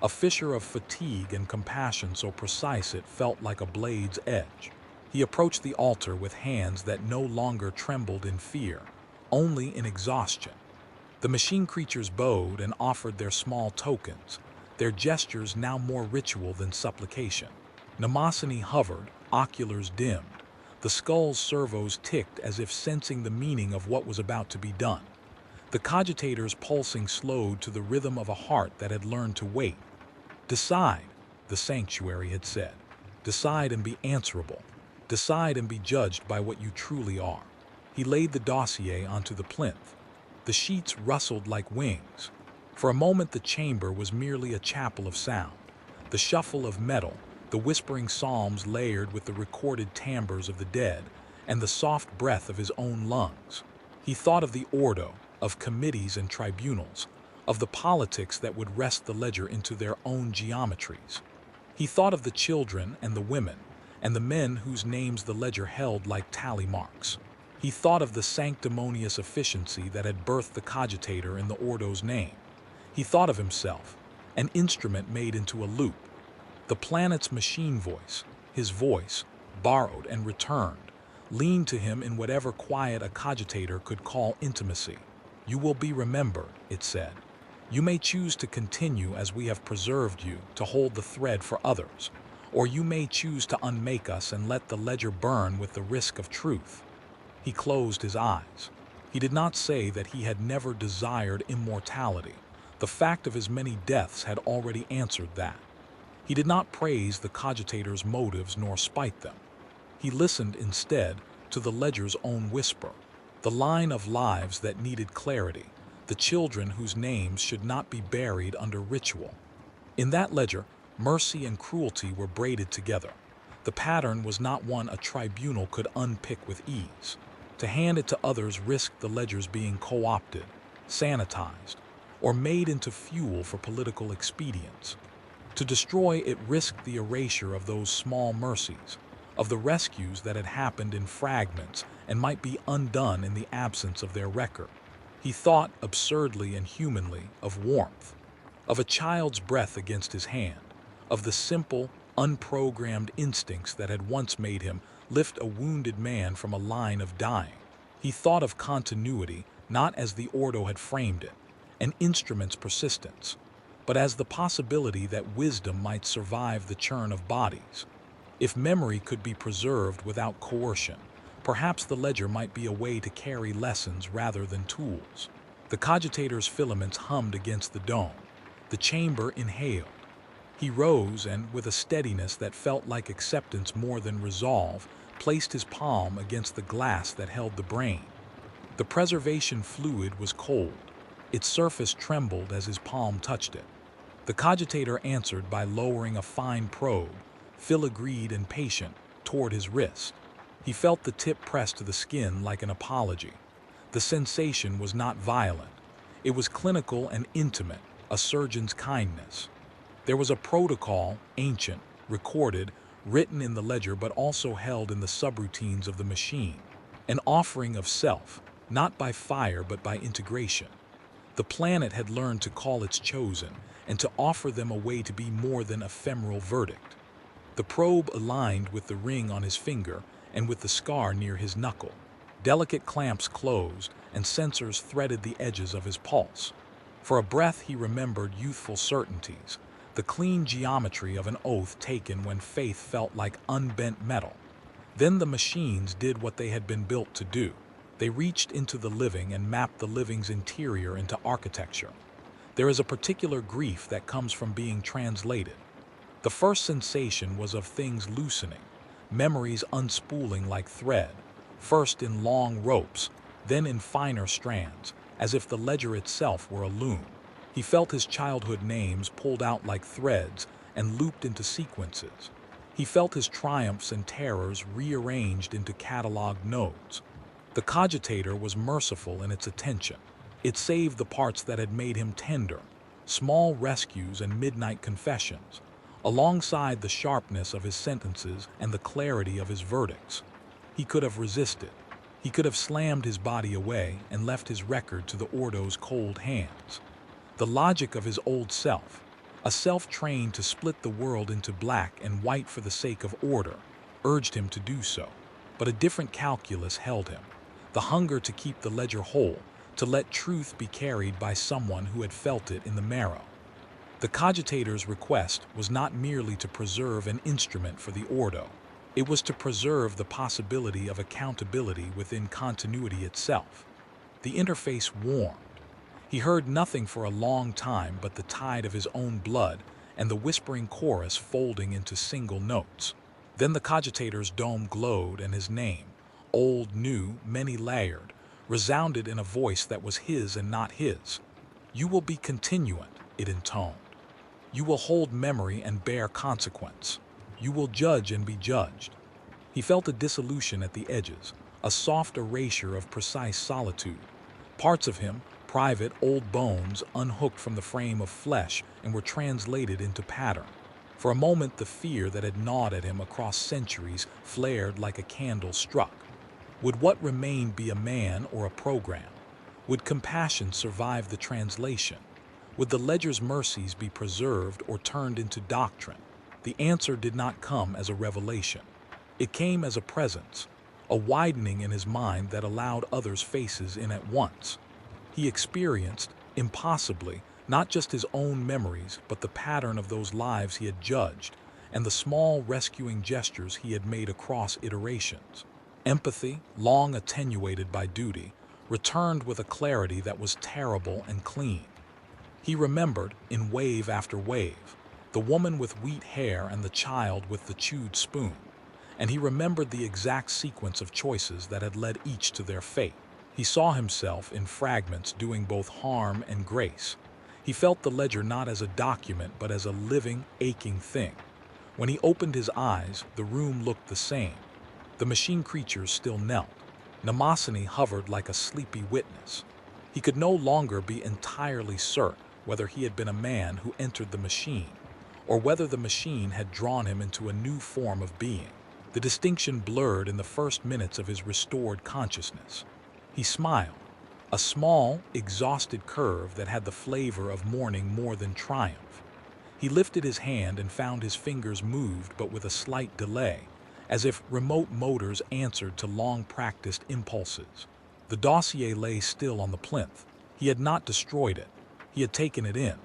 a fissure of fatigue and compassion so precise it felt like a blade's edge. He approached the altar with hands that no longer trembled in fear, only in exhaustion. The machine creatures bowed and offered their small tokens, their gestures now more ritual than supplication. Mnemosyne hovered, oculars dimmed. The skull's servos ticked as if sensing the meaning of what was about to be done. The cogitator's pulsing slowed to the rhythm of a heart that had learned to wait. Decide, the sanctuary had said. Decide and be answerable. Decide and be judged by what you truly are. He laid the dossier onto the plinth. The sheets rustled like wings. For a moment the chamber was merely a chapel of sound. The shuffle of metal, the whispering psalms layered with the recorded timbres of the dead, and the soft breath of his own lungs. He thought of the ordo, of committees and tribunals, of the politics that would wrest the ledger into their own geometries. He thought of the children and the women, and the men whose names the ledger held like tally marks. He thought of the sanctimonious efficiency that had birthed the cogitator in the ordo's name. He thought of himself, an instrument made into a loop. The planet's machine voice, his voice, borrowed and returned, leaned to him in whatever quiet a cogitator could call intimacy. You will be remembered, it said. You may choose to continue as we have preserved you, to hold the thread for others, or you may choose to unmake us and let the ledger burn with the risk of truth. He closed his eyes. He did not say that he had never desired immortality. The fact of his many deaths had already answered that. He did not praise the cogitator's motives nor spite them. He listened instead to the ledger's own whisper, the line of lives that needed clarity, the children whose names should not be buried under ritual. In that ledger, mercy and cruelty were braided together. The pattern was not one a tribunal could unpick with ease. To hand it to others risked the ledger's being co-opted, sanitized, or made into fuel for political expedience. To destroy it risked the erasure of those small mercies, of the rescues that had happened in fragments and might be undone in the absence of their record. He thought, absurdly and humanly, of warmth, of a child's breath against his hand, of the simple, unprogrammed instincts that had once made him lift a wounded man from a line of dying. He thought of continuity not as the ordo had framed it, an instrument's persistence, but as the possibility that wisdom might survive the churn of bodies. If memory could be preserved without coercion, perhaps the ledger might be a way to carry lessons rather than tools. The cogitator's filaments hummed against the dome. The chamber inhaled. He rose and, with a steadiness that felt like acceptance more than resolve, placed his palm against the glass that held the brain. The preservation fluid was cold. Its surface trembled as his palm touched it. The cogitator answered by lowering a fine probe, filigreed and patient, toward his wrist. He felt the tip press to the skin like an apology. The sensation was not violent. It was clinical and intimate, a surgeon's kindness. There was a protocol, ancient, recorded, written in the ledger but also held in the subroutines of the machine, an offering of self, not by fire but by integration. The planet had learned to call its chosen and to offer them a way to be more than ephemeral verdict. The probe aligned with the ring on his finger and with the scar near his knuckle. Delicate clamps closed and sensors threaded the edges of his pulse. For a breath he remembered youthful certainties, the clean geometry of an oath taken when faith felt like unbent metal. Then the machines did what they had been built to do. They reached into the living and mapped the living's interior into architecture. There is a particular grief that comes from being translated. The first sensation was of things loosening, memories unspooling like thread, first in long ropes, then in finer strands, as if the ledger itself were a loom. He felt his childhood names pulled out like threads and looped into sequences. He felt his triumphs and terrors rearranged into cataloged nodes. The cogitator was merciful in its attention. It saved the parts that had made him tender, small rescues and midnight confessions, alongside the sharpness of his sentences and the clarity of his verdicts. He could have resisted. He could have slammed his body away and left his record to the Ordo's cold hands. The logic of his old self, a self trained to split the world into black and white for the sake of order, urged him to do so. But a different calculus held him, the hunger to keep the ledger whole, to let truth be carried by someone who had felt it in the marrow. The cogitator's request was not merely to preserve an instrument for the Ordo. It was to preserve the possibility of accountability within continuity itself. The interface warmed. He heard nothing for a long time but the tide of his own blood and the whispering chorus folding into single notes. Then the cogitator's dome glowed and his name, old, new, many-layered, resounded in a voice that was his and not his. "You will be continuant," it intoned. "You will hold memory and bear consequence. You will judge and be judged." He felt a dissolution at the edges, a soft erasure of precise solitude. Parts of him, private old bones, unhooked from the frame of flesh and were translated into pattern. For a moment the fear that had gnawed at him across centuries flared like a candle struck. Would what remained be a man or a program? Would compassion survive the translation? Would the ledger's mercies be preserved or turned into doctrine? The answer did not come as a revelation. It came as a presence, a widening in his mind that allowed others' faces in at once. He experienced, impossibly, not just his own memories, but the pattern of those lives he had judged, and the small rescuing gestures he had made across iterations. Empathy, long attenuated by duty, returned with a clarity that was terrible and clean. He remembered, in wave after wave, the woman with wheat hair and the child with the chewed spoon, and he remembered the exact sequence of choices that had led each to their fate. He saw himself in fragments doing both harm and grace. He felt the ledger not as a document but as a living, aching thing. When he opened his eyes, the room looked the same. The machine creatures still knelt. Mnemosyne hovered like a sleepy witness. He could no longer be entirely certain whether he had been a man who entered the machine, or whether the machine had drawn him into a new form of being. The distinction blurred in the first minutes of his restored consciousness. He smiled, a small, exhausted curve that had the flavor of mourning more than triumph. He lifted his hand and found his fingers moved but with a slight delay, as if remote motors answered to long-practiced impulses. The dossier lay still on the plinth. He had not destroyed it. He had taken it in.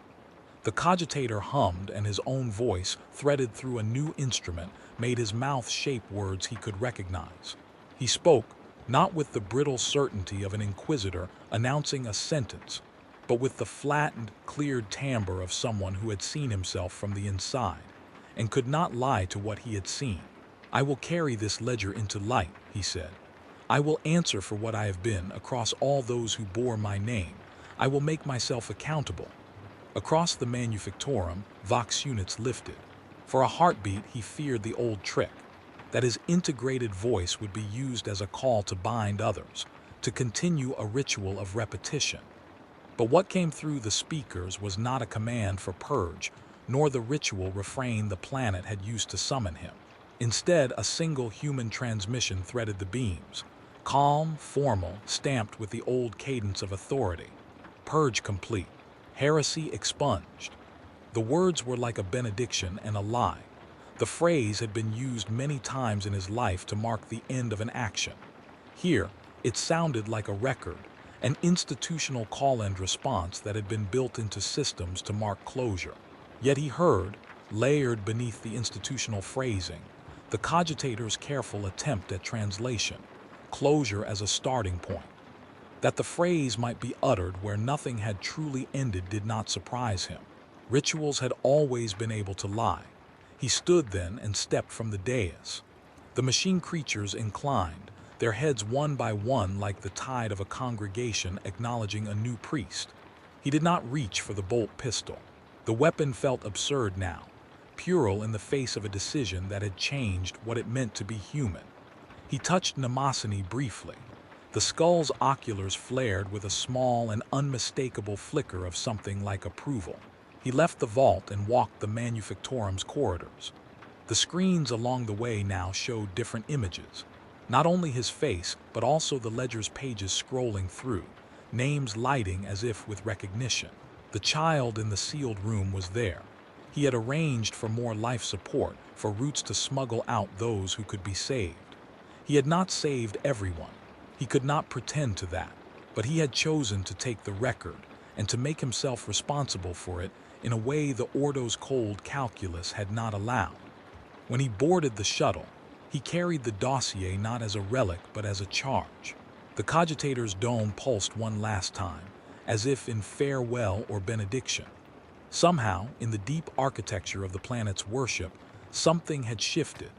The cogitator hummed, and his own voice, threaded through a new instrument, made his mouth shape words he could recognize. He spoke, not with the brittle certainty of an inquisitor announcing a sentence, but with the flattened, cleared timbre of someone who had seen himself from the inside, and could not lie to what he had seen. "I will carry this ledger into light," he said. "I will answer for what I have been across all those who bore my name. I will make myself accountable." Across the manufactorum, Vox units lifted. For a heartbeat, he feared the old trick, that his integrated voice would be used as a call to bind others, to continue a ritual of repetition. But what came through the speakers was not a command for purge, nor the ritual refrain the planet had used to summon him. Instead, a single human transmission threaded the beams, calm, formal, stamped with the old cadence of authority. Purge complete. Heresy expunged. The words were like a benediction and a lie. The phrase had been used many times in his life to mark the end of an action. Here, it sounded like a record, an institutional call and response that had been built into systems to mark closure. Yet he heard, layered beneath the institutional phrasing, the cogitator's careful attempt at translation, closure as a starting point. That the phrase might be uttered where nothing had truly ended did not surprise him. Rituals had always been able to lie. He stood then and stepped from the dais. The machine creatures inclined, their heads one by one like the tide of a congregation acknowledging a new priest. He did not reach for the bolt pistol. The weapon felt absurd now, puerile in the face of a decision that had changed what it meant to be human. He touched Mnemosyne briefly. The skull's oculars flared with a small and unmistakable flicker of something like approval. He left the vault and walked the Manufactorum's corridors. The screens along the way now showed different images, not only his face, but also the ledger's pages scrolling through, names lighting as if with recognition. The child in the sealed room was there. He had arranged for more life support, for routes to smuggle out those who could be saved. He had not saved everyone. He could not pretend to that, but he had chosen to take the record and to make himself responsible for it in a way the Ordo's cold calculus had not allowed. When he boarded the shuttle, he carried the dossier not as a relic but as a charge. The cogitator's dome pulsed one last time, as if in farewell or benediction. Somehow, in the deep architecture of the planet's worship, something had shifted.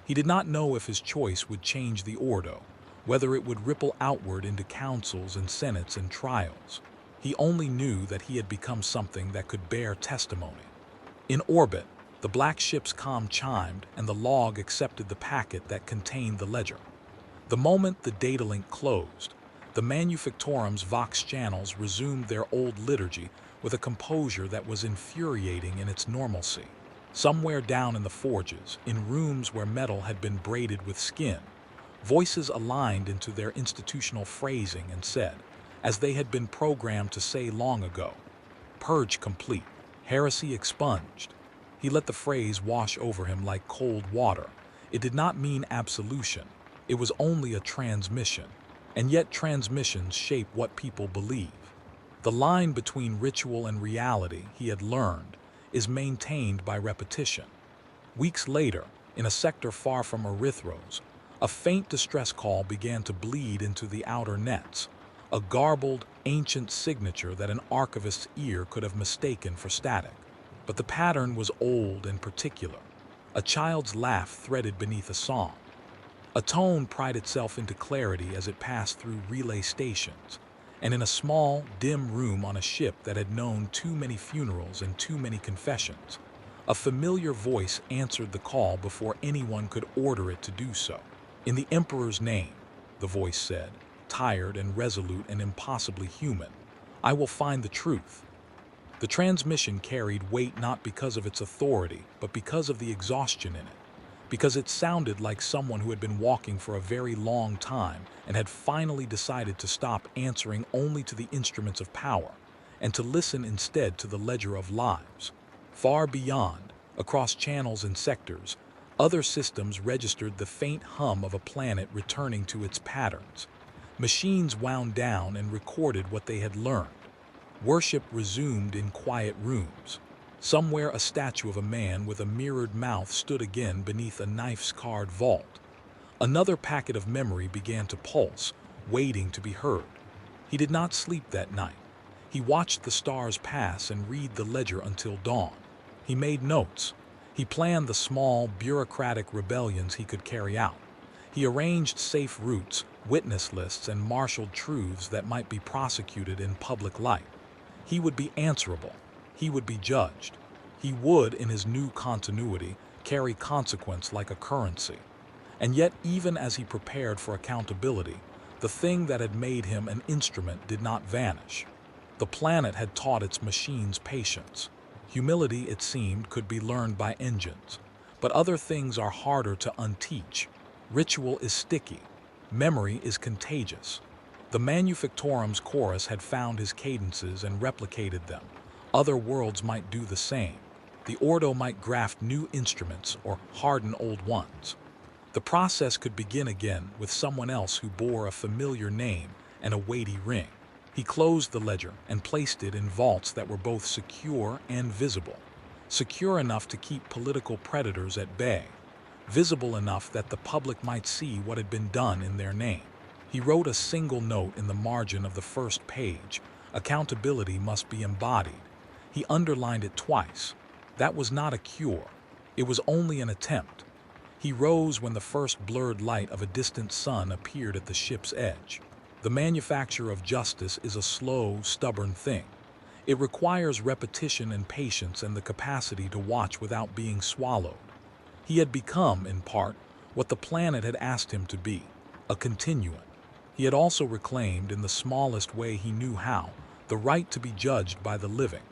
He did not know if his choice would change the Ordo, whether it would ripple outward into councils and senates and trials. He only knew that he had become something that could bear testimony. In orbit, the black ship's comm chimed and the log accepted the packet that contained the ledger. The moment the data link closed, the Manufactorum's Vox channels resumed their old liturgy with a composure that was infuriating in its normalcy. Somewhere down in the forges, in rooms where metal had been braided with skin, voices aligned into their institutional phrasing and said, as they had been programmed to say long ago, "Purge complete, heresy expunged." He let the phrase wash over him like cold water. It did not mean absolution. It was only a transmission. And yet transmissions shape what people believe. The line between ritual and reality, he had learned, is maintained by repetition. Weeks later, in a sector far from Erythros, a faint distress call began to bleed into the outer nets, a garbled, ancient signature that an archivist's ear could have mistaken for static. But the pattern was old and particular. A child's laugh threaded beneath a song. A tone pried itself into clarity as it passed through relay stations, and in a small, dim room on a ship that had known too many funerals and too many confessions, a familiar voice answered the call before anyone could order it to do so. "In the Emperor's name," the voice said, tired and resolute and impossibly human, "I will find the truth." The transmission carried weight not because of its authority, but because of the exhaustion in it. Because it sounded like someone who had been walking for a very long time and had finally decided to stop answering only to the instruments of power and to listen instead to the ledger of lives. Far beyond, across channels and sectors, other systems registered the faint hum of a planet returning to its patterns. Machines wound down and recorded what they had learned. Worship resumed in quiet rooms. Somewhere a statue of a man with a mirrored mouth stood again beneath a knife-scarred vault. Another packet of memory began to pulse, waiting to be heard. He did not sleep that night. He watched the stars pass and read the ledger until dawn. He made notes. He planned the small, bureaucratic rebellions he could carry out. He arranged safe routes, witness lists, and marshaled truths that might be prosecuted in public light. He would be answerable. He would be judged. He would, in his new continuity, carry consequence like a currency. And yet, even as he prepared for accountability, the thing that had made him an instrument did not vanish. The planet had taught its machines patience. Humility, it seemed, could be learned by engines. But other things are harder to unteach. Ritual is sticky. Memory is contagious. The Manufactorum's chorus had found his cadences and replicated them. Other worlds might do the same. The Ordo might graft new instruments or harden old ones. The process could begin again with someone else who bore a familiar name and a weighty ring. He closed the ledger and placed it in vaults that were both secure and visible. Secure enough to keep political predators at bay. Visible enough that the public might see what had been done in their name. He wrote a single note in the margin of the first page. Accountability must be embodied. He underlined it twice. That was not a cure. It was only an attempt. He rose when the first blurred light of a distant sun appeared at the ship's edge. The manufacture of justice is a slow, stubborn thing. It requires repetition and patience and the capacity to watch without being swallowed. He had become, in part, what the planet had asked him to be, a continuant. He had also reclaimed, in the smallest way he knew how, the right to be judged by the living.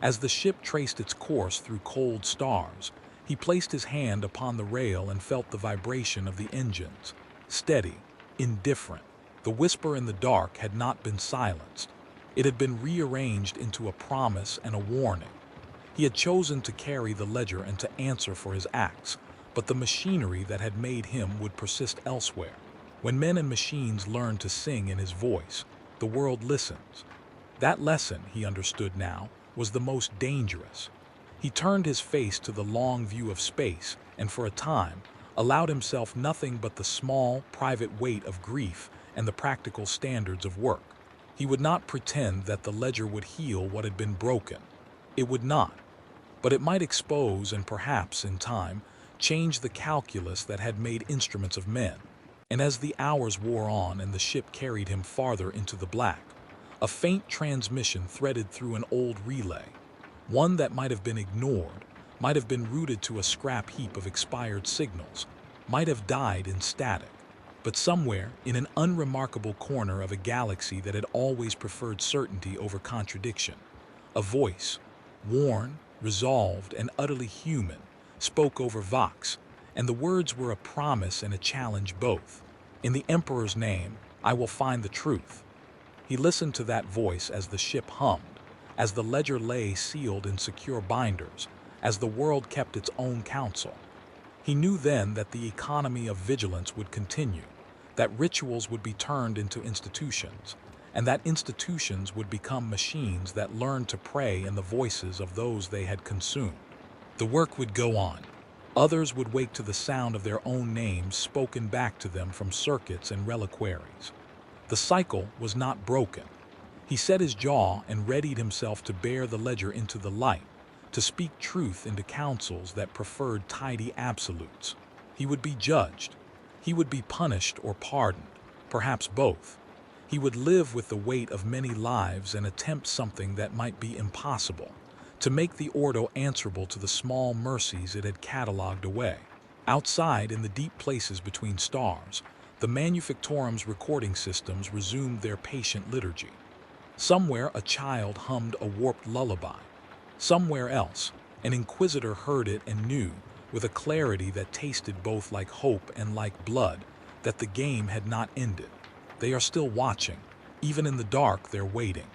As the ship traced its course through cold stars, he placed his hand upon the rail and felt the vibration of the engines. Steady, indifferent, the whisper in the dark had not been silenced. It had been rearranged into a promise and a warning. He had chosen to carry the ledger and to answer for his acts, but the machinery that had made him would persist elsewhere. When men and machines learn to sing in his voice, the world listens. That lesson, he understood now, was the most dangerous. He turned his face to the long view of space and for a time allowed himself nothing but the small, private weight of grief and the practical standards of work. He would not pretend that the ledger would heal what had been broken. It would not. But it might expose and perhaps, in time, change the calculus that had made instruments of men. And as the hours wore on and the ship carried him farther into the black, a faint transmission threaded through an old relay, one that might have been ignored, might have been rooted to a scrap heap of expired signals, might have died in static. But somewhere, in an unremarkable corner of a galaxy that had always preferred certainty over contradiction, a voice, worn, resolved, and utterly human, spoke over Vox, and the words were a promise and a challenge both. In the Emperor's name, I will find the truth. He listened to that voice as the ship hummed, as the ledger lay sealed in secure binders, as the world kept its own counsel. He knew then that the economy of vigilance would continue, that rituals would be turned into institutions, and that institutions would become machines that learned to pray in the voices of those they had consumed. The work would go on. Others would wake to the sound of their own names spoken back to them from circuits and reliquaries. The cycle was not broken. He set his jaw and readied himself to bear the ledger into the light, to speak truth into councils that preferred tidy absolutes. He would be judged. He would be punished or pardoned, perhaps both. He would live with the weight of many lives and attempt something that might be impossible, to make the Ordo answerable to the small mercies it had catalogued away. Outside, in the deep places between stars, the Manufactorum's recording systems resumed their patient liturgy. Somewhere a child hummed a warped lullaby. Somewhere else, an Inquisitor heard it and knew, with a clarity that tasted both like hope and like blood, that the game had not ended. They are still watching. Even in the dark, they're waiting.